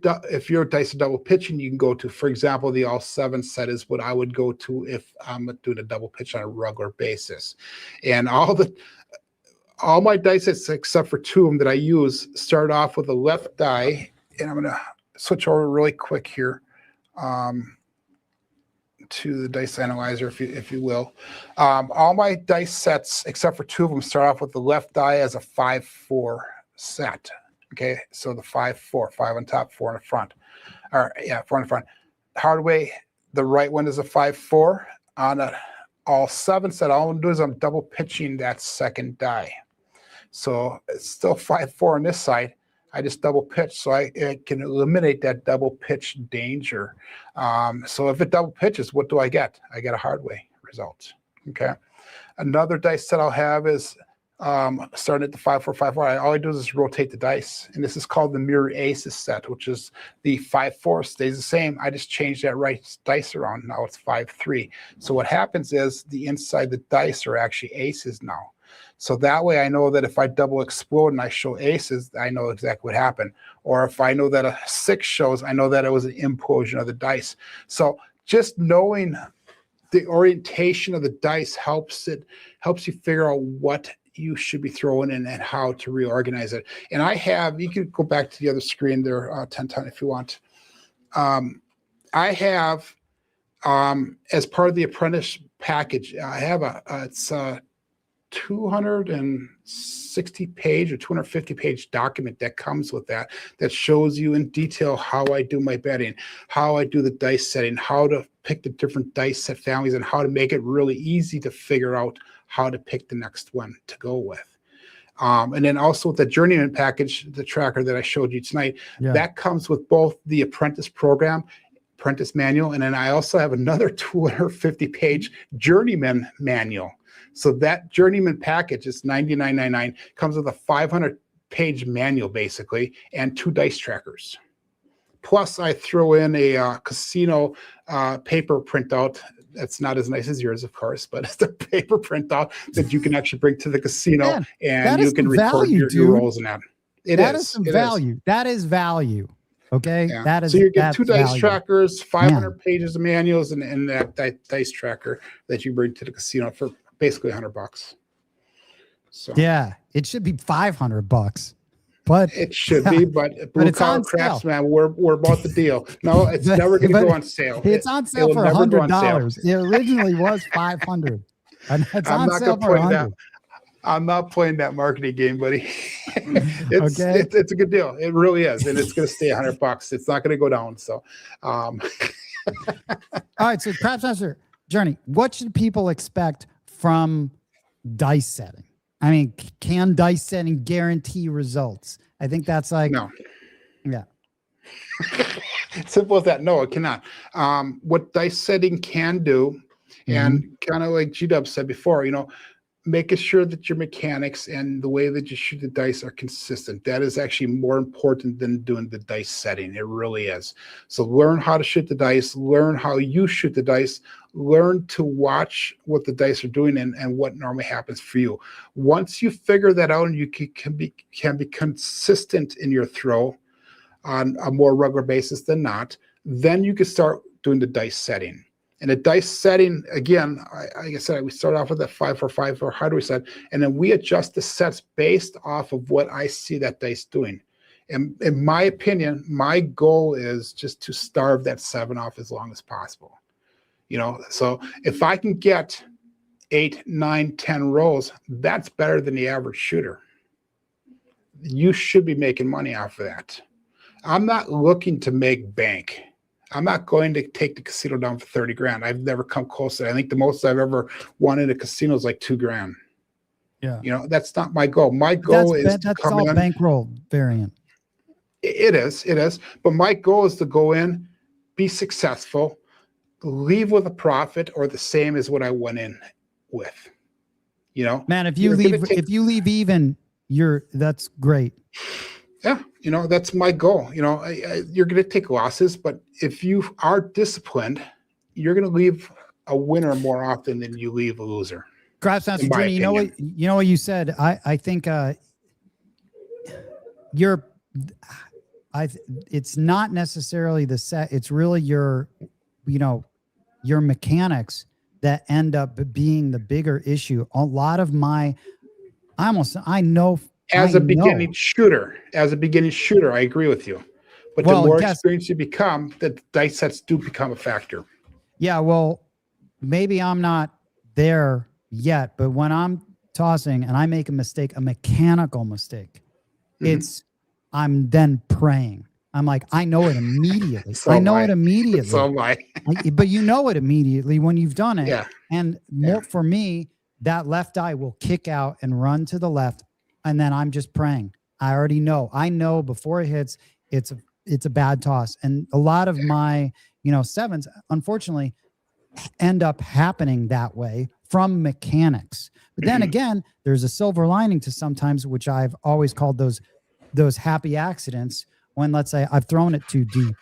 dice are double pitching, you can go to. For example, the all 7 set is what I would go to if I'm doing a double pitch on a regular basis. And all my dice sets, except for 2 of them that I use, start off with a left die. And I'm going to switch over really quick here to the dice analyzer, if you will. All my dice sets, except for 2 of them, start off with the left die as a 5-4 set. Okay, so the 5-4, 5 on top, 4 in the front. Or yeah, 4 in the front. Hard way, the right one is a 5-4 on all 7 set. All I'm doing is I'm double pitching that second die. So it's still 5-4 on this side. I just double pitch, so I can eliminate that double pitch danger. So if it double pitches, what do I get? I get a hard way result. Okay. Another dice set I'll have is starting at the 5-4, 5-4. All I do is just rotate the dice, and this is called the mirror aces set, which is the 5-4 stays the same. I just change that right dice around. Now it's 5-3. So what happens is the inside the dice are actually aces now. So that way I know that if I double explode and I show aces, I know exactly what happened. Or if I know that a 6 shows, I know that it was an implosion of the dice. So just knowing the orientation of the dice helps you figure out what you should be throwing in and how to reorganize it. And you can go back to the other screen there 10 times if you want. I have, as part of the apprentice package, I have it's a 260 page or 250 page document that comes with that shows you in detail how I do my betting, how I do the dice setting, how to pick the different dice set families, and how to make it really easy to figure out how to pick the next one to go with. And then also with the journeyman package, the tracker that I showed you tonight, that comes with both the apprentice program, apprentice manual, and then I also have another 250 page journeyman manual. So that journeyman package is $99.99, comes with a 500 page manual basically, and 2 dice trackers. Plus I throw in a casino paper printout. That's not as nice as yours, of course, but it's a paper printout that you can actually bring to the casino. Man, and you can record your rolls in that. That is some value. That is value. Okay. Yeah. So you get 2 dice trackers, 500 pages of manuals, and that dice tracker that you bring to the casino for basically $100. So yeah, it should be $500, but it should be. But Blue Collar Craftsman, we're about the deal. No, it's never going to go on sale. It's on sale for $100. It originally was $500, and it's on sale for $100. I'm not playing that marketing game, buddy. It's a good deal. It really is, and it's going to stay $100. It's not going to go down. So, all right. So, Craftsmaster Journey, what should people expect from dice setting? I mean, can dice setting guarantee results? I think that's like, No. Yeah. Simple as that. No, it cannot. What dice setting can do, and kind of like G-Dub said before, making sure that your mechanics and the way that you shoot the dice are consistent. That is actually more important than doing the dice setting. It really is. So learn how to shoot the dice, learn how you shoot the dice, learn to watch what the dice are doing and what normally happens for you. Once you figure that out and you can be consistent in your throw on a more regular basis than not, then you can start doing the dice setting. And the dice setting, again, like I said, we start off with that 5-4-5 or hardware set, and then we adjust the sets based off of what I see that dice doing. And in my opinion, my goal is just to starve that 7 off as long as possible. So if I can get 8, 9, 10 rolls, that's better than the average shooter. You should be making money off of that. I'm not looking to make bank. I'm not going to take the casino down for 30 grand. I've never come close to that. I think the most I've ever won in a casino is like 2 grand. Yeah. That's not my goal. My goal is to that's come all in. bankroll variant. It is. But my goal is to go in, be successful, leave with a profit or the same as what I went in with. Man, if you leave even, that's great. Yeah, that's my goal. You're going to take losses, but if you are disciplined, you're going to leave a winner more often than you leave a loser. Craftsmaster Jimmy, you know what you said. I think it's not necessarily the set. It's really your mechanics that end up being the bigger issue. A lot of As a beginning shooter, I agree with you. But the more experienced you become, the dice sets do become a factor. Yeah, well, maybe I'm not there yet, but when I'm tossing and I make a mistake, a mechanical mistake, I'm then praying. I'm like, I know it immediately. So I know it immediately. So am I. But you know it immediately when you've done it. Yeah. And for me, that left eye will kick out and run to the left. And then I'm just praying. I already know. I know before it hits, it's a bad toss. And a lot of my, 7s, unfortunately, end up happening that way from mechanics. But then again, there's a silver lining to sometimes, which I've always called those happy accidents. When, let's say, I've thrown it too deep,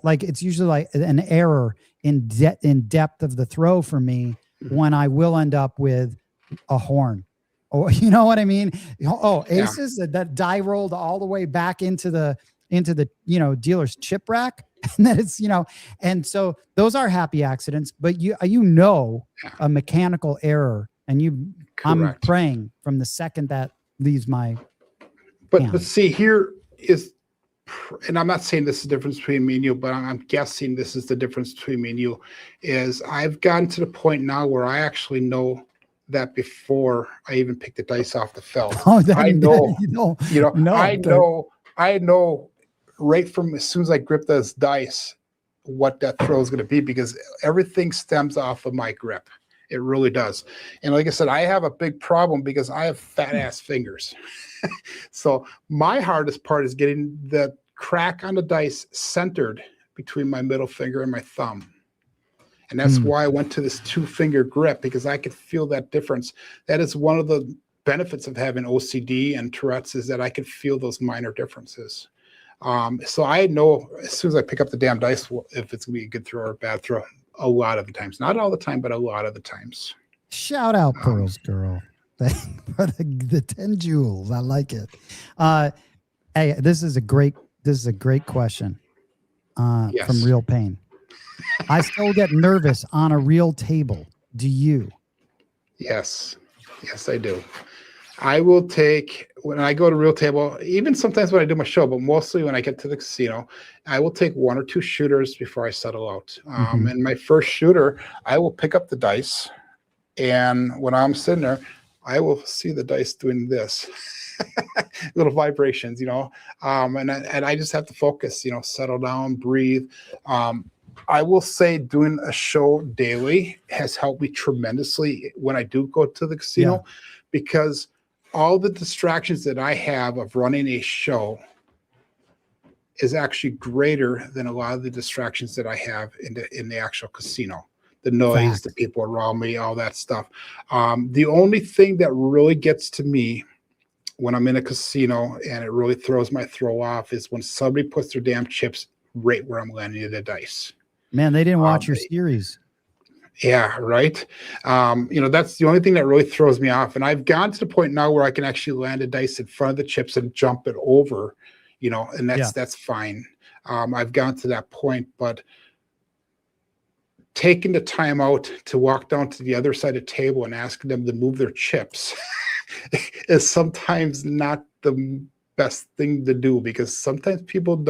like it's usually like an error in depth of the throw for me, when I will end up with a horn. Or you know what I mean? Oh, aces that die rolled all the way back into the dealer's chip rack, and then it's and so those are happy accidents. But a mechanical error, and I'm praying from the second that leaves my. But see, here is, and I'm not saying this is the difference between me and you, but I'm guessing this is the difference between me and you, is I've gotten to the point now where I actually know that before I even pick the dice off the felt. I know right from as soon as I grip those dice what that throw is going to be, because everything stems off of my grip. It really does. And like I said, I have a big problem because I have fat ass fingers. So my hardest part is getting the crack on the dice centered between my middle finger and my thumb. And that's why I went to this 2-finger grip, because I could feel that difference. That is one of the benefits of having OCD and Tourette's, is that I could feel those minor differences. So I know as soon as I pick up the damn dice, if it's going to be a good throw or a bad throw, a lot of the times. Not all the time, but a lot of the times. Shout out Pearl's Girl for the 10 jewels. I like it. Hey, this is a great question from Real Pain. I still get nervous on a real table. Do you? Yes, I do. I will take, when I go to real table, even sometimes when I do my show, but mostly when I get to the casino, I will take 1 or 2 shooters before I settle out. And my first shooter, I will pick up the dice, and when I'm sitting there, I will see the dice doing this. Little vibrations, and I just have to focus, settle down, breathe. I will say doing a show daily has helped me tremendously when I do go to the casino, because all the distractions that I have of running a show is actually greater than a lot of the distractions that I have in the actual casino. The noise, the people around me, all that stuff. The only thing that really gets to me when I'm in a casino and it really throws my throw off is when somebody puts their damn chips right where I'm landing the dice. Man, they didn't watch your series. Yeah, right. That's the only thing that really throws me off. And I've gotten to the point now where I can actually land a dice in front of the chips and jump it over, and that's fine. I've gotten to that point, but taking the time out to walk down to the other side of the table and asking them to move their chips is sometimes not the best thing to do, because sometimes people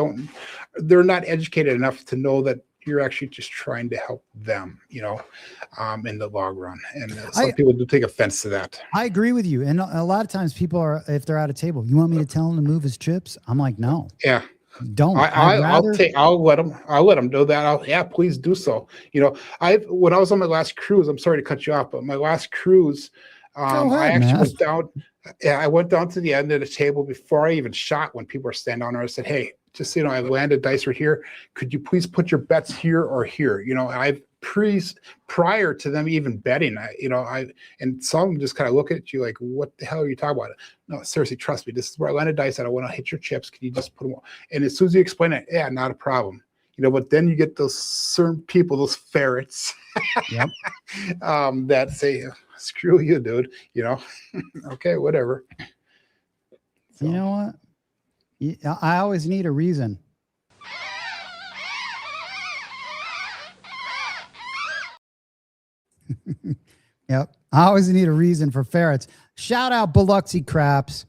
they're not educated enough to know that you're actually just trying to help them, in the long run. And some people do take offense to that. I agree with you. And a lot of times people are, if they're at a table, you want me to tell him to move his chips? I'm like, no. Yeah. Don't. I'll let them know that. Please do so. When I was on my last cruise, I'm sorry to cut you off, but my last cruise, I actually went down. Yeah, I went down to the end of the table before I even shot. When people were standing down there, I said, "Hey, just so you know, I landed dice right here. Could you please put your bets here or here?" I've prior to them even betting, and some just kind of look at you like, "What the hell are you talking about?" No, seriously, trust me. This is where I landed dice. I don't want to hit your chips. Can you just put them on? And as soon as you explain it, yeah, not a problem. But then you get those certain people, those ferrets, that say, "Screw you, dude." Okay, whatever. So. You know what? I always need a reason. Yep. I always need a reason for ferrets. Shout out Biloxi Craps.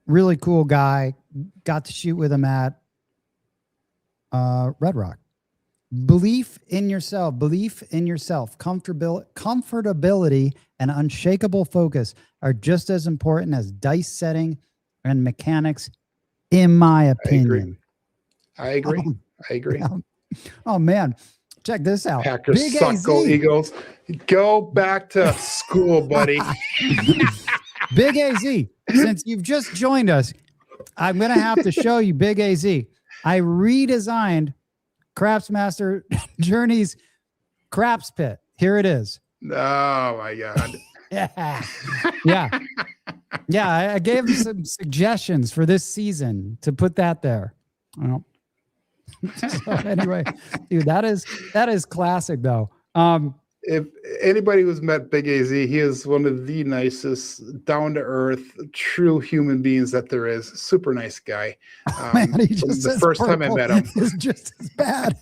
Really cool guy. Got to shoot with him at Red Rock. Belief in yourself, comfortability, and unshakable focus are just as important as dice setting and mechanics, in my opinion. I agree. Yeah. Oh, man. Check this out. Packers Big suck, AZ. Go Eagles. Go back to school, buddy. Big AZ, since you've just joined us, I'm going to have to show you Big AZ. I redesigned Craftsmaster Journey's Craps Pit. Here it is. Oh, my God. Yeah. I gave him some suggestions for this season to put that there. Well, so anyway, dude, that is classic though. If anybody who's met Big AZ, he is one of the nicest, down to earth, true human beings that there is. Super nice guy. Man, the first time I met him, is just as bad.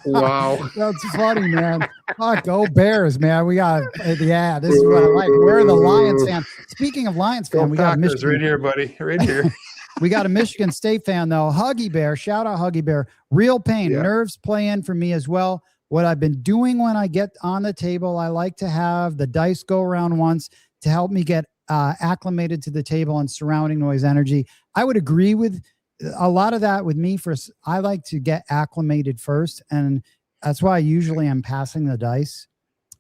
Wow, that's funny, man. Fuck, go Bears, man. We got this is what I like. We're the Lions fan. Speaking of Lions fan, we got Packers right here, buddy, right here. We got a Michigan State fan though. Huggy Bear, shout out Huggy Bear. Real pain, nerves play in for me as well. What I've been doing when I get on the table, I like to have the dice go around once to help me get acclimated to the table and surrounding noise energy. I would agree with a lot of that with me. I like to get acclimated first, and that's why I usually am passing the dice,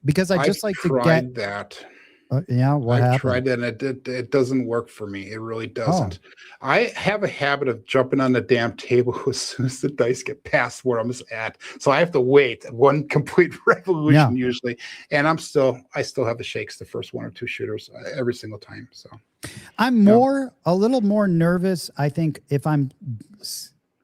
because I just like to get that. What happened? I tried that, and it doesn't work for me. It really doesn't. I have a habit of jumping on the damn table as soon as the dice get past where I'm at. So I have to wait one complete revolution usually, and I still have the shakes the first one or two shooters every single time. So I'm a little more nervous, I think, if I'm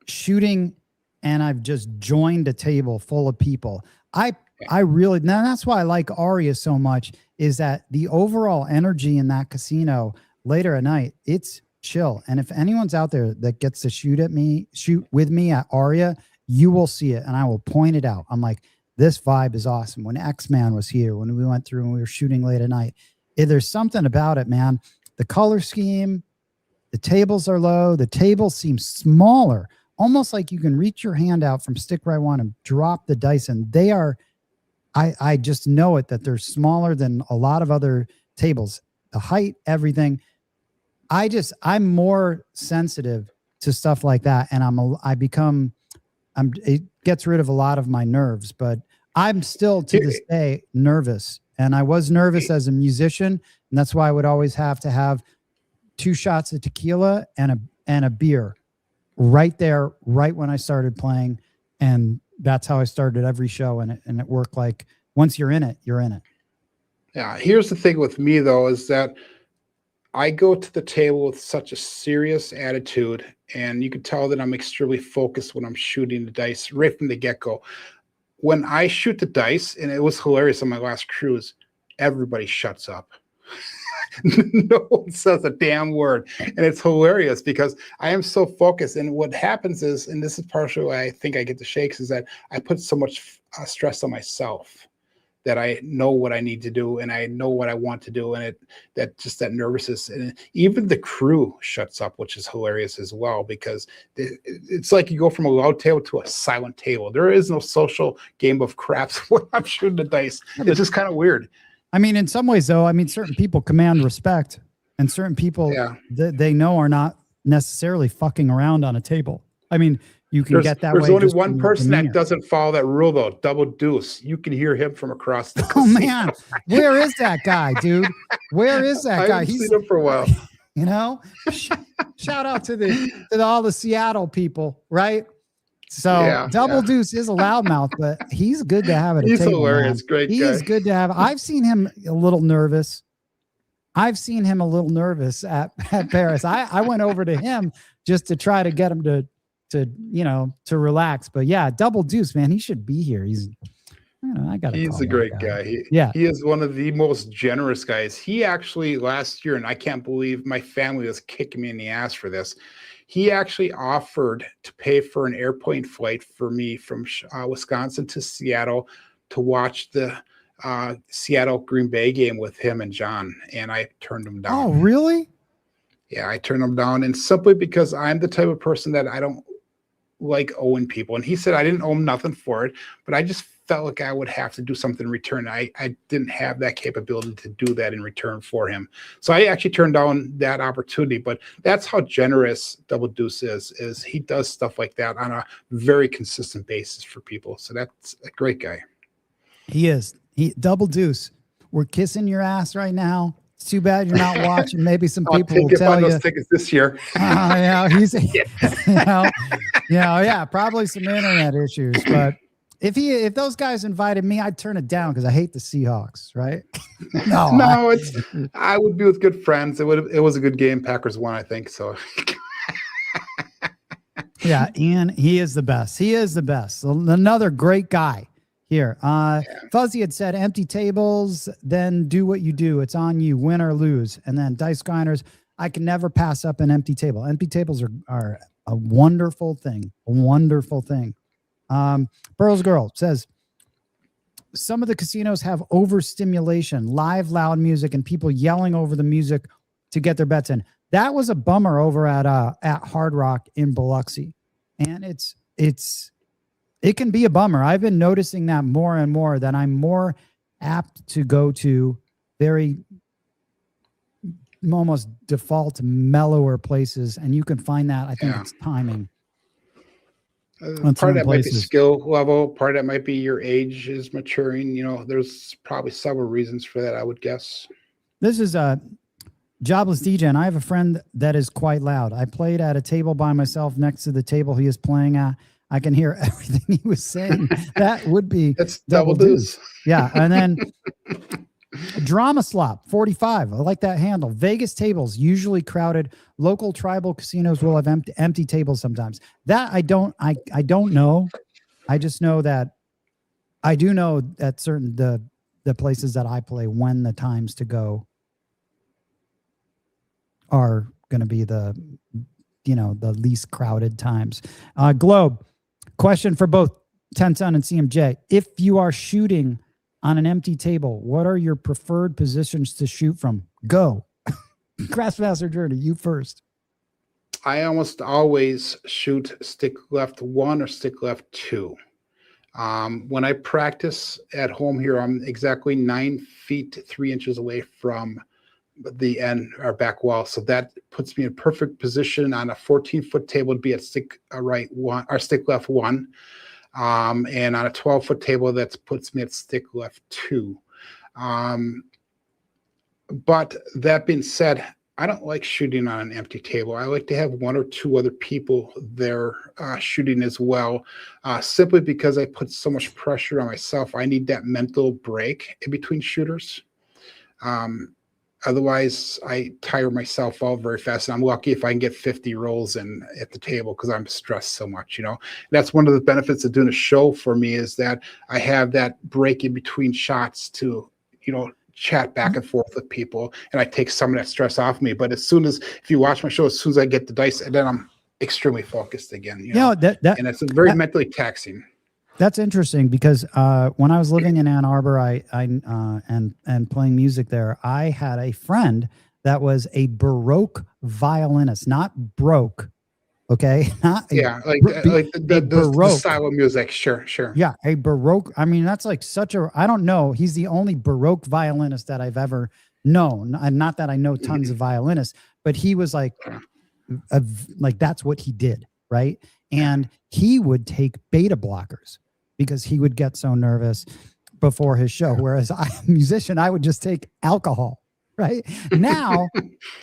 shooting and I've just joined a table full of people. I really, now that's why I like Aria so much, is that the overall energy in that casino later at night, it's chill. And if anyone's out there that gets to shoot with me at Aria, you will see it. And I will point it out. I'm like, this vibe is awesome. When X-Man was here, when we went through and we were shooting late at night, there's something about it, man. The color scheme, the tables are low. The tables seem smaller, almost like you can reach your hand out from stick right one and drop the dice. And they are, I just know it, that they're smaller than a lot of other tables. The height, everything. I'm more sensitive to stuff like that, and it gets rid of a lot of my nerves, but I'm still to this day nervous. And I was nervous as a musician. And that's why I would always have to have 2 shots of tequila and a beer right there, right when I started playing. And that's how I started every show. And it worked. Like, once you're in it, you're in it. Yeah. Here's the thing with me though, is that I go to the table with such a serious attitude, and you can tell that I'm extremely focused when I'm shooting the dice right from the get-go. When I shoot the dice, and it was hilarious on my last cruise, everybody shuts up. No one says a damn word. And it's hilarious because I am so focused. And what happens is, and this is partially why I think I get the shakes, is that I put so much stress on myself that I know what I need to do and I know what I want to do. And that nervousness, and even the crew shuts up, which is hilarious as well, because it's like you go from a loud table to a silent table. There is no social game of craps when I'm shooting the dice. It's just kind of weird. I mean, in some ways though, I mean, certain people command respect, and certain people they know are not necessarily fucking around on a table. I mean, you can get that way. There's only one person that doesn't follow that rule, though. Double Deuce. You can hear him from across the Oh man, where is that guy, dude? Where is that guy? He's seen him for a while. You know, shout out to all the Seattle people, right? So Double Deuce is a loudmouth, but he's good to have at a table. He's hilarious, great guy. He's good to have. I've seen him a little nervous. at Paris. I went over to him just to try to get him to relax. But yeah, Double Deuce, man, he should be here. He's a great guy. He is one of the most generous guys. He actually last year, and I can't believe my family was kicking me in the ass for this, he actually offered to pay for an airplane flight for me from Wisconsin to Seattle to watch the Seattle Green Bay game with him and John, and I turned him down. Oh, really? Yeah, I turned him down, and simply because I'm the type of person that I don't like owing people. And he said I didn't owe him nothing for it, but I just felt like I would have to do something in return. I didn't have that capability to do that in return for him. So I actually turned down that opportunity, but that's how generous Double Deuce is he does stuff like that on a very consistent basis for people. So that's a great guy. He is. Double Deuce. We're kissing your ass right now. It's too bad you're not watching. Maybe some people will tell you. Those tickets this year. He's, probably some internet issues. But if those guys invited me, I'd turn it down because I hate the Seahawks. Right? I would be with good friends. It was a good game. Packers won, I think. So. Yeah, Ian, he is the best. He is the best. Another great guy. Here, Fuzzy had said empty tables, then do what you do. It's on you, win or lose. And then Dice Grinders, I can never pass up an empty table. Empty tables are a wonderful thing, a wonderful thing. Burls Girl says, some of the casinos have overstimulation, live loud music, and people yelling over the music to get their bets in. That was a bummer over at Hard Rock in Biloxi. And it can be a bummer. I've been noticing that more and more, that I'm more apt to go to very almost default mellower places. And you can find that. I think it's timing. Part of that might be skill level. Part of that might be your age is maturing. You know, there's probably several reasons for that, I would guess. This is a Jobless DJ, and I have a friend that is quite loud. I played at a table by myself next to the table he is playing at. I can hear everything he was saying. That would be Double Deuce. Yeah. And then Drama Slop 45. I like that handle. Vegas tables, usually crowded. Local tribal casinos will have empty tables sometimes. That I don't know. I just know that I do know that certain the places that I play, when the times to go are going to be the least crowded times. Globe. Question for both Tensun and CMJ. If you are shooting on an empty table, what are your preferred positions to shoot from? Go. Grassmaster Journey, you first. I almost always shoot stick left 1 or stick left 2. When I practice at home here, I'm exactly 9 feet 3 inches away from the end or back wall, so that puts me in perfect position on a 14-foot table to be at stick right 1 or stick left 1. And on a 12-foot table, that puts me at stick left 2. But that being said, I don't like shooting on an empty table. I like to have 1 or 2 other people there shooting as well, simply because I put so much pressure on myself. I need that mental break in between shooters. Otherwise, I tire myself out very fast. And I'm lucky if I can get 50 rolls in at the table because I'm stressed so much, That's one of the benefits of doing a show for me, is that I have that break in between shots to, chat back and forth with people, and I take some of that stress off me. But if you watch my show, as soon as I get the dice, and then I'm extremely focused again. And it's very mentally taxing. That's interesting because when I was living in Ann Arbor, and playing music there, I had a friend that was a Baroque violinist, not broke. Okay. Not the style of music. Sure. Yeah. A Baroque. I mean, that's like I don't know. He's the only Baroque violinist that I've ever known. And not that I know tons of violinists, but he was like that's what he did. Right. And he would take beta blockers because he would get so nervous before his show. Whereas I'm a musician, I would just take alcohol. Right now,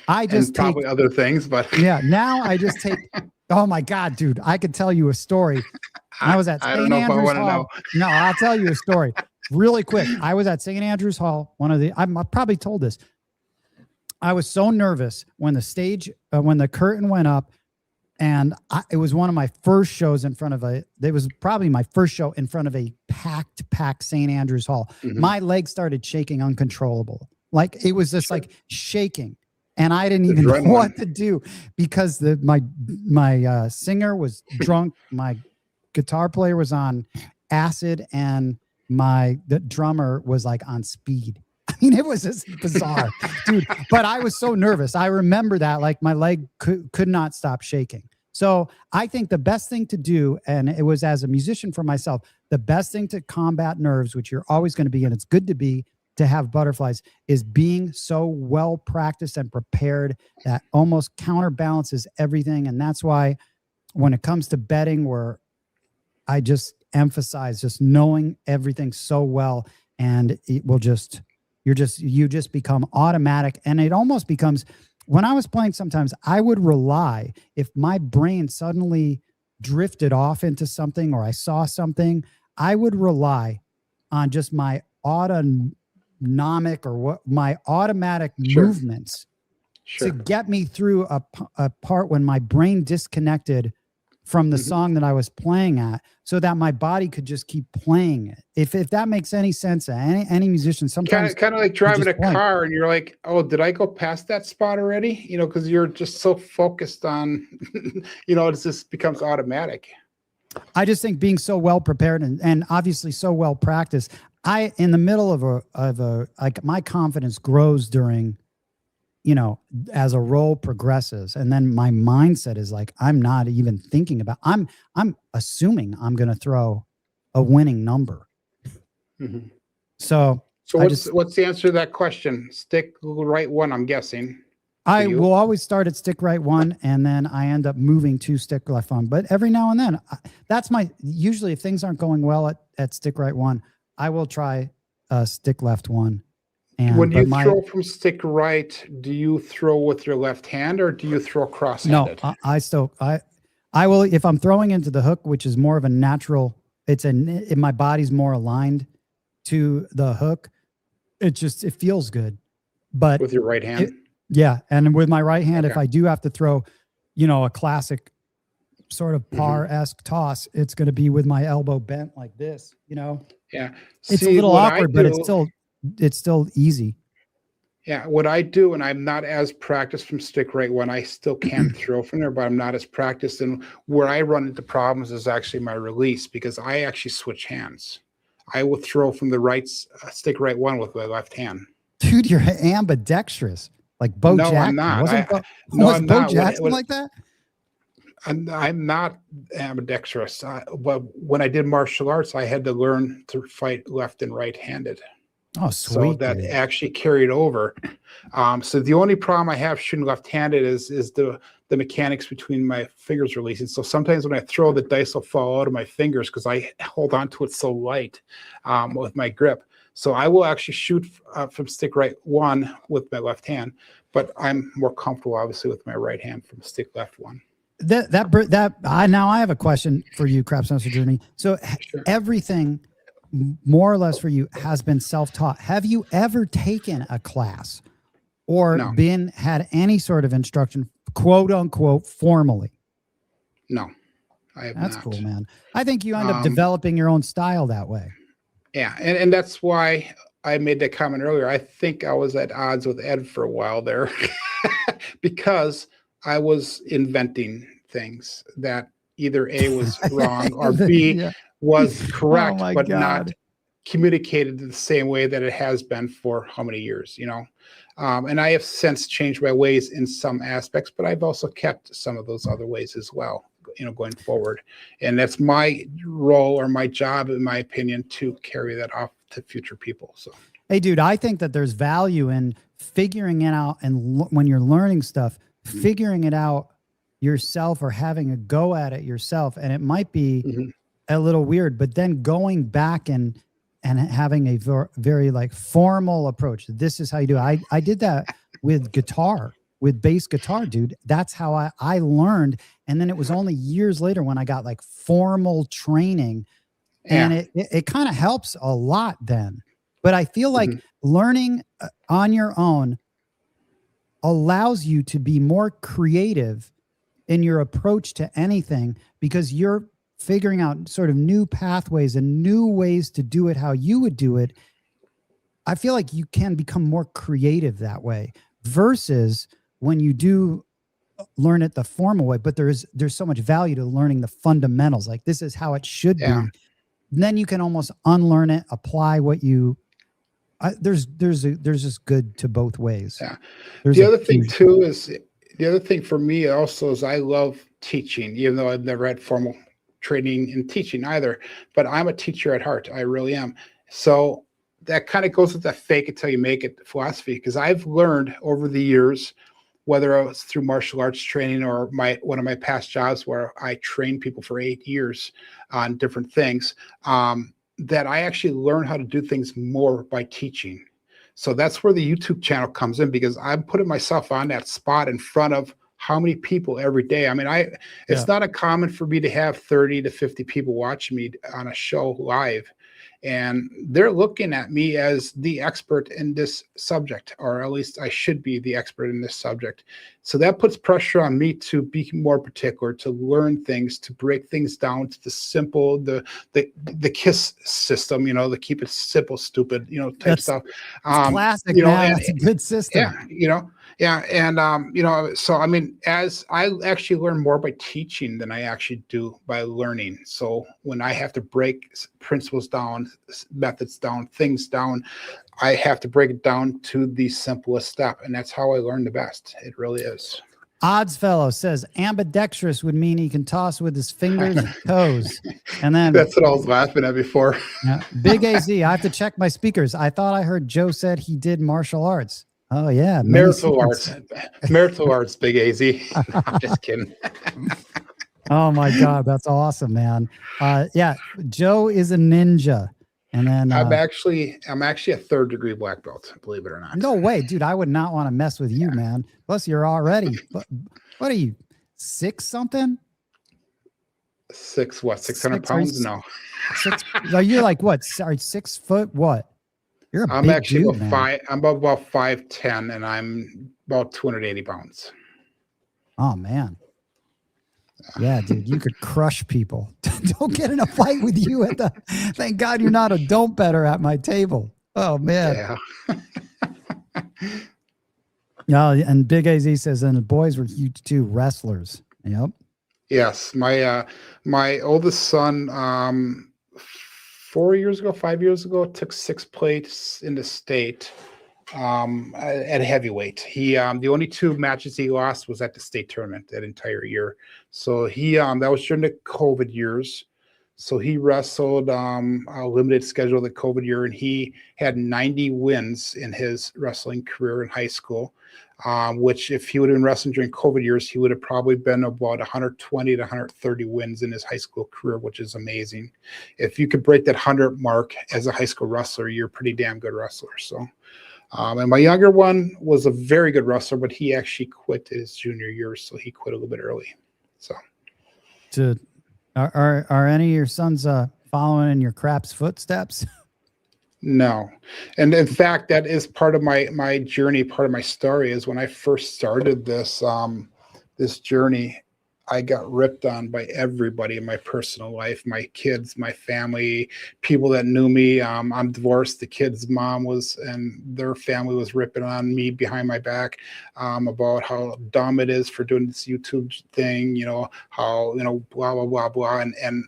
I just and probably other things, but now I just take. Oh my God, dude! I could tell you a story. I was at St. Andrews Hall. No, I'll tell you a story really quick. I was at St. Andrews Hall. I probably told this. I was so nervous when the curtain went up, and it was one of my first shows in front of it was probably my first show in front of a packed St. Andrews Hall. Mm-hmm. My legs started shaking uncontrollable. Like it was just like shaking, and I didn't even know what to do because my singer was drunk, my guitar player was on acid, and the drummer was like on speed. I mean, it was just bizarre, dude. But I was so nervous. I remember that, like my leg could not stop shaking. So I think the best thing to do, and it was as a musician for myself, the best thing to combat nerves, which you're always going to be, and it's good to have butterflies, is being so well practiced and prepared that almost counterbalances everything. And that's why when it comes to betting, where I just emphasize just knowing everything so well, and it will you just become automatic. And it almost becomes, when I was playing, sometimes I would rely, if my brain suddenly drifted off into something or I saw something, I would rely on just my my automatic movements to get me through a part when my brain disconnected from the song that I was playing at, so that my body could just keep playing it. If that makes any sense, any musician, sometimes kind of like driving a car and you're like, oh, did I go past that spot already? Because you're just so focused on, it just becomes automatic. I just think being so well prepared and obviously so well practiced, in the middle of like my confidence grows during, as a role progresses. And then my mindset is like, I'm not even thinking about, I'm assuming I'm going to throw a winning number. Mm-hmm. So what's the answer to that question? Stick right 1, I'm guessing. I will always start at stick right 1, and then I end up moving to stick left 1. But every now and then, usually if things aren't going well at stick right 1, I will try stick left 1. And when you throw from stick right, do you throw with your left hand or do you throw cross-handed? No, I will, if I'm throwing into the hook, which is more of a natural, my body's more aligned to the hook. It feels good. But with your right hand? Yeah. And with my right hand, if I do have to throw, a classic sort of par-esque toss, it's going to be with my elbow bent like this, Yeah. It's a little awkward, but it's still easy. Yeah. What I do, and I'm not as practiced from stick right 1, I still can throw from there, but I'm not as practiced. And where I run into problems is actually my release, because I actually switch hands. I will throw from the right stick right 1 with my left hand. Dude, you're ambidextrous. Like Bo Jackson. I'm not. Was Bo Jackson like that? I'm not ambidextrous. But when I did martial arts, I had to learn to fight left and right-handed. Oh, So sweet. that Dude. actually carried over. So the only problem I have shooting left-handed is the mechanics between my fingers releasing. So sometimes when I throw, the dice will fall out of my fingers because I hold on to it so light with my grip. So I will actually shoot from stick right one with my left hand, but I'm more comfortable obviously with my right hand from stick left one. Now I have a question for you, Craps Master Journey. So Sure. everything more or less for you has been self-taught. Have you ever taken a class or No. had any sort of instruction, quote unquote, formally? No, I have That's not. cool, man. I think you end up developing your own style that way. Yeah, and that's why I made that comment earlier. I think I was at odds with Ed for a while there because I was inventing things that either A was wrong or B was correct, but not communicated the same way that it has been for how many years, you know? And I have since changed my ways in some aspects, but I've also kept some of those other ways as well, you know, going forward. And that's my role or my job, in my opinion, to carry that off to future people. So, hey, dude, I think that there's value in figuring it out. And when you're learning stuff, figuring it out yourself or having a go at it yourself. And it might be a little weird, but then going back and having a very like formal approach. This is how you do it. I did that with guitar, with bass guitar, dude. That's how I learned. And then it was only years later when I got like formal training, and it kind of helps a lot then. But I feel like learning on your own allows you to be more creative in your approach to anything, because you're figuring out sort of new pathways and new ways to do it how you would do it. I feel like you can become more creative that way versus when you do learn it the formal way, but there's so much value to learning the fundamentals. Like, this is how it should be. And then you can almost unlearn it, apply what you, there's just good to both ways. Yeah. The other thing too is, the other thing for me also is I love teaching, even though I've never had formal training in teaching either, but I'm a teacher at heart. I really am. So that kind of goes with that fake it till you make it philosophy, because I've learned over the years, whether it was through martial arts training or one of my past jobs where I trained people for 8 years on different things, that I actually learn how to do things more by teaching. So that's where the YouTube channel comes in, because I'm putting myself on that spot in front of how many people every day. I mean, it's not uncommon for me to have 30 to 50 people watching me on a show live, and they're looking at me as the expert in this subject, or at least I should be the expert in this subject. So that puts pressure on me to be more particular, to learn things, to break things down to the simple, the KISS system, you know, the keep it simple, stupid, you know, type stuff. Classic, you know, man. and, it's a good system. Yeah, you know. Yeah. And, you know, so, I mean, as I actually learn more by teaching than I actually do by learning. So when I have to break principles down, methods down, things down, I have to break it down to the simplest step. And that's how I learn the best. It really is. Odds Fellow says ambidextrous would mean he can toss with his fingers and toes. And then that's what I was laughing at before. Big AZ, I have to check my speakers. I thought I heard Joe said he did martial arts. Oh yeah, marital arts, Big AZ. I'm just kidding. Oh my God, that's awesome, man. Yeah, Joe is a ninja, and then I'm actually a 3rd degree black belt, believe it or not. No way, dude. I would not want to mess with you, man. Plus, you're already what are you, 6 something? 6 what? 600 pounds? No. 6. You're like what? Sorry, 6 foot? What? You're a I'm big actually dude, about man. I'm about 5'10", and I'm about 280 pounds. Oh man. Yeah, dude, you could crush people. Don't get in a fight with you at the. Thank God you're not a don't better at my table. Oh man. Yeah. And Big AZ says, and the boys were huge too, wrestlers. Yep. Yes, my oldest son, 5 years ago, took 6th place in the state at heavyweight. He the only 2 matches he lost was at the state tournament that entire year. So he that was during the COVID years. So he wrestled a limited schedule the COVID year, and he had 90 wins in his wrestling career in high school, which if he would have been wrestling during COVID years, he would have probably been about 120 to 130 wins in his high school career, which is amazing. If you could break that 100 mark as a high school wrestler, you're a pretty damn good wrestler. So, and my younger one was a very good wrestler, but he actually quit his junior year, so he quit a little bit early. So, Are any of your sons following in your Craps footsteps? No. And in fact, that is part of my journey. Part of my story is when I first started this this journey, I got ripped on by everybody in my personal life, my kids, my family, people that knew me. I'm divorced. The kid's mom and their family was ripping on me behind my back about how dumb it is for doing this YouTube thing, how, blah, blah, blah, blah. And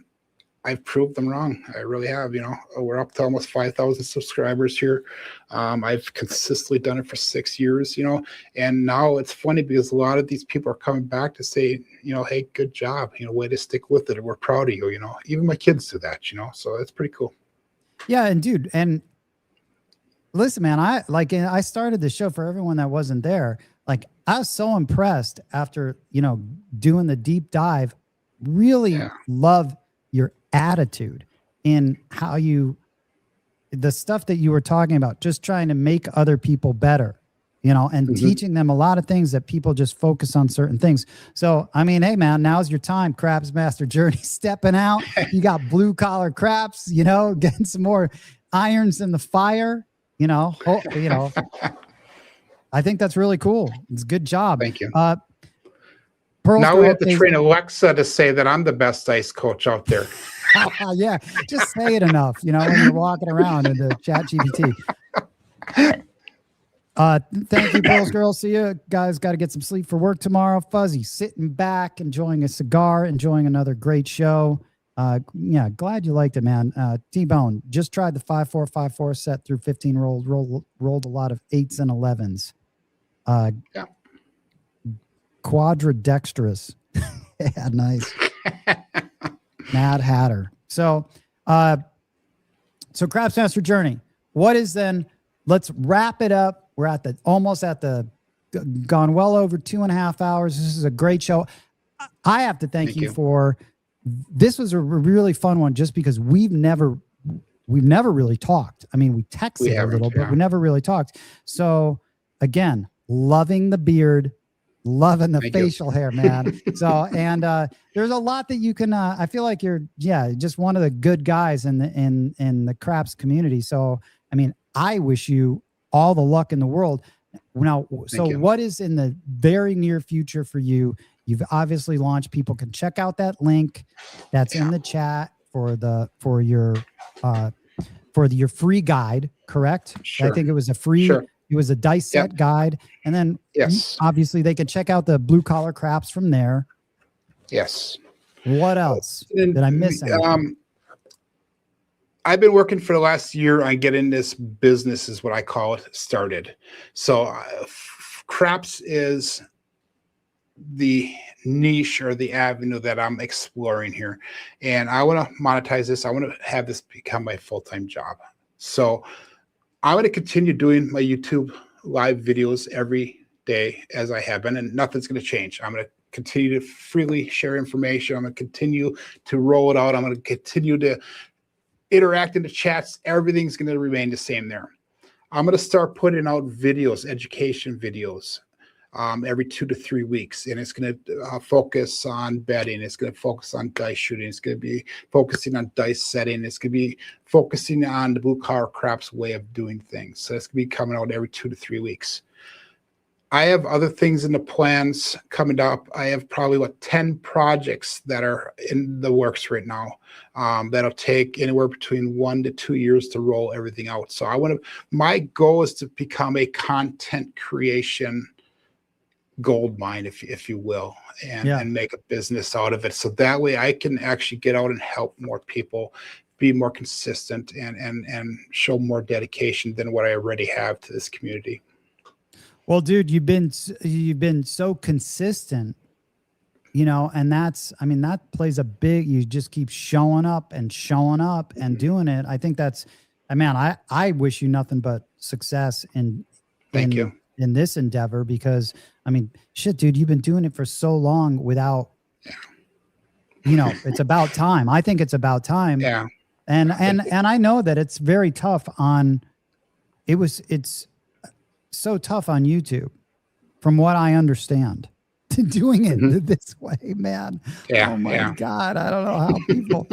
I've proved them wrong. I really have. We're up to almost 5,000 subscribers here. I've consistently done it for 6 years, and now it's funny because a lot of these people are coming back to say, hey, good job, way to stick with it. We're proud of you, even my kids do that, so it's pretty cool. Yeah. And dude, and listen, man, I started the show for everyone that wasn't there. Like, I was so impressed after, doing the deep dive, really love your attitude in how the stuff that you were talking about, just trying to make other people better, and teaching them a lot of things that people just focus on certain things. So, I mean, hey man, now's your time. Craps Master Journey stepping out. You got blue collar craps, getting some more irons in the fire, I think that's really cool. It's a good job. Thank you. Now we have to train Alexa to say that I'm the best ice coach out there. Yeah, just say it enough, when you're walking around in the ChatGPT. Thank you, Pearls Girls. See you guys. Got to get some sleep for work tomorrow. Fuzzy sitting back, enjoying a cigar, enjoying another great show. Yeah, glad you liked it, man. T-Bone just tried the 5-4-5-4 set through 15 rolled a lot of 8s and 11s. Yeah. Quadridextrous. Yeah, nice. Mad Hatter. So Craps Master Journey. What is then? Let's wrap it up. We're almost at the gone well over 2.5 hours. This is a great show. I have to thank you for this. Was a really fun one just because we've never really talked. I mean, we texted a little, but we never really talked. So again, loving the beard. Loving the facial hair, man. So, and there's a lot that you can, I feel like you're, just one of the good guys in the Craps community. So, I mean, I wish you all the luck in the world. Now, what is in the very near future for you? You've obviously launched. People can check out that link that's in the chat for your free guide, correct? Sure. I think it was a free. Sure. It was a dice set guide. And then obviously they could check out the blue collar craps from there. Yes. What else? Did I miss anything? I've been working for the last year on getting this business, is what I call it, started. So craps is the niche or the avenue that I'm exploring here. And I want to monetize this. I want to have this become my full-time job. So I'm going to continue doing my YouTube live videos every day as I have been, and nothing's going to change. I'm going to continue to freely share information. I'm going to continue to roll it out. I'm going to continue to interact in the chats. Everything's going to remain the same there. I'm going to start putting out videos, education videos, every 2 to 3 weeks. And it's going to focus on betting. It's going to focus on dice shooting. It's going to be focusing on dice setting. It's going to be focusing on the blue collar craps way of doing things. So it's going to be coming out every 2 to 3 weeks. I have other things in the plans coming up. I have probably 10 projects that are in the works right now. That'll take anywhere between 1 to 2 years to roll everything out. So my goal is to become a content creation gold mine, if you will, and make a business out of it. So that way I can actually get out and help more people, be more consistent, and show more dedication than what I already have to this community. Well, dude, you've been so consistent, and that's, I mean, that plays a big, you just keep showing up and doing it. I think that's, I wish you nothing but success Thank you. In this endeavor, because I mean, shit, dude, you've been doing it for so long without, it's about time. I think it's about time. Yeah. And I know that it's very tough it's so tough on YouTube, from what I understand, to doing it this way, man. Yeah. Oh my God. I don't know how people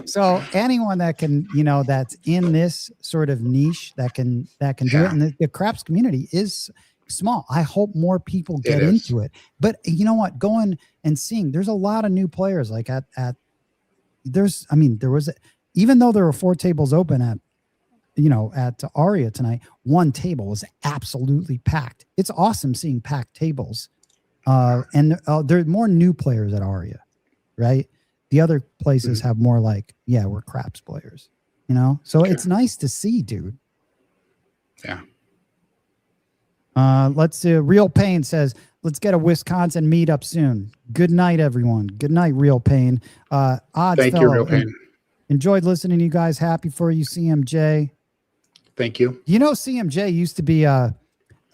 so anyone that can, that's in this sort of niche that can do it. And the craps community is small. I hope more people get into it. But you know what? Going and seeing, there's a lot of new players even though there were 4 tables open at Aria tonight, 1 table was absolutely packed. It's awesome seeing packed tables. And there are more new players at Aria, right? The other places have more we're craps players, So it's nice to see, dude. Yeah. Let's see. Real Pain says, let's get a Wisconsin meetup soon. Good night, everyone. Good night, Real Pain. Odds Thank you, Real Pain. Enjoyed listening to you guys. Happy for you, CMJ. Thank you. CMJ used to be a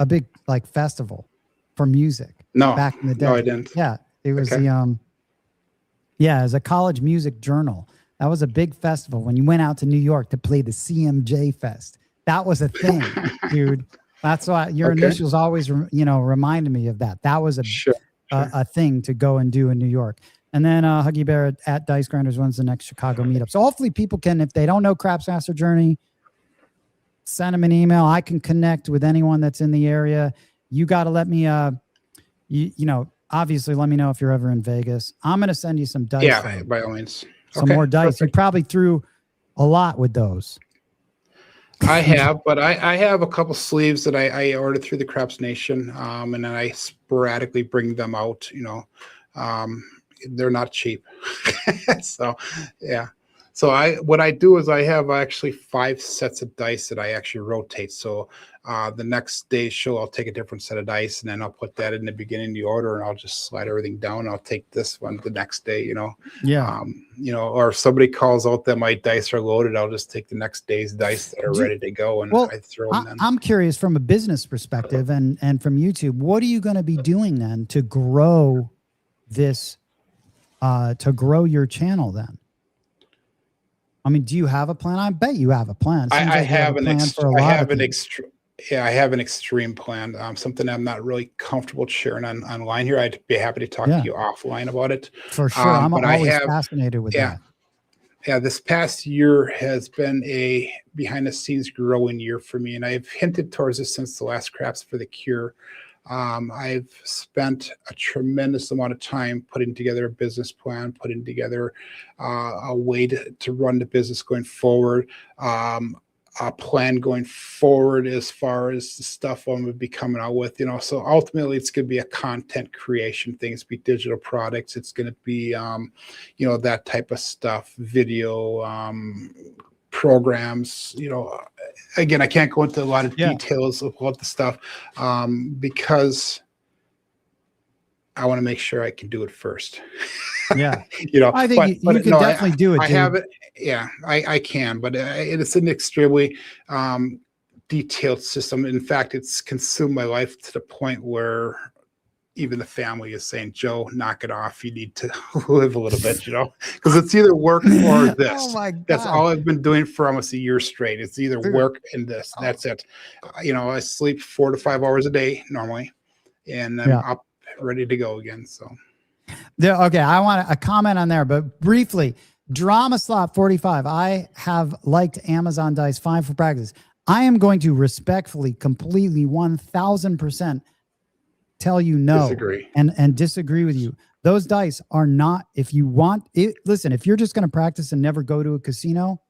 big festival for music. No, back in the day. No, I didn't. Yeah, it was as a college music journal. That was a big festival when you went out to New York to play the CMJ Fest. That was a thing, dude. That's why your initials always, reminded me of that. That was a thing to go and do in New York. And then Huggy Bear at Dice Grinders runs the next Chicago meetup. So hopefully people can, if they don't know Craps Master Journey, send them an email. I can connect with anyone that's in the area. You got to let me, obviously let me know if you're ever in Vegas. I'm going to send you some dice. Yeah, by all means. Some more dice. You probably threw a lot with those. I have, but I have a couple sleeves that I ordered through the Craps Nation, and then I sporadically bring them out. They're not cheap, so yeah. So what I do is I have actually 5 sets of dice that I actually rotate. So the next day's show, I'll take a different set of dice, and then I'll put that in the beginning of the order, and I'll just slide everything down. I'll take this one the next day, Yeah. Or if somebody calls out that my dice are loaded, I'll just take the next day's dice that are ready to go, and I throw them in. I'm curious from a business perspective and from YouTube, what are you going to be doing then to grow this, to grow your channel then? I mean, do you have a plan? I bet you have a plan. I have an extreme plan. Something I'm not really comfortable sharing online here. I'd be happy to talk to you offline about it. For sure. I'm always fascinated with that. Yeah, this past year has been a behind the scenes growing year for me. And I've hinted towards this since the last Craps for the Cure. I've spent a tremendous amount of time putting together a business plan, putting together a way to run the business going forward, a plan going forward as far as the stuff I'm going to be coming out with, so ultimately it's going to be a content creation thing. It's going to be digital products. It's going to be, that type of stuff, video, programs, again, I can't go into a lot of details of what the stuff, because I want to make sure I can do it first. Yeah. I think you can definitely do it. I have it. Yeah, I can, but it's an extremely detailed system. In fact, it's consumed my life to the point where even the family is saying, Joe, knock it off. You need to live a little bit, because it's either work or this. Oh my God. That's all I've been doing for almost a year straight. It's either work and this. That's it. I sleep 4 to 5 hours a day normally, and I'm up ready to go again. So, okay, I want a comment on there, but briefly, Drama Slot 45. I have liked Amazon Dice, fine for practice. I am going to respectfully, completely, 1000% tell you no and disagree with you. Those dice are not, if you want it, listen, if you're just going to practice and never go to a casino,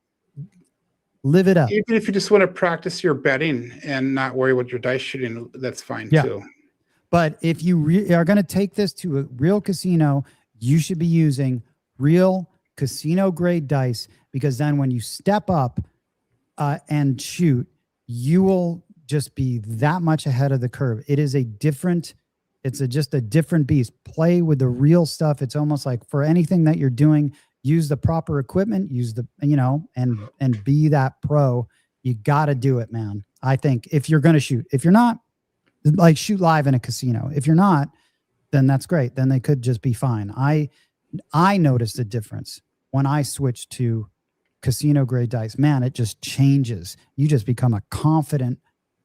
live it up. Even if you just want to practice your betting and not worry about your dice shooting, that's fine too. But if you are going to take this to a real casino, you should be using real casino grade dice, because then when you step up and shoot, you will just be that much ahead of the curve. It is a different It's just a different beast. Play with the real stuff. It's almost like for anything that you're doing, use the proper equipment, use the, and be that pro. You got to do it, man. I think if you're going to shoot, if you're not, like, shoot live in a casino. If you're not, then that's great. Then they could just be fine. I noticed a difference when I switched to casino grade dice. Man, it just changes. You just become a confident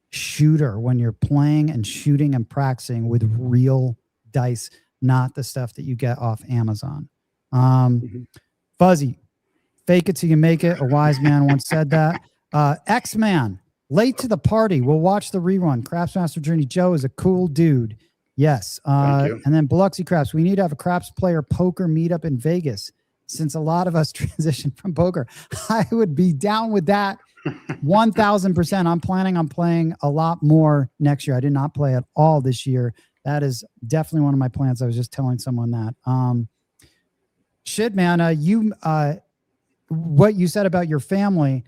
shooter when you're playing and shooting and practicing with real dice, not the stuff that you get off Amazon. Fuzzy, fake it till you make it. A wise man once said that. X-Man, late to the party. We'll watch the rerun. Crapsmaster Journey Joe is a cool dude. Yes. And then Biloxi Craps, we need to have a craps player poker meetup in Vegas. Since a lot of us transitioned from poker, I would be down with that 1,000%. I'm planning on playing a lot more next year. I did not play at all this year. That is definitely one of my plans. I was just telling someone that. Shit, man, what you said about your family,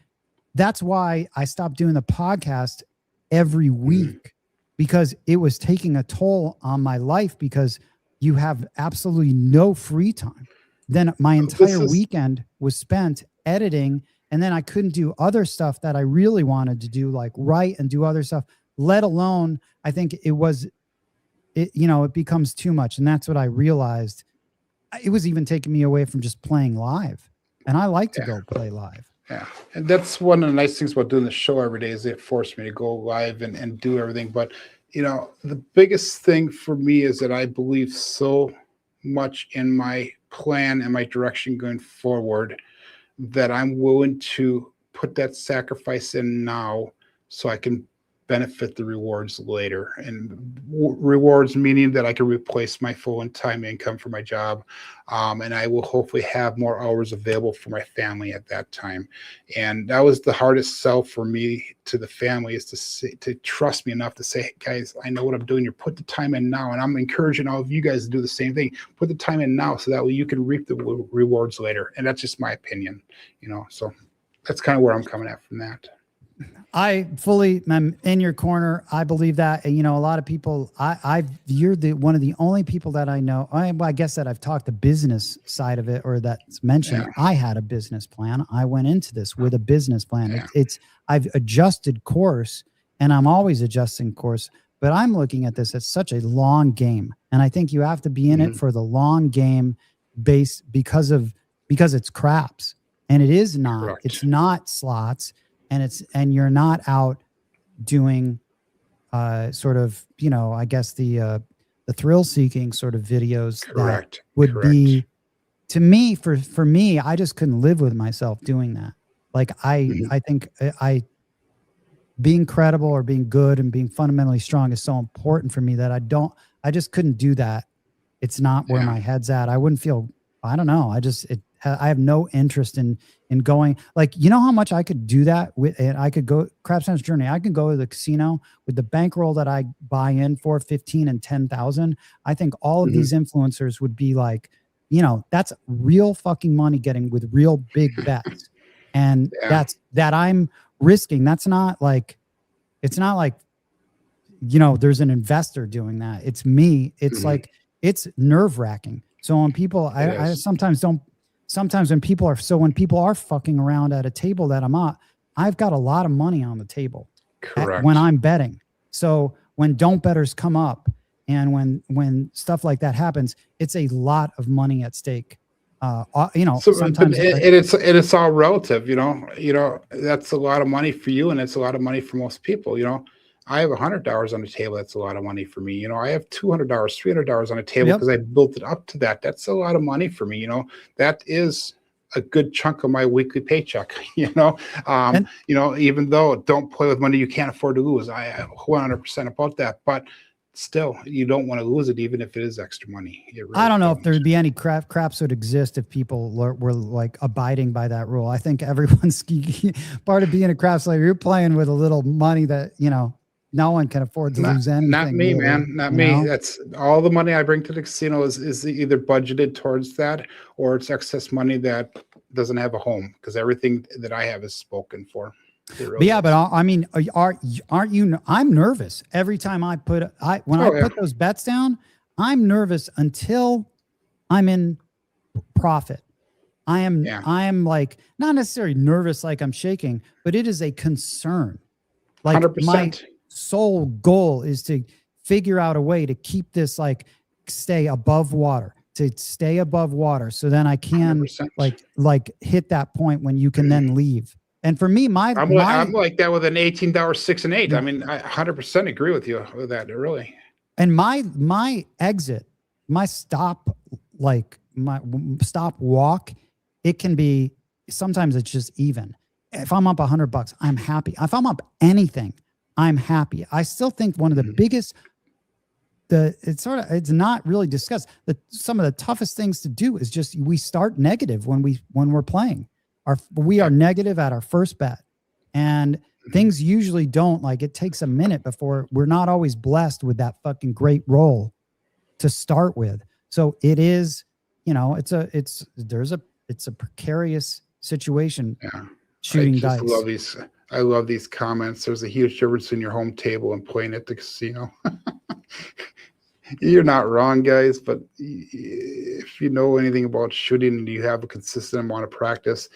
that's why I stopped doing the podcast every week, because it was taking a toll on my life, because you have absolutely no free time. Then my entire weekend was spent editing, and then I couldn't do other stuff that I really wanted to do, like write and do other stuff, let alone, I think it becomes too much. And that's what I realized. It was even taking me away from just playing live. And I like to go play live. Yeah. And that's one of the nice things about doing the show every day, is it forced me to go live and do everything. But, the biggest thing for me is that I believe so much in my plan and my direction going forward that I'm willing to put that sacrifice in now so I can benefit the rewards later. And rewards meaning that I can replace my full-time income for my job, and I will hopefully have more hours available for my family at that time. And that was the hardest sell for me to the family, is to trust me enough to say, hey, guys, I know what I'm doing. You put the time in now, and I'm encouraging all of you guys to do the same thing. Put the time in now, so that way you can reap the rewards later. And that's just my opinion, so that's kind of where I'm coming at from that. I fully am in your corner. I believe that. And, a lot of people, you're one of the only people that I know. I guess that I've talked the business side of it, or that's mentioned. Yeah. I had a business plan. I went into this with a business plan. Yeah. I've adjusted course, and I'm always adjusting course, but I'm looking at this as such a long game. And I think you have to be in it for the long game base, because it's craps, and it is not, Correct. It's not slots. And you're not out doing sort of, I guess the thrill seeking sort of videos. Correct. That would be, to me, for me, I just couldn't live with myself doing that. Like I think being credible or being good and being fundamentally strong is so important for me that I just couldn't do that. It's not where my head's at. I wouldn't feel, I don't know. I have no interest in going, like, how much I could do that with, and I could go Crapsman's Journey. I could go to the casino with the bankroll that I buy in for 15 and 10,000. I think all of these influencers would be like, that's real fucking money getting with real big bets. And that I'm risking. That's not like, it's not like, there's an investor doing that. It's me. It's like, it's nerve wracking. So when people, I sometimes when people are fucking around at a table that I'm at, I've got a lot of money on the table. Correct. When I'm betting. So when don't bettors come up, and when stuff like that happens, it's a lot of money at stake. So, sometimes it's all relative, that's a lot of money for you, and it's a lot of money for most people. I have $100 on the table. That's a lot of money for me. I have $200, $300 on the table because I built it up to that. That's a lot of money for me. That is a good chunk of my weekly paycheck, even though don't play with money you can't afford to lose. I am 100% about that, but still, you don't want to lose it, even if it is extra money. Really I don't know if there'd be any craps would exist if people were like abiding by that rule. I think everyone's part of being a craps player. You're playing with a little money that, no one can afford to lose anything. Not me, really, man. Not me. That's all the money I bring to the casino is either budgeted towards that, or it's excess money that doesn't have a home, because everything that I have is spoken for. Really but yeah, is. But I mean, aren't you? I'm nervous every time I put put those bets down. I'm nervous until I'm in profit. I am like not necessarily nervous, like I'm shaking, but it is a concern. Like 100%. My sole goal is to figure out a way to keep this stay above water. So then I can 100%. like hit that point when you can then leave. And for me, I'm like that with an $18 6 and 8. I mean, I 100% agree with you with that, really. And my exit, my stop walk, it can be, sometimes it's just even. If I'm up $100, I'm happy. If I'm up anything, I'm happy. I still think one of the biggest, it's not really discussed. Some of the toughest things to do is just, we start negative when we're playing. We are negative at our first bet, and things usually don't, it takes a minute before, we're not always blessed with that fucking great roll to start with. So it is, it's a precarious situation. Yeah. Shooting dice. I love these comments. There's a huge difference in your home table and playing at the casino. You're not wrong, guys, but if you know anything about shooting and you have a consistent amount of practice,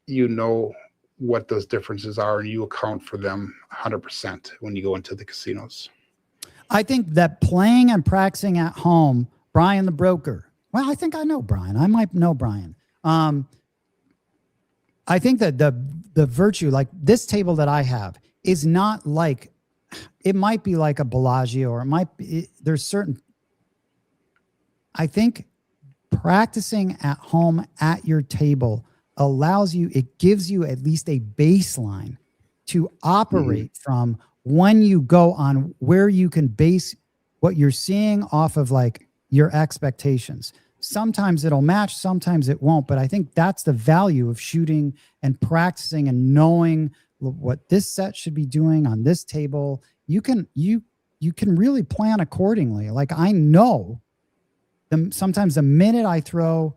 you know what those differences are, and you account for them 100% when you go into the casinos. I think that playing and practicing at home, Brian the broker. Well, I think I know Brian. I might know Brian. I think that the virtue, like this table that I have, is not like, it might be like a Bellagio, or it might be, there's certain, I think practicing at home at your table allows you, it gives you at least a baseline to operate from when you go on, where you can base what you're seeing off of your expectations. Sometimes it'll match, sometimes it won't, but I think that's the value of shooting and practicing and knowing what this set should be doing on this table. You can really plan accordingly. I know sometimes the minute I throw,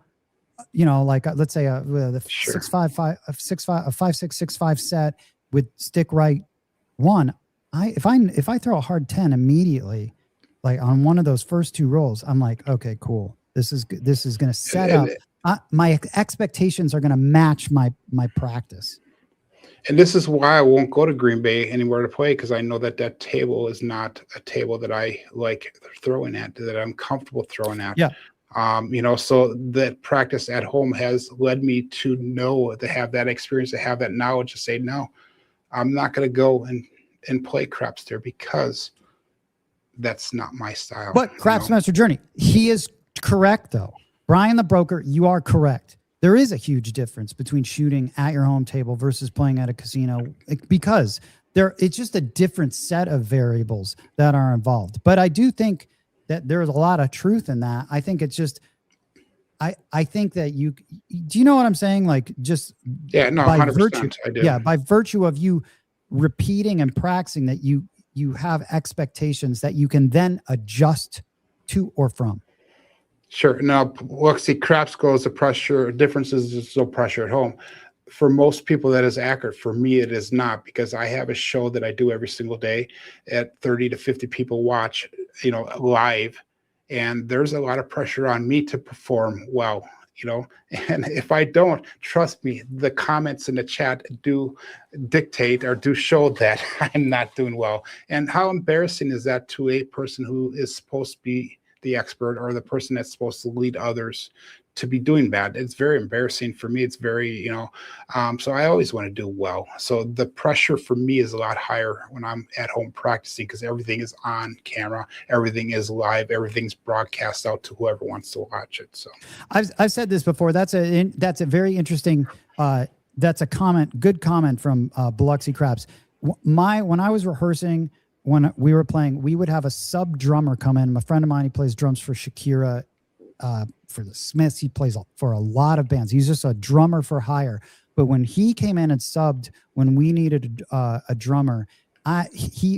let's say a 5-6-6-5 set with stick right 1, if I throw a hard 10 immediately, on one of those first 2 rolls, I'm like, okay, cool. This is going to set up. My expectations are going to match my practice. And this is why I won't go to Green Bay anywhere to play, because I know that table is not a table that I like throwing at, that I'm comfortable throwing at. Yeah. So that practice at home has led me to know, to have that experience, to have that knowledge to say, no, I'm not going to go and play craps there, because that's not my style. But Craps Master Journey, he is correct though. Brian the broker, you are correct. There is a huge difference between shooting at your home table versus playing at a casino, because it's just a different set of variables that are involved. But I do think that there's a lot of truth in that. I think it's just, I think that do you know what I'm saying? Yeah, no, 100%. I do. Yeah, by virtue of you repeating and practicing, that you have expectations that you can then adjust to or from. Sure. Now, look, see, craps goes the pressure. Differences is no pressure at home. For most people, that is accurate. For me, it is not, because I have a show that I do every single day at 30 to 50 people watch, live. And there's a lot of pressure on me to perform well, and if I don't, trust me, the comments in the chat do dictate or do show that I'm not doing well. And how embarrassing is that to a person who is supposed to be the expert, or the person that's supposed to lead others, to be doing bad? It's very embarrassing for me. It's very, so I always want to do well. So the pressure for me is a lot higher when I'm at home practicing, because everything is on camera, everything is live, everything's broadcast out to whoever wants to watch it. So I've said this before. That's a very interesting, that's a good comment from Biloxi Craps. When I was rehearsing, when we were playing, we would have a sub drummer come in. A friend of mine, he plays drums for Shakira, for the Smiths. He plays for a lot of bands. He's just a drummer for hire. But when he came in and subbed, when we needed a drummer,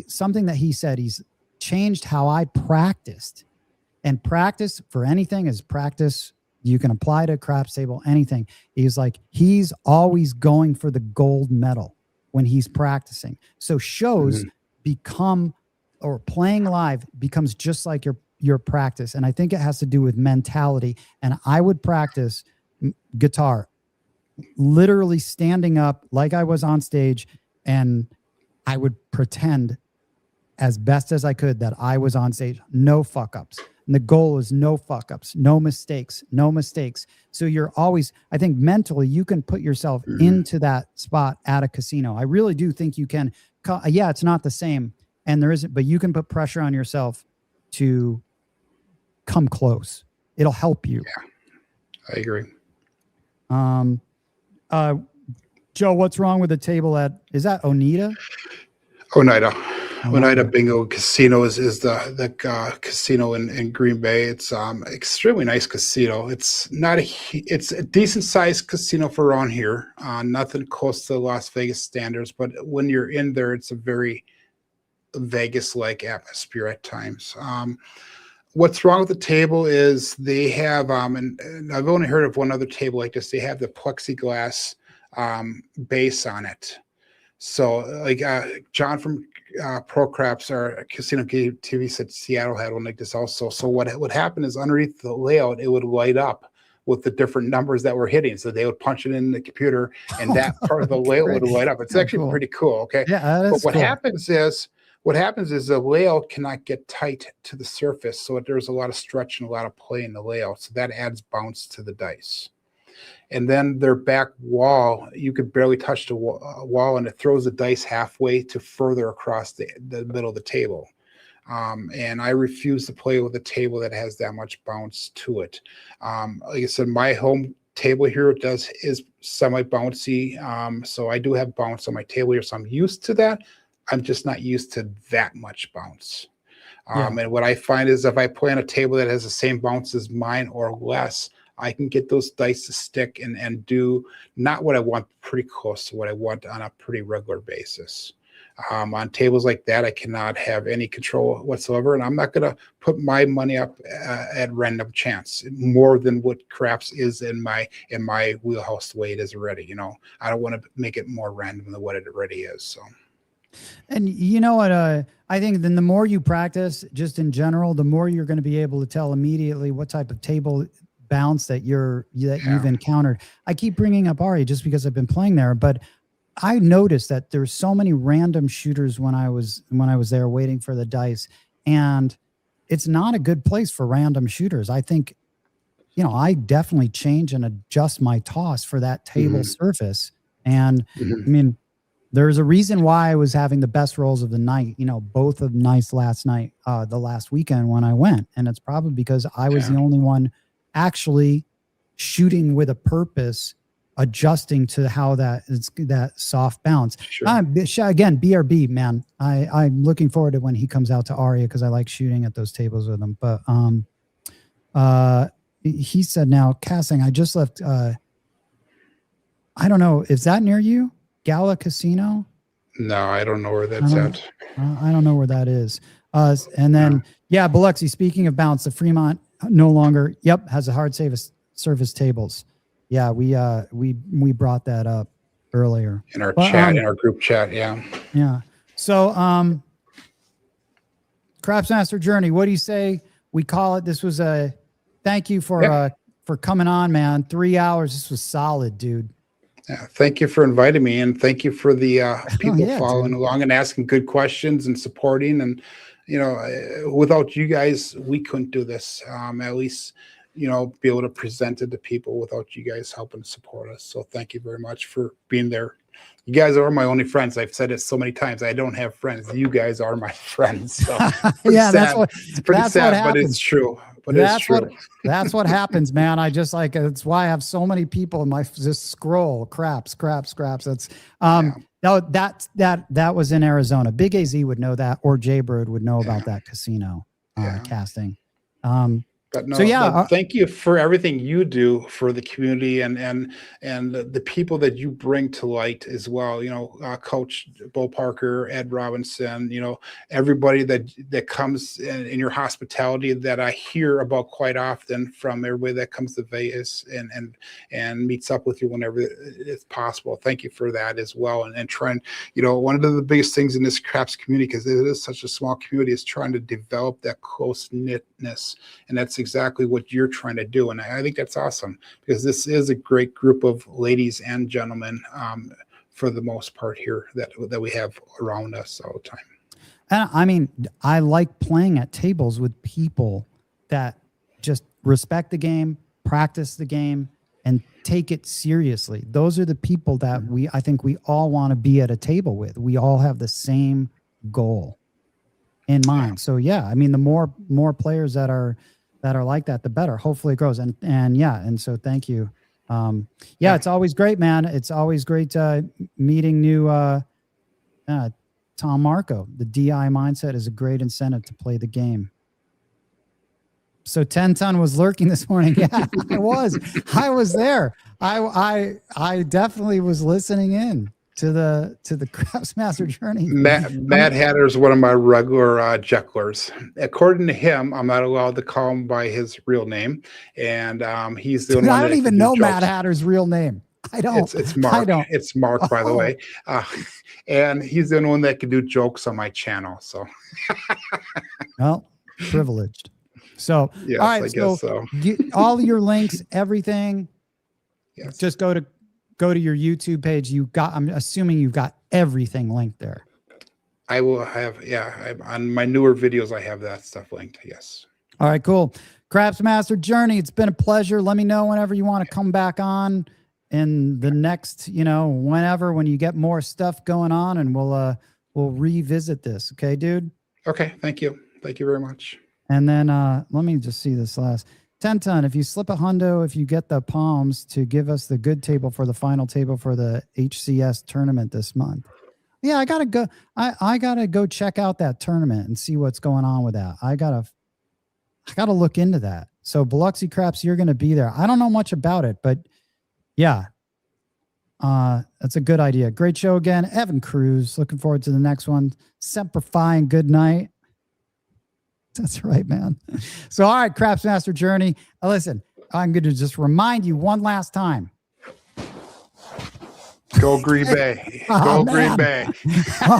something that he said, he's changed how I practiced. And practice for anything is practice. You can apply to a craps table, anything. He's like, he's always going for the gold medal. when he's practicing. So shows become, or playing live becomes just like your practice. And I think it has to do with mentality. And I would practice guitar literally standing up like I was on stage, and I would pretend as best as I could that I was on stage. No fuck ups. And the goal is no fuck ups, no mistakes, no mistakes. So you're always, I think mentally you can put yourself into that spot at a casino. I really do think you can. Yeah, it's not the same, and there isn't, but you can put pressure on yourself to come close. It'll help you. Yeah, I agree. Joe, what's wrong with the table is that Oneida? Oneida Bingo Casino is the casino in Green Bay. It's extremely nice casino. It's it's a decent sized casino for around here. Nothing close to Las Vegas standards, but when you're in there, it's a very Vegas-like atmosphere at times. What's wrong with the table is they have, and I've only heard of one other table like this. They have the plexiglass base on it. So like John from Pro Craps or Casino TV said Seattle had one like this also. So what would happen is underneath the layout, it would light up with the different numbers that we're hitting. So they would punch it in the computer and that part of the layout would light up. It's actually pretty cool. Okay. Yeah. But what happens is the layout cannot get tight to the surface. So there's a lot of stretch and a lot of play in the layout. So that adds bounce to the dice. And then their back wall, you could barely touch the wall, and it throws the dice halfway to further across the middle of the table. And I refuse to play with a table that has that much bounce to it. Like I said, my home table here is semi-bouncy. So I do have bounce on my table here. So I'm used to that. I'm just not used to that much bounce. And what I find is if I play on a table that has the same bounce as mine or less, I can get those dice to stick and do not what I want, pretty close to what I want on a pretty regular basis. On tables like that, I cannot have any control whatsoever, and I'm not going to put my money up at random chance more than what craps is in my wheelhouse the way it is already. You know, I don't want to make it more random than what it already is. So. And you know what? I think then the more you practice, just in general, the more you're going to be able to tell immediately what type of table bounce that you've encountered. I keep bringing up Ari just because I've been playing there, but I noticed that there's so many random shooters when I was there waiting for the dice, and it's not a good place for random shooters. I think, you know, I definitely change and adjust my toss for that table surface. And I mean, there's a reason why I was having the best rolls of the night, you know, both of nights last night, the last weekend when I went. And it's probably because I was the only one actually shooting with a purpose, adjusting to how that soft bounce. Sure. Again, BRB, man. I'm looking forward to when he comes out to Aria because I like shooting at those tables with him. But he said, now casting, I just left. I don't know. Is that near you? Gala Casino? No, I don't know where that's at. I don't know where that is. And then, Biloxi, speaking of bounce, the Fremont no longer, has a hard surface tables. Yeah, we brought that up earlier. In our chat, in our group chat, yeah. Yeah. So, Craftsmaster Journey, what do you say we call it? This was a thank you for coming on, man. 3 hours. This was solid, dude. Yeah, thank you for inviting me, and thank you for the people following along and asking good questions and supporting. And you know, without you guys, we couldn't do this. At least, you know, be able to present it to people without you guys helping support us. So thank you very much for being there. You guys are my only friends. I've said it so many times. I don't have friends. You guys are my friends. So it's pretty sad, but it's true. But it's true. That's what happens, man. I just it's why I have so many people in my just scroll craps. That's no, that was in Arizona. Big AZ would know that, or Jaybird would know about that casino casting. But no, So yeah, thank you for everything you do for the community and the people that you bring to light as well. Coach Bo Parker, Ed Robinson, everybody that comes in your hospitality that I hear about quite often from everybody that comes to Vegas and meets up with you whenever it's possible. Thank you for that as well. And trying, one of the biggest things in this craps community, because it is such a small community, is trying to develop that close knitness, and that's exactly what you're trying to do. And I think that's awesome, because this is a great group of ladies and gentlemen, for the most part here that we have around us all the time. And I mean, I like playing at tables with people that just respect the game, practice the game, and take it seriously. Those are the people that I think we all want to be at a table with. We all have the same goal in mind. So yeah, I mean, the more players that are like that, the better. Hopefully it grows. And so thank you. It's always great, man. It's always great meeting new Tom Marco. The DI mindset is a great incentive to play the game. So 10 Ton was lurking this morning. Yeah, I was there. I definitely was listening in to the Craftsmaster journey. Matt Hatter is one of my regular jecklers. According to him, I'm not allowed to call him by his real name, and he's the only one. I don't even know Matt Hatter's real name. I don't. It's Mark. It's Mark, by the way. And he's the only one that can do jokes on my channel. So, well, privileged. So, yes, all right. I guess so. All your links, everything. Yes. Just go to your YouTube page. I'm assuming you've got everything linked there. I will have, on my newer videos, I have that stuff linked. Yes. All right, cool. Craftsmaster Journey, it's been a pleasure. Let me know whenever you want to come back on in the next, whenever, when you get more stuff going on, and we'll revisit this. Okay, dude? Okay. Thank you. Thank you very much. And then let me just see this last. 10 Ton, if you slip a hundo, if you get the palms to give us the good table for the final table for the HCS tournament this month. Yeah, I gotta go. I gotta go check out that tournament and see what's going on with that. I gotta look into that. So Biloxi Craps, you're gonna be there. I don't know much about it, but yeah, that's a good idea. Great show again, Evan Cruz. Looking forward to the next one. Semper Fi and good night. That's right, man. So, all right, Craftsmaster Journey. Listen, I'm going to just remind you one last time. Go Green Bay. Go Green Bay.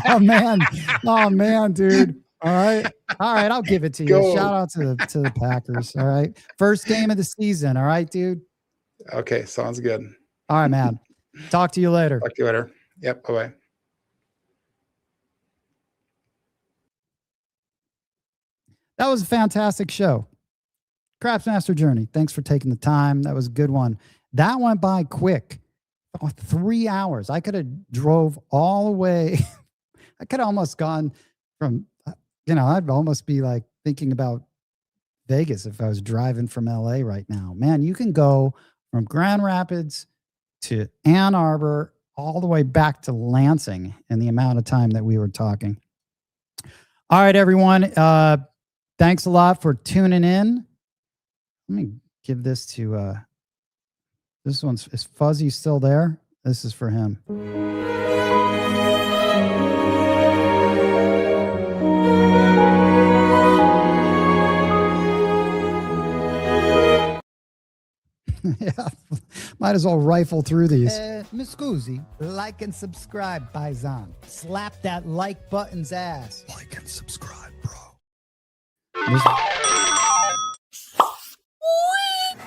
Oh, man. Oh, man, dude. All right. I'll give it to you. Go. Shout out to the Packers. All right. First game of the season. All right, dude. Okay. Sounds good. All right, man. Talk to you later. Talk to you later. Yep. Bye-bye. That was a fantastic show. Craftsmaster Journey. Thanks for taking the time. That was a good one. That went by quick. 3 hours. I could have drove all the way. I could have almost gone from, I'd almost be like thinking about Vegas if I was driving from LA right now. Man, you can go from Grand Rapids to Ann Arbor all the way back to Lansing in the amount of time that we were talking. All right, everyone. Thanks a lot for tuning in. Let me give this to, this one's, is Fuzzy still there? This is for him. Yeah, might as well rifle through these. Miss Scusi, like and subscribe, Paisan. Slap that like button's ass. Like and subscribe, bro.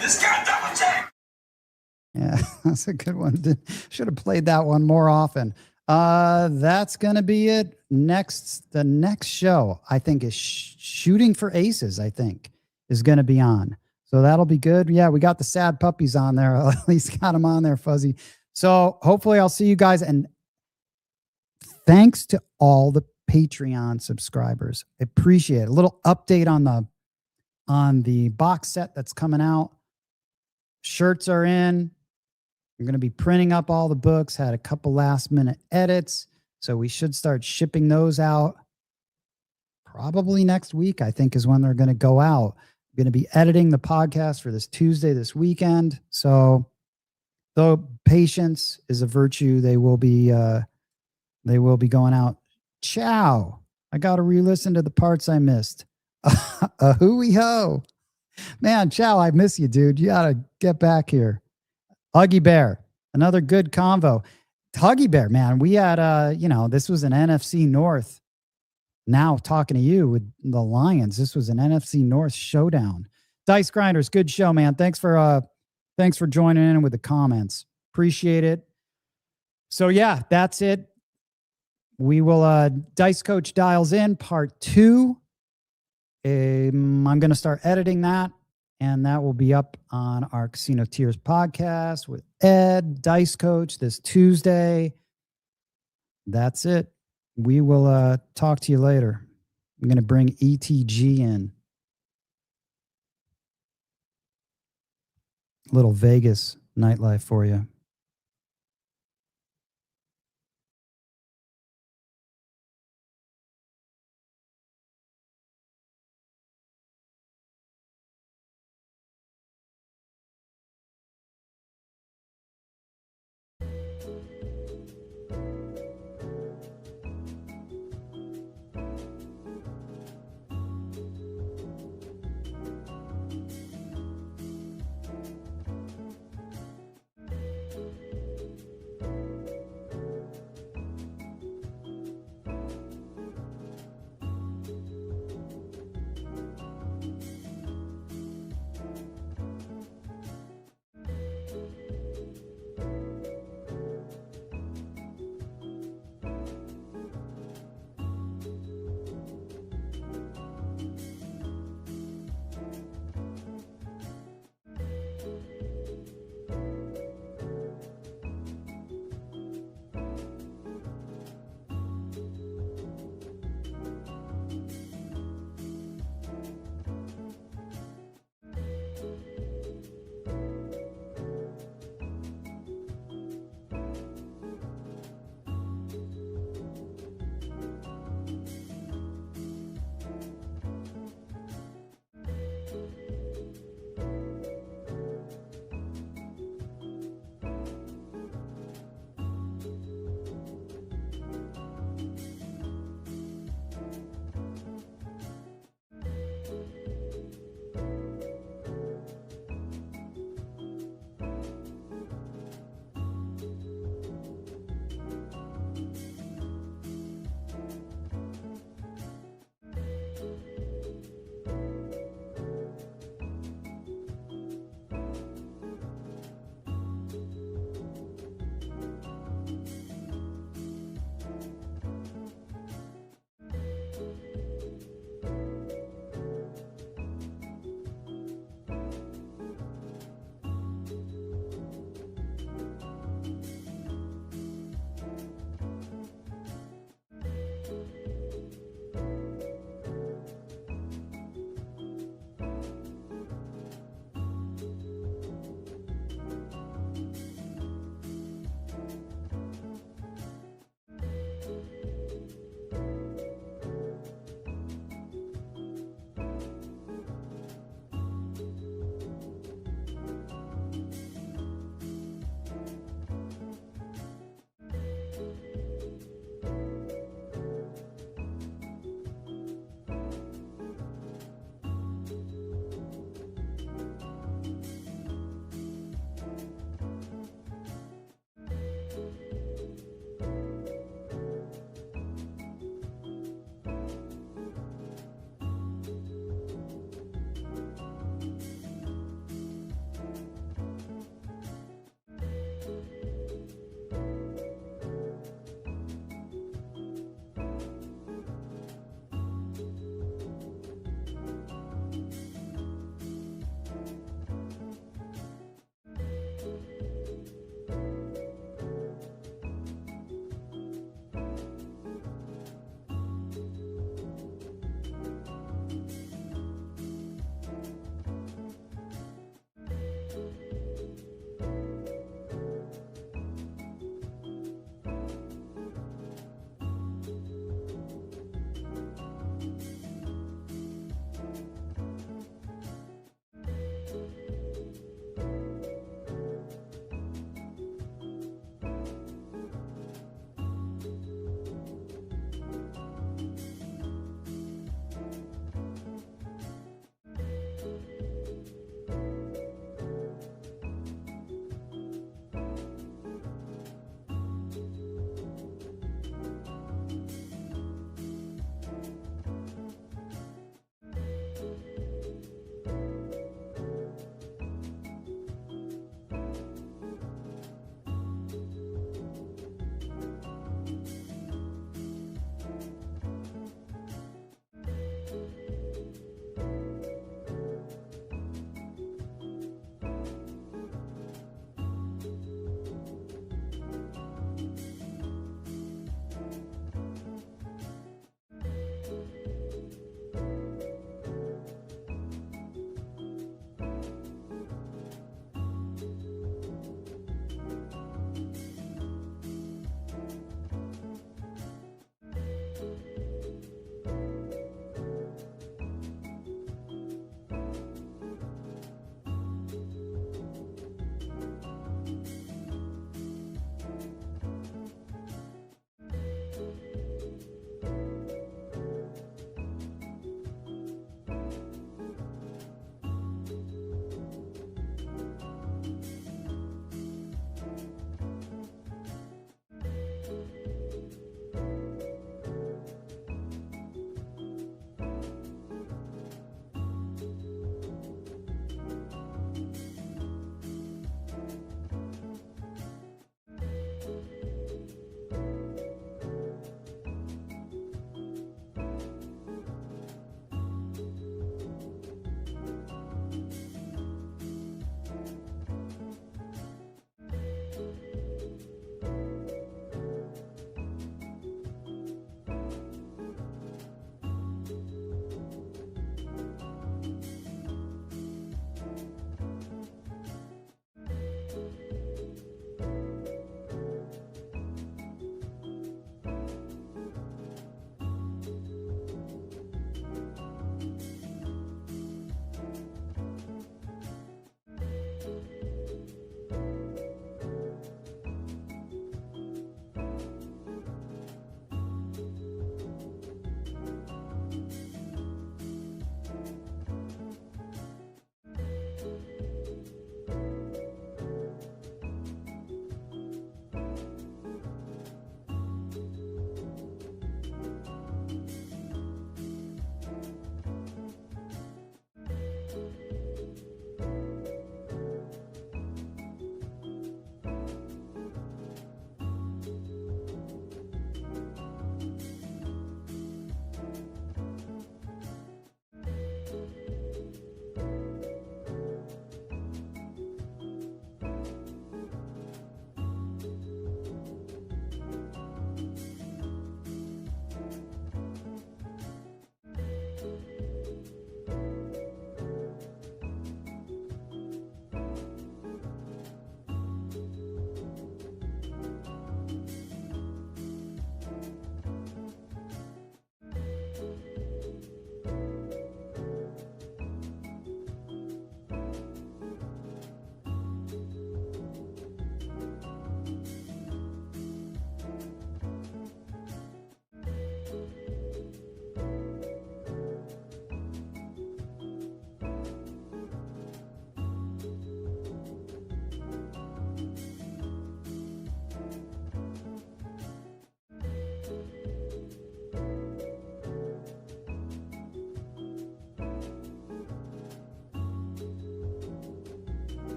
This guy double check. Yeah, that's a good one. Should have played that one more often. That's gonna be it. The next show, I think, is Shooting for Aces. I think is gonna be on. So that'll be good. Yeah, we got the sad puppies on there. At least got them on there, Fuzzy. So hopefully I'll see you guys. And thanks to all the Patreon subscribers. I appreciate it. A little update on the box set that's coming out. Shirts are in. I'm going to be printing up all the books. Had a couple last minute edits. So we should start shipping those out. Probably next week, I think, is when they're going to go out. going to be editing the podcast for this Tuesday, this weekend. So though patience is a virtue, they will be going out. Ciao. I got to re-listen to the parts I missed. A hooey ho. Man, Chow, I miss you, dude. You got to get back here. Huggy Bear, another good convo. Huggy Bear, man, we had, this was an NFC North. Now talking to you with the Lions, this was an NFC North showdown. Dice Grinders, good show, man. Thanks for joining in with the comments. Appreciate it. So yeah, that's it. We will, Dice Coach Dials In part 2. I'm going to start editing that, and that will be up on our Casino Tiers podcast with Ed, Dice Coach, this Tuesday. That's it. We will talk to you later. I'm going to bring ETG in. Little Vegas nightlife for you.